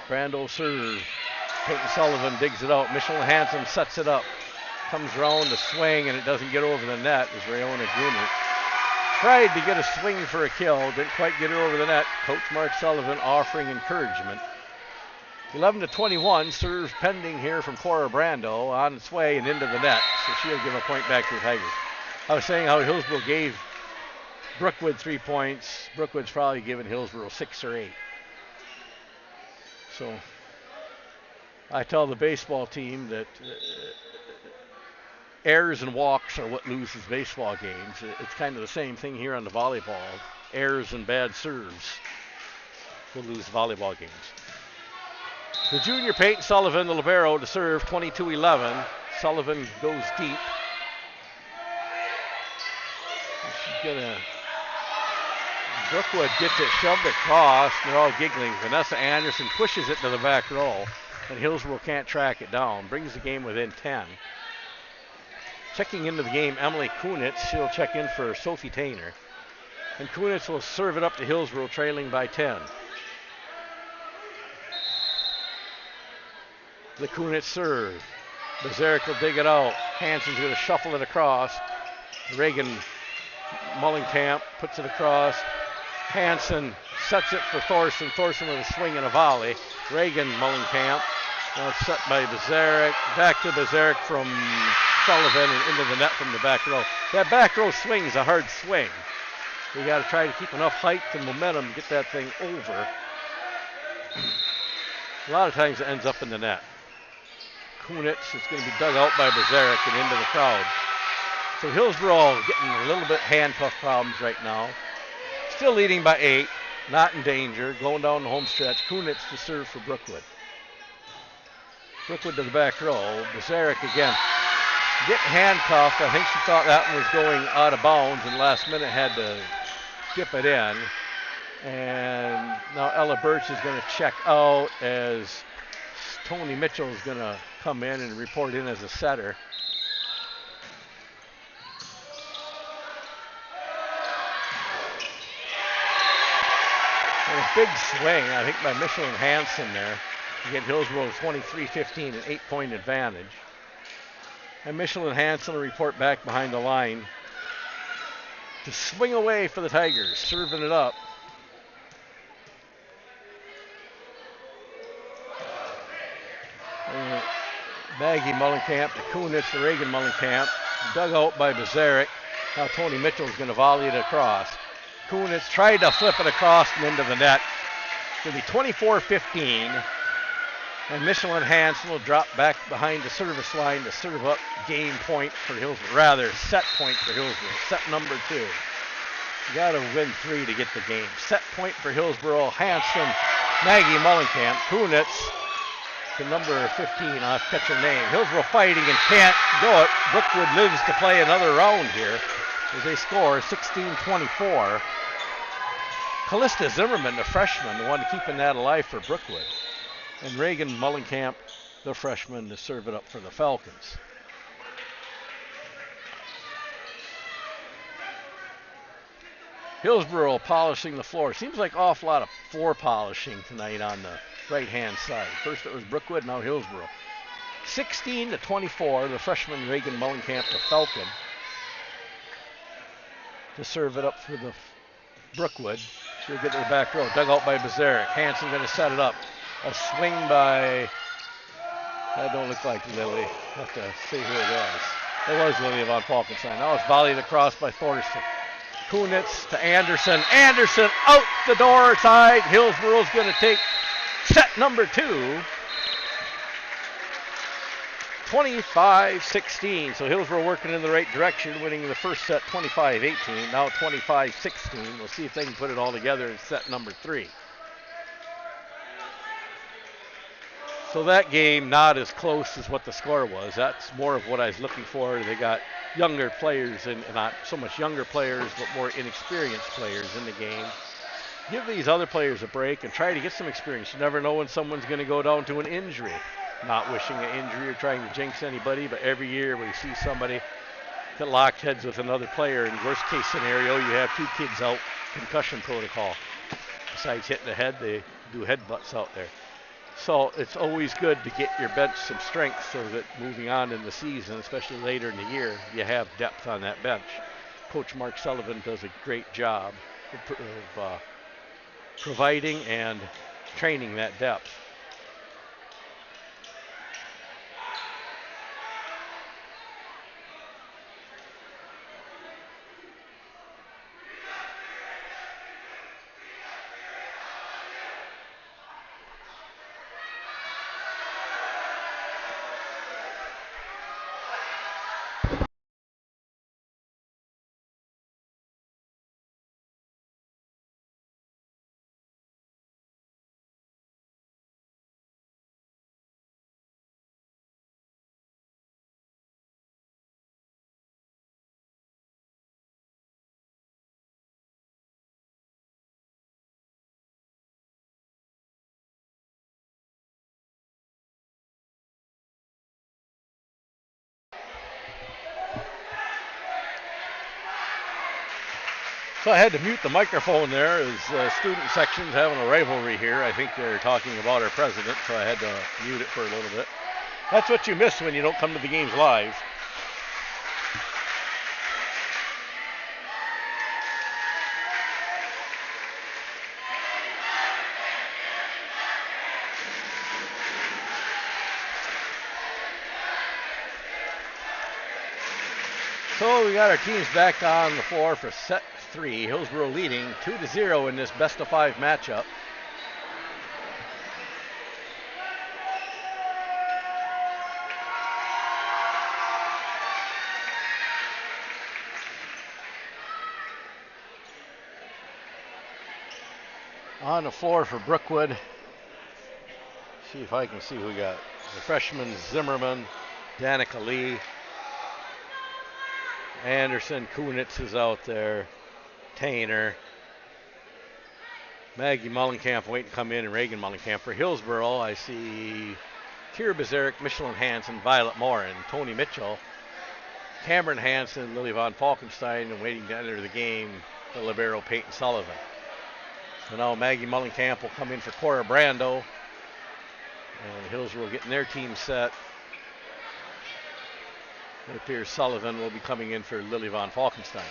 Brando serve. Peyton Sullivan digs it out. Michelin Hansen sets it up. Comes around to swing and it doesn't get over the net as Rayona Grunert tried to get a swing for a kill. Didn't quite get it over the net. Coach Mark Sullivan offering encouragement. 11-21. Serve pending here from Cora Brando on its way and into the net. So she'll give a point back to the Tigers. I was saying how Hillsboro gave Brookwood 3 points. Brookwood's probably given Hillsboro 6 or 8. So I tell the baseball team that errors and walks are what loses baseball games. It's kind of the same thing here on the volleyball. Errors and bad serves will lose volleyball games. The junior Peyton Sullivan, the libero, to serve 22-11. Sullivan goes deep. She's gonna Brookwood gets it shoved across, and they're all giggling. Vanessa Anderson pushes it to the back row, and Hillsboro can't track it down. Brings the game within 10. Checking into the game, Emily Kunitz. She'll check in for Sophie Tainer. And Kunitz will serve it up to Hillsboro, trailing by 10. The Kunitz serve. Bazarek will dig it out. Hansen's going to shuffle it across. Reagan Mullenkamp puts it across. Hansen sets it for Thorson. Thorson with a swing and a volley. Reagan Mullenkamp. Now it's set by Bazarek. Back to Bazarek from Sullivan and into the net from the back row. That back row swing is a hard swing. You got to try to keep enough height and momentum to get that thing over. A lot of times it ends up in the net. Kunitz is going to be dug out by Bazarek and into the crowd. So Hillsboro getting a little bit handcuff problems right now. Still leading by 8, not in danger, going down the home stretch. Kunitz to serve for Brookwood. Brookwood to the back row. Bazarek again getting handcuffed. I think she thought that one was going out of bounds and last minute had to dip it in. And now Ella Birch is going to check out as Tony Mitchell is going to come in and report in as a setter. And a big swing, I think, by Michelin Hansen there to get Hillsboro 23-15, an 8-point advantage. And Michelin Hansen will report back behind the line to swing away for the Tigers, serving it up. Maggie Mullenkamp to Kunitz to Reagan Mullenkamp. Dug out by Bazarek. Now Tony Mitchell is going to volley it across. Kunitz tried to flip it across and into the net. It's going to be 24-15. And Michelin Hansen will drop back behind the service line to serve up game point for Hillsboro. Rather, set point for Hillsboro. Set number 2. You got to win 3 to get the game. Set point for Hillsboro. Hansen, Maggie Mullenkamp, Kunitz to number 15. I'll catch her name. Hillsboro fighting and can't do it. Brookwood lives to play another round here as they score 16-24. Callista Zimmerman, the freshman, the one keeping that alive for Brookwood. And Reagan Mullenkamp, the freshman, to serve it up for the Falcons. Hillsboro polishing the floor. Seems like an awful lot of floor polishing tonight on the right-hand side. First it was Brookwood, now Hillsboro. 16-24, the freshman Reagan Mullenkamp, the Falcon, to serve it up for the Brookwood. She'll get to the back row. Dug out by Bazarek. Hansen going to set it up. A swing by, that don't look like Lily. I'll have to see who it was. It was Lily von Falkenstein. Now it's volleyed across by Thorson. Kunitz to Anderson. Anderson out the door side. Hillsboro's going to take set number 2. 25-16. So Hillsboro working in the right direction, winning the first set 25-18. Now 25-16. We'll see if they can put it all together in set number 3. So that game not as close as what the score was. That's more of what I was looking for. They got younger players, and not so much younger players, but more inexperienced players in the game. give these other players a break and try to get some experience. You never know when someone's going to go down to an injury. Not wishing an injury or trying to jinx anybody, but every year we see somebody get locked heads with another player. In worst case scenario, you have 2 kids out, concussion protocol. Besides hitting the head, they do headbutts out there. So it's always good to get your bench some strength so that moving on in the season, especially later in the year, you have depth on that bench. Coach Mark Sullivan does a great job of providing and training that depth. So I had to mute the microphone there as student section's having a rivalry here. I think they're talking about our president, so I had to mute it for a little bit. That's what you miss when you don't come to the games live. So we got our teams back on the floor for set 3. Hillsboro leading 2-0 in this best-of-5 matchup. On the floor for Brookwood. See if I can see who we got. The freshman Zimmerman, Danica Lee. Anderson, Kunitz is out there. Tainer. Maggie Mullenkamp waiting to come in, and Reagan Mullenkamp. For Hillsboro, I see Kira Bezerick, Michelin Hansen, Violet Morin, Tony Mitchell, Cameron Hansen, Lily Von Falkenstein, and waiting to enter the game, the libero Peyton Sullivan. So now Maggie Mullenkamp will come in for Cora Brando, and Hillsboro getting their team set. It appears Sullivan will be coming in for Lily Von Falkenstein.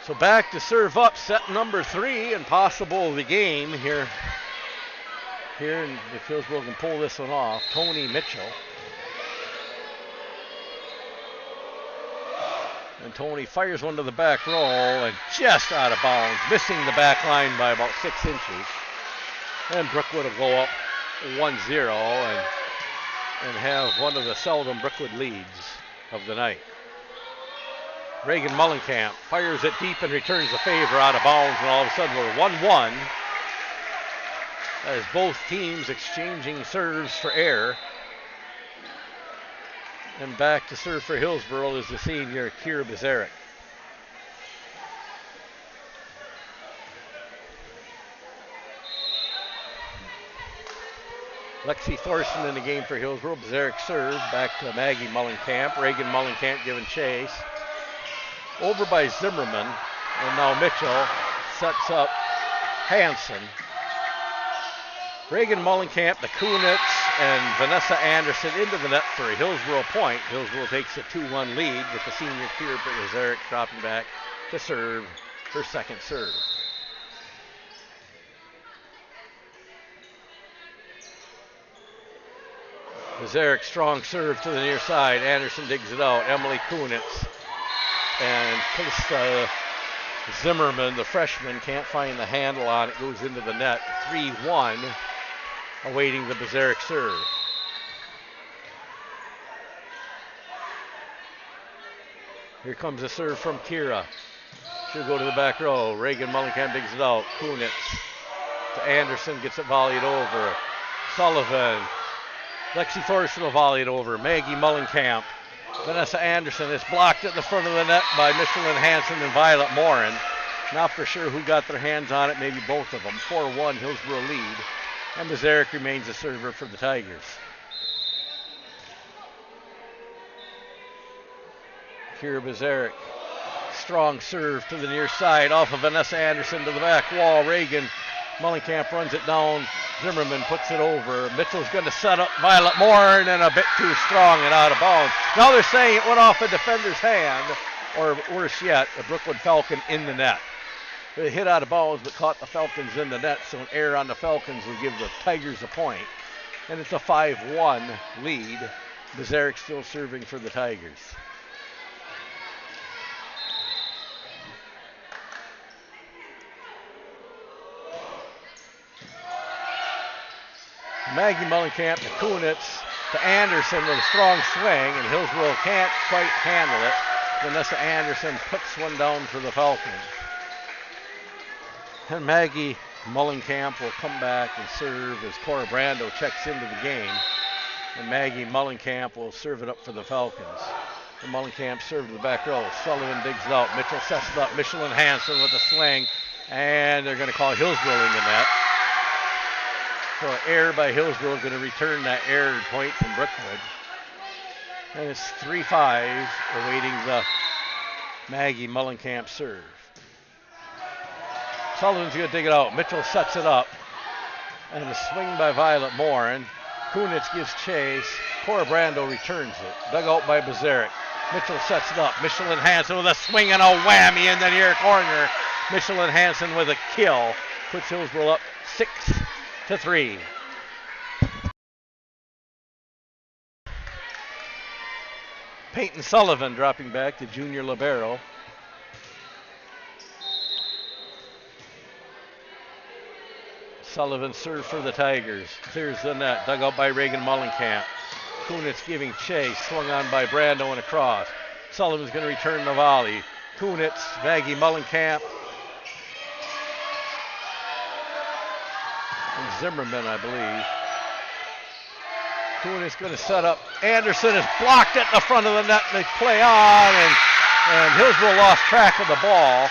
So back to serve up set number 3 and possible the game here. And if Hillsboro can pull this one off, Tony Mitchell. And Tony fires one to the back row and just out of bounds, missing the back line by about 6 inches. And Brookwood will go up 1-0 and have one of the seldom Brookwood leads of the night. Reagan Mullenkamp fires it deep and returns the favor out of bounds, and all of a sudden we're 1-1 as both teams exchanging serves for air. And back to serve for Hillsboro is the senior Kira Bezerick. Lexi Thorson in the game for Hillsboro. Bezerick serve back to Maggie Mullenkamp. Reagan Mullenkamp giving chase. Over by Zimmerman, and now Mitchell sets up Hansen. Reagan Mullenkamp, the Kunitz, and Vanessa Anderson into the net for a Hillsboro point. Hillsboro takes a 2-1 lead with the senior Kira Bezerick dropping back to serve her second serve. Bezerick, strong serve to the near side. Anderson digs it out. Emily Kunitz. And Krista Zimmerman, the freshman, can't find the handle on it. Goes into the net. 3-1, awaiting the Bezerick serve. Here comes a serve from Kira. She'll go to the back row. Reagan Mullenkamp digs it out. Kunitz to Anderson, gets it volleyed over. Sullivan. Lexi Thorson will volley it over. Maggie Mullenkamp. Vanessa Anderson is blocked at the front of the net by Michelin Hansen and Violet Morin. Not for sure who got their hands on it, maybe both of them. 4-1 Hillsboro lead. And Bazarek remains the server for the Tigers. Here Bazarek. Strong serve to the near side off of Vanessa Anderson to the back wall. Reagan Mullenkamp runs it down. Zimmerman puts it over. Mitchell's going to set up Violet Moore, and a bit too strong and out of bounds. Now they're saying it went off a defender's hand, or worse yet, a Brookwood Falcon in the net. They hit out of bounds but caught the Falcons in the net, so an error on the Falcons will give the Tigers a point. And it's a 5-1 lead. Bazarek still serving for the Tigers. Maggie Mullenkamp to Kunitz to Anderson with a strong swing, and Hillsboro can't quite handle it. Vanessa Anderson puts one down for the Falcons. And Maggie Mullenkamp will come back and serve as Cora Brando checks into the game. And Maggie Mullenkamp will serve it up for the Falcons. And Mullenkamp served to the back row. Sullivan digs it out. Mitchell sets it up. Michelin Hansen with a swing. And they're going to call Hillsboro in the net. So an error by Hillsboro going to return that error point from Brookwood. And it's 3-5 awaiting the Maggie Mullenkamp serve. Sullivan's going to dig it out. Mitchell sets it up. And a swing by Violet Moore. And Kunitz gives chase. Cora Brando returns it. Dug out by Bazarek. Mitchell sets it up. Michelin Hansen with a swing and a whammy in the near corner. Michelin Hansen with a kill. Puts Hillsboro up 6-3. Peyton Sullivan dropping back to junior libero. Sullivan serves for the Tigers. Clears the net. Dug out by Reagan Mullenkamp. Kunitz giving chase. Swung on by Brando and across. Sullivan's going to return the volley. Kunitz, Maggie Mullenkamp. And Zimmerman, I believe. Kunitz going to set up. Anderson is blocked at the front of the net. They play on, and Hillsboro lost track of the ball.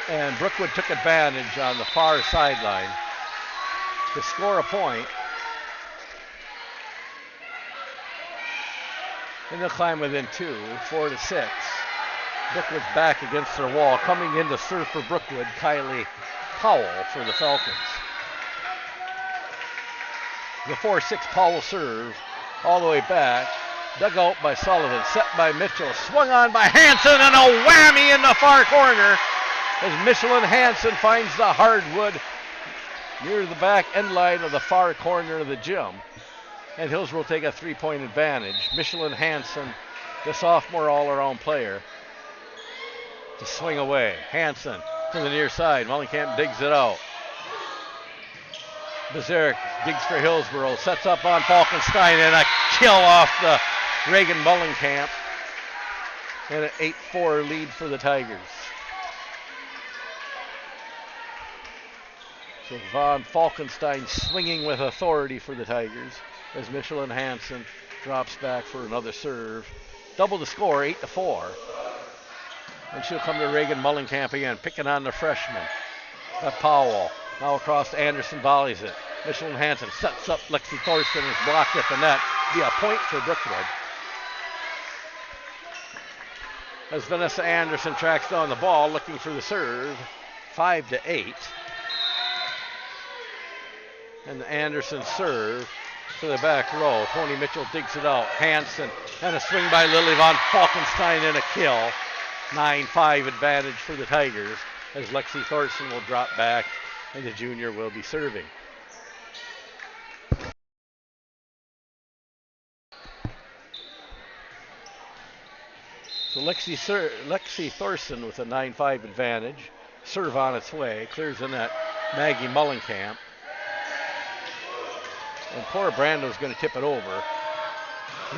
And Brookwood took advantage on the far sideline to score a point. And they'll climb within 2, 4-6. Brookwood's back against their wall. Coming in to serve for Brookwood, Kylie Powell for the Falcons. The 4-6 Powell serve all the way back. Dug out by Sullivan, set by Mitchell, swung on by Hansen, and a whammy in the far corner as Michelin Hansen finds the hardwood near the back end line of the far corner of the gym. And Hillsboro will take a 3-point advantage. Michelin Hansen, the sophomore all-around player, to swing away. Hansen to the near side. Mullenkamp digs it out. Bazarek digs for Hillsboro, sets up on Falkenstein, and a kill off the Reagan Mullenkamp. And an 8-4 lead for the Tigers. So Von Falkenstein swinging with authority for the Tigers as Michelin Hansen drops back for another serve. Double the score, 8-4. And she'll come to Reagan Mullenkamp again, picking on the freshman. Powell. Now across to Anderson, volleys it. Michelin Hansen sets up Lexi Thorson, is blocked at the net. Be a point for Brookwood. As Vanessa Anderson tracks down the ball, looking for the serve. 5-8. And the Anderson serve to the back row. Tony Mitchell digs it out. Hansen and a swing by Lily Von Falkenstein and a kill. 9-5 advantage for the Tigers as Lexi Thorson will drop back and the junior will be serving. So Lexi Thorson with a 9-5 advantage. Serve on its way. Clears the net. Maggie Mullenkamp. And Cora Brando is going to tip it over.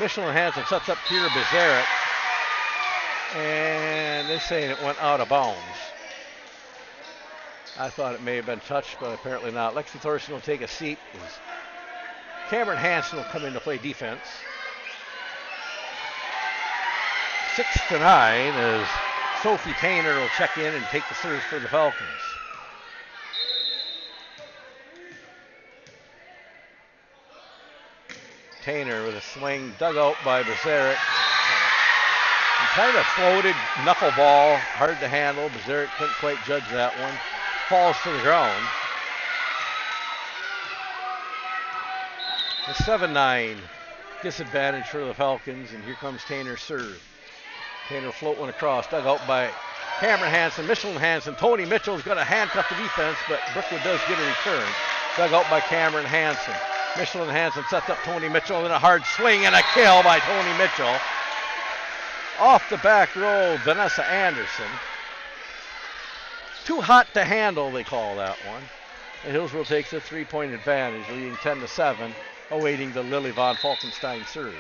Michelin Hansen sets up Peter Bazarek. And they're saying it went out of bounds. I thought it may have been touched, but apparently not. Lexi Thorson will take a seat. Cameron Hansen will come in to play defense. 6-9 as Sophie Tainer will check in and take the serve for the Falcons. Tainer with a swing, dug out by Bezeric. Kind of floated knuckleball, hard to handle. Bezeric couldn't quite judge that one. Falls to the ground. A 7-9 disadvantage for the Falcons, and here comes Tainer's serve. Tainer float one across, dug out by Cameron Hansen, Michelin Hansen. Tony Mitchell's going to handcuff the defense, but Brookwood does get a return. Dug out by Cameron Hansen. Michelin Hansen sets up Tony Mitchell, and a hard swing and a kill by Tony Mitchell. Off the back row, Vanessa Anderson. Too hot to handle, they call that one. And Hillsboro takes a 3-point advantage, leading 10-7, awaiting the Lily Von Falkenstein serve.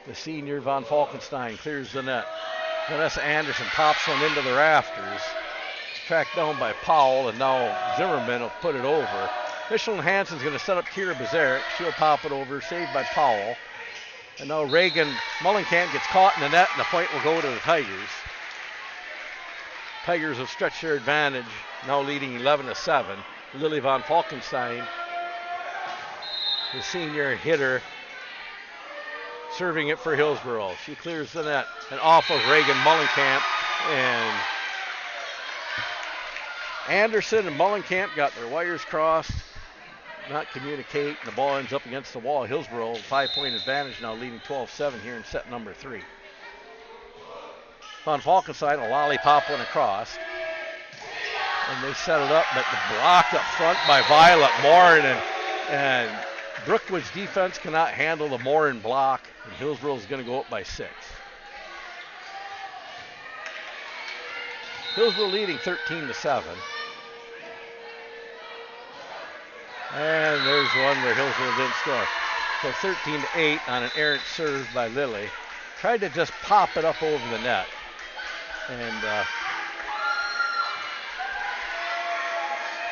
The senior Von Falkenstein clears the net. Vanessa Anderson pops one into the rafters. Tracked down by Powell, and now Zimmerman will put it over. Michelin Hansen's going to set up Kira Bezeric. She'll pop it over, saved by Powell. And now Reagan Mullenkamp gets caught in the net, and the point will go to the Tigers. Tigers have stretched their advantage, now leading 11-7. Lily Von Falkenstein, the senior hitter, serving it for Hillsboro. She clears the net and off of Reagan Mullenkamp, and Anderson and Mullenkamp got their wires crossed, not communicate, and the ball ends up against the wall. Hillsboro, 5-point advantage now, leading 12-7 here in set number 3. Von Falkenstein, a lollipop one across, and they set it up, but the block up front by Violet Morin, and Brookwood's defense cannot handle the Morin block, and Hillsboro is going to go up by 6. Hillsboro leading 13-7. And there's one where Hillsboro didn't score. So 13-8 on an errant serve by Lily. Tried to just pop it up over the net. And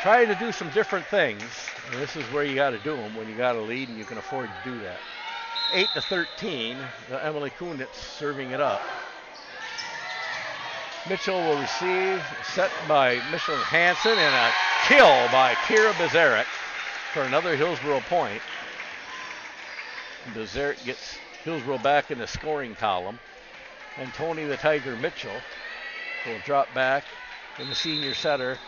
tried to do some different things. And this is where you got to do them when you got a lead and you can afford to do that. 8-13, Emily Kunitz serving it up. Mitchell will receive, set by Michelin Hansen, and a kill by Kira Bezeric for another Hillsboro point. Bezeric gets Hillsboro back in the scoring column. And Tony the Tiger Mitchell will drop back, and the senior setter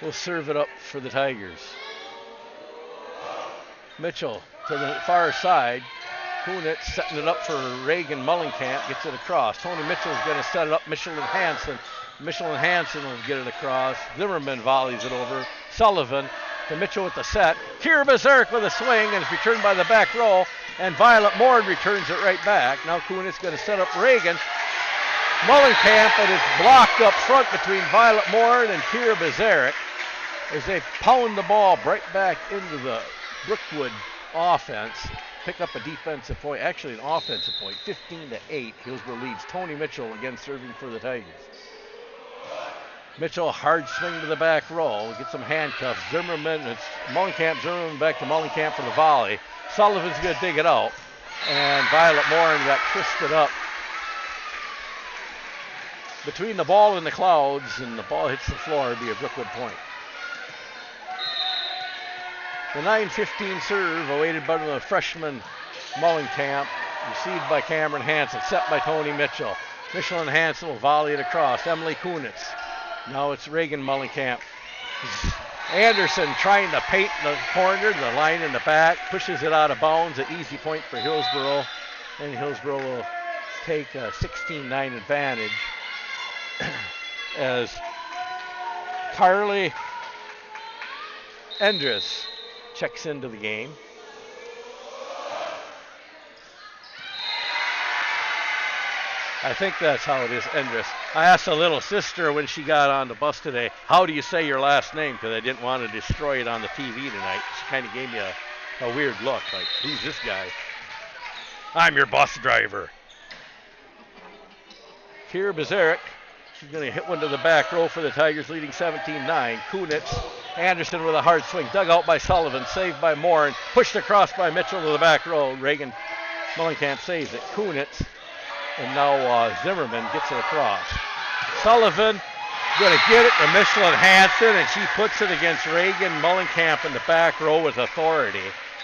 will serve it up for the Tigers. Mitchell to the far side. Kunitz setting it up for Reagan Mullenkamp, gets it across. Tony Mitchell is going to set it up. Michelin Hansen will get it across. Zimmerman volleys it over. Sullivan to Mitchell with the set. Kira Bezeric with a swing, and it's returned by the back row. And Violet Moore returns it right back. Now Kunitz going to set up Reagan Mullenkamp, and it's blocked up front between Violet Moore and Kira Bezeric as they pound the ball right back into the Brookwood offense. Pick up a defensive point, actually an offensive point, 15-8. Hillsboro leads. Tony Mitchell again serving for the Tigers. Mitchell, hard swing to the back row, gets some handcuffs. Zimmerman back to Mullenkamp for the volley. Sullivan's going to dig it out, and Violet Morin got twisted up between the ball and the clouds, and the ball hits the floor. It'll be a Brookwood point. The 9-15 serve awaited by the freshman Mullenkamp, received by Cameron Hansen, set by Tony Mitchell. Michelin Hansen will volley it across. Emily Kunitz. Now it's Reagan Mullenkamp. Anderson trying to paint the corner, the line in the back, pushes it out of bounds. An easy point for Hillsboro, and Hillsboro will take a 16-9 advantage as Carly Endres checks into the game. I think that's how it is, Endres. I asked a little sister when she got on the bus today, how do you say your last name? Because I didn't want to destroy it on the TV tonight. She kind of gave me a weird look, like, who's this guy? I'm your bus driver. Kira Bezeric, she's going to hit one to the back row for the Tigers, leading 17-9. Kunitz, Anderson with a hard swing, dug out by Sullivan, saved by Moore, and pushed across by Mitchell to the back row. Reagan Mullenkamp saves it. Kunitz And now Zimmerman gets it across. Sullivan going to get it to Michelin Hansen, and she puts it against Reagan Mullenkamp in the back row with authority.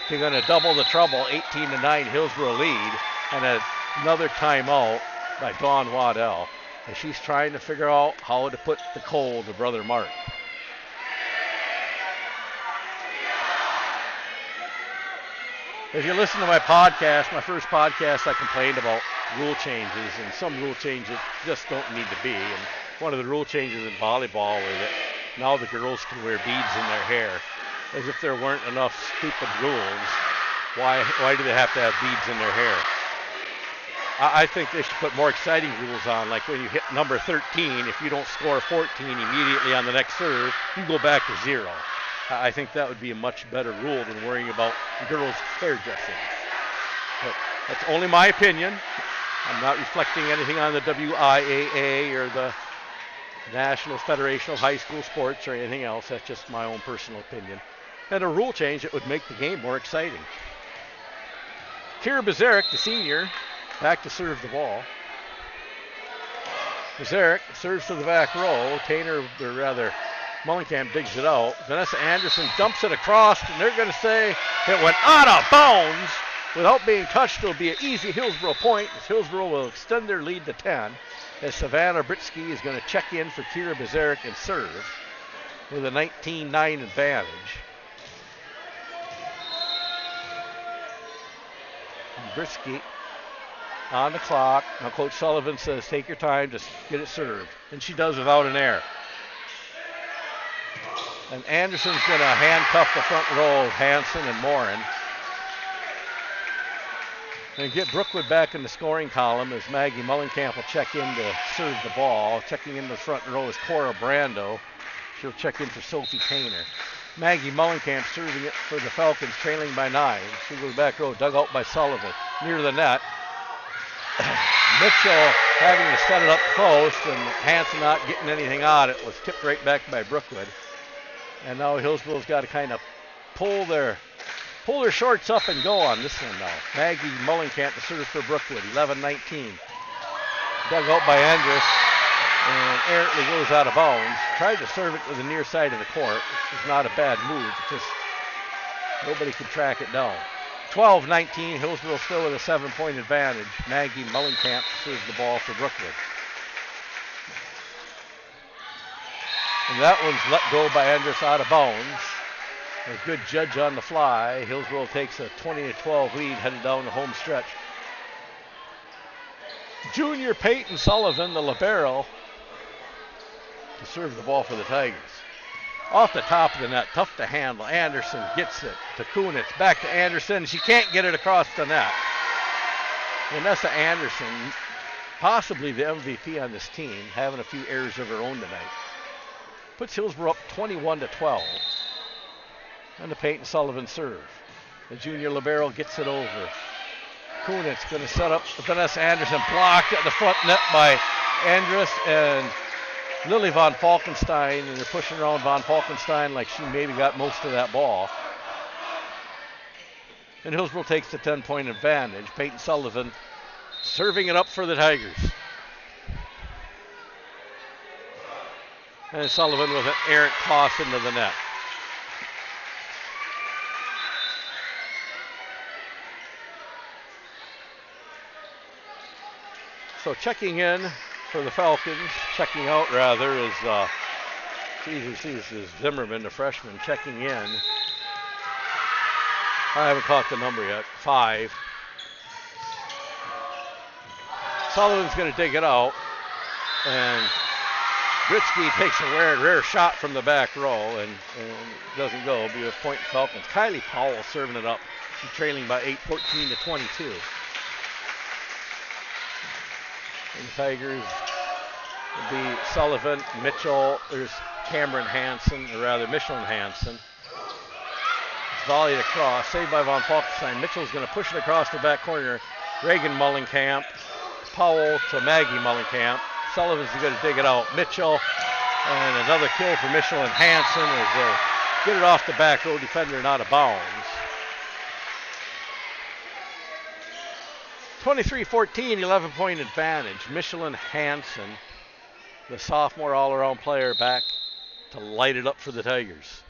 They're going to double the trouble, 18-9 Hillsboro lead, and another timeout by Dawn Waddell, as she's trying to figure out how to put the coal to Brother Mark. If you listen to my podcast, my first podcast, I complained about rule changes, and some rule changes just don't need to be. And one of the rule changes in volleyball is that now the girls can wear beads in their hair. As if there weren't enough stupid rules. Why do they have to have beads in their hair? I think they should put more exciting rules on, like when you hit number 13, if you don't score 14 immediately on the next serve, you go back to 0. I think that would be a much better rule than worrying about girls' hairdressing. But that's only my opinion. I'm not reflecting anything on the WIAA or the National Federation of High School Sports or anything else. That's just my own personal opinion. And a rule change that would make the game more exciting. Kira Bazarek, the senior, back to serve the ball. Bazarek serves to the back row. Mullenkamp digs it out. Vanessa Anderson dumps it across, and they're going to say it went out of bounds. Without being touched, it'll be an easy Hillsboro point, as Hillsboro will extend their lead to 10, as Savannah Britsky is going to check in for Kira Bazarek and serve with a 19-9 advantage. Britsky on the clock. Now Coach Sullivan says, take your time, just get it served. And she does without an error. And Anderson's going to handcuff the front row of Hansen and Morin. And get Brookwood back in the scoring column as Maggie Mullenkamp will check in to serve the ball. Checking in the front row is Cora Brando. She'll check in for Sophie Painter. Maggie Mullenkamp serving it for the Falcons, trailing by 9. She goes back row, dug out by Sullivan. Near the net. Mitchell having to set it up close, and Hansen not getting anything on it. Was tipped right back by Brookwood. And now Hillsboro's got to kind of pull their shorts up and go on this one now. Maggie Mullenkamp to serve for Brookwood, 11-19. Dug out by Andrus, and errantly goes out of bounds. Tried to serve it to the near side of the court, which was not a bad move. Just nobody could track it down. 12-19, Hillsboro still with a 7-point advantage. Maggie Mullenkamp serves the ball for Brookwood. And that one's let go by Andrus out of bounds. A good judge on the fly. Hillsboro takes a 20-12 lead headed down the home stretch. Junior Peyton Sullivan, the libero, to serve the ball for the Tigers. Off the top of the net, tough to handle. Anderson gets it to Kunitz. Back to Anderson. She can't get it across the net. Vanessa Anderson, possibly the MVP on this team, having a few errors of her own tonight. Puts Hillsboro up 21-12. And the Peyton Sullivan serve. The junior libero gets it over. Kunitz going to set up Vanessa Anderson, blocked at the front net by Andrus and Lily Von Falkenstein, and they're pushing around Von Falkenstein like she maybe got most of that ball. And Hillsboro takes the 10-point advantage. Peyton Sullivan serving it up for the Tigers. And Sullivan with an errant toss into the net. So checking in for the Falcons, checking out rather, is Zimmerman, the freshman, checking in. I haven't caught the number yet. 5. Sullivan's going to dig it out, and Britsky takes a rare shot from the back row and doesn't go. It'll be a point Falcons. Kylie Powell serving it up. She's trailing by 8, 14-22. And the Tigers will be Sullivan, Mitchell, there's Michelin Hansen. Volleyed across, saved by Von Falkenstein. Mitchell's going to push it across the back corner. Reagan Mullenkamp, Powell to Maggie Mullenkamp. Sullivan's going to dig it out. Mitchell, and another kill for Michelin Hansen as they get it off the back row defender and out of bounds. 23-14, 11-point advantage. Michelin Hansen, the sophomore all-around player, back to light it up for the Tigers.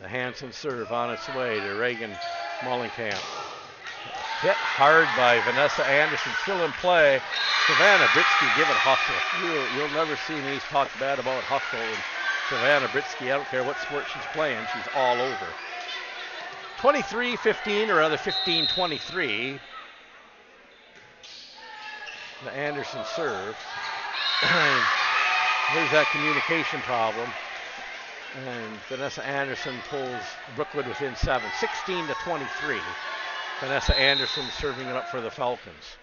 The Hansen serve on its way to Reagan Mullenkamp. Hit hard by Vanessa Anderson, still in play. Savannah Britsky giving hustle. You'll never see me talk bad about hustle. And Savannah Britsky, I don't care what sport she's playing, she's all over. 23-15, or rather 15-23. The Anderson serve. There's that communication problem. And Vanessa Anderson pulls Brookwood within 7. 16-23. Vanessa Anderson serving it up for the Falcons.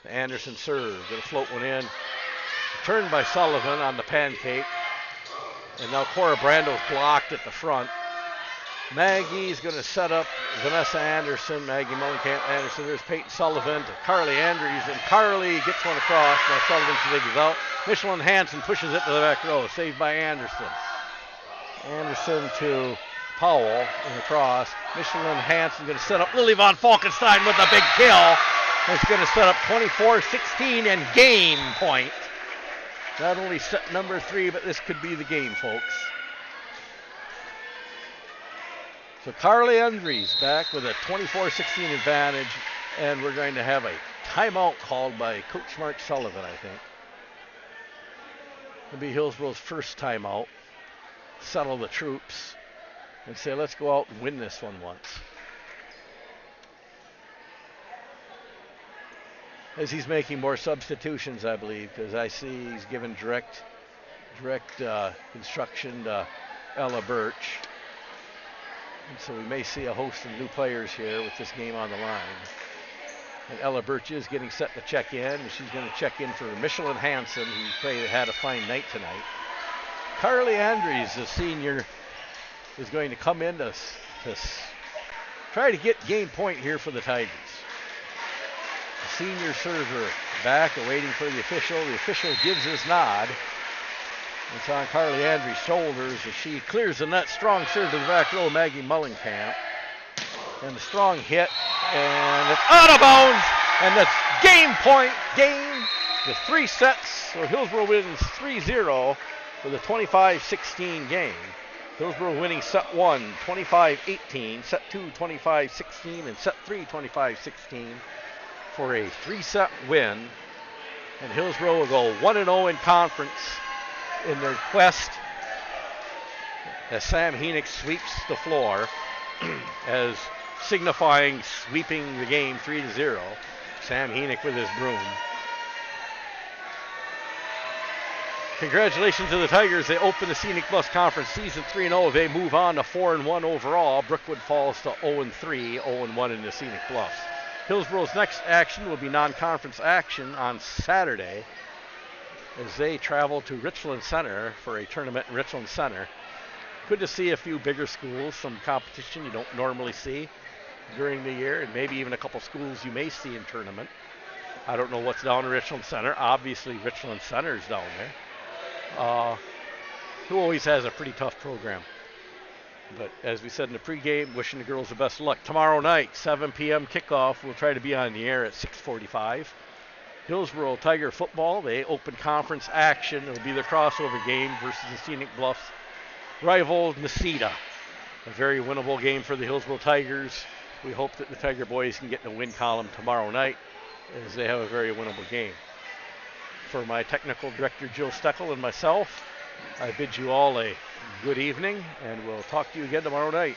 The Anderson serve, gonna float one in. Turned by Sullivan on the pancake. And now Cora Brando's blocked at the front. Maggie's gonna set up Vanessa Anderson, Maggie Mullenkamp Anderson. There's Peyton Sullivan to Carly Andrews, and Carly gets one across. Now Sullivan zigzags out. Michelin Hansen pushes it to the back row, saved by Anderson. Anderson to Powell and across. Michelin Hansen going to set up Lily Von Falkenstein with a big kill. It's going to set up 24-16 and game point. Not only set number 3, but this could be the game, folks. So Carly Andrews back with a 24-16 advantage, and we're going to have a timeout called by Coach Mark Sullivan, I think. It'll be Hillsboro's first timeout. Settle the troops and say, let's go out and win this one once. As he's making more substitutions, I believe, because I see he's given direct instruction to Ella Birch. And so we may see a host of new players here with this game on the line. And Ella Birch is getting set to check in, and she's going to check in for Michelin Hansen, who had a fine night tonight. Carly Andrews, the senior, is going to come in to try to get game point here for the Tigers. The senior server back, awaiting for the official. The official gives his nod. It's on Carly Andrews' shoulders as she clears the net. Strong serve to the back row, Maggie Mullenkamp. And the strong hit, and it's out of bounds, and that's game point, game. The 3 sets, so Hillsboro wins 3-0 for the 25-16 game. Hillsboro winning set 1, 25-18, set 2, 25-16, and set 3, 25-16 for a 3-set win. And Hillsboro will go 1-0 in conference in their quest as Sam Henick sweeps the floor as signifying sweeping the game 3-0. Sam Henick with his broom. Congratulations to the Tigers. They open the Scenic Bluffs Conference season 3-0. They move on to 4-1 overall. Brookwood falls to 0-3, 0-1 in the Scenic Bluffs. Hillsboro's next action will be non-conference action on Saturday as they travel to Richland Center for a tournament in Richland Center. Good to see a few bigger schools, some competition you don't normally see during the year, and maybe even a couple schools you may see in tournament. I don't know what's down in Richland Center. Obviously, Richland Center is down there. Who always has a pretty tough program. But as we said in the pregame, wishing the girls the best of luck. Tomorrow night, 7 p.m. kickoff. We'll try to be on the air at 6:45. Hillsboro Tiger football, they open conference action. It'll be their crossover game versus the Scenic Bluffs rival Necedah. A very winnable game for the Hillsboro Tigers. We hope that the Tiger boys can get in the win column tomorrow night as they have a very winnable game. For my technical director, Jill Steckel, and myself, I bid you all a good evening, and we'll talk to you again tomorrow night.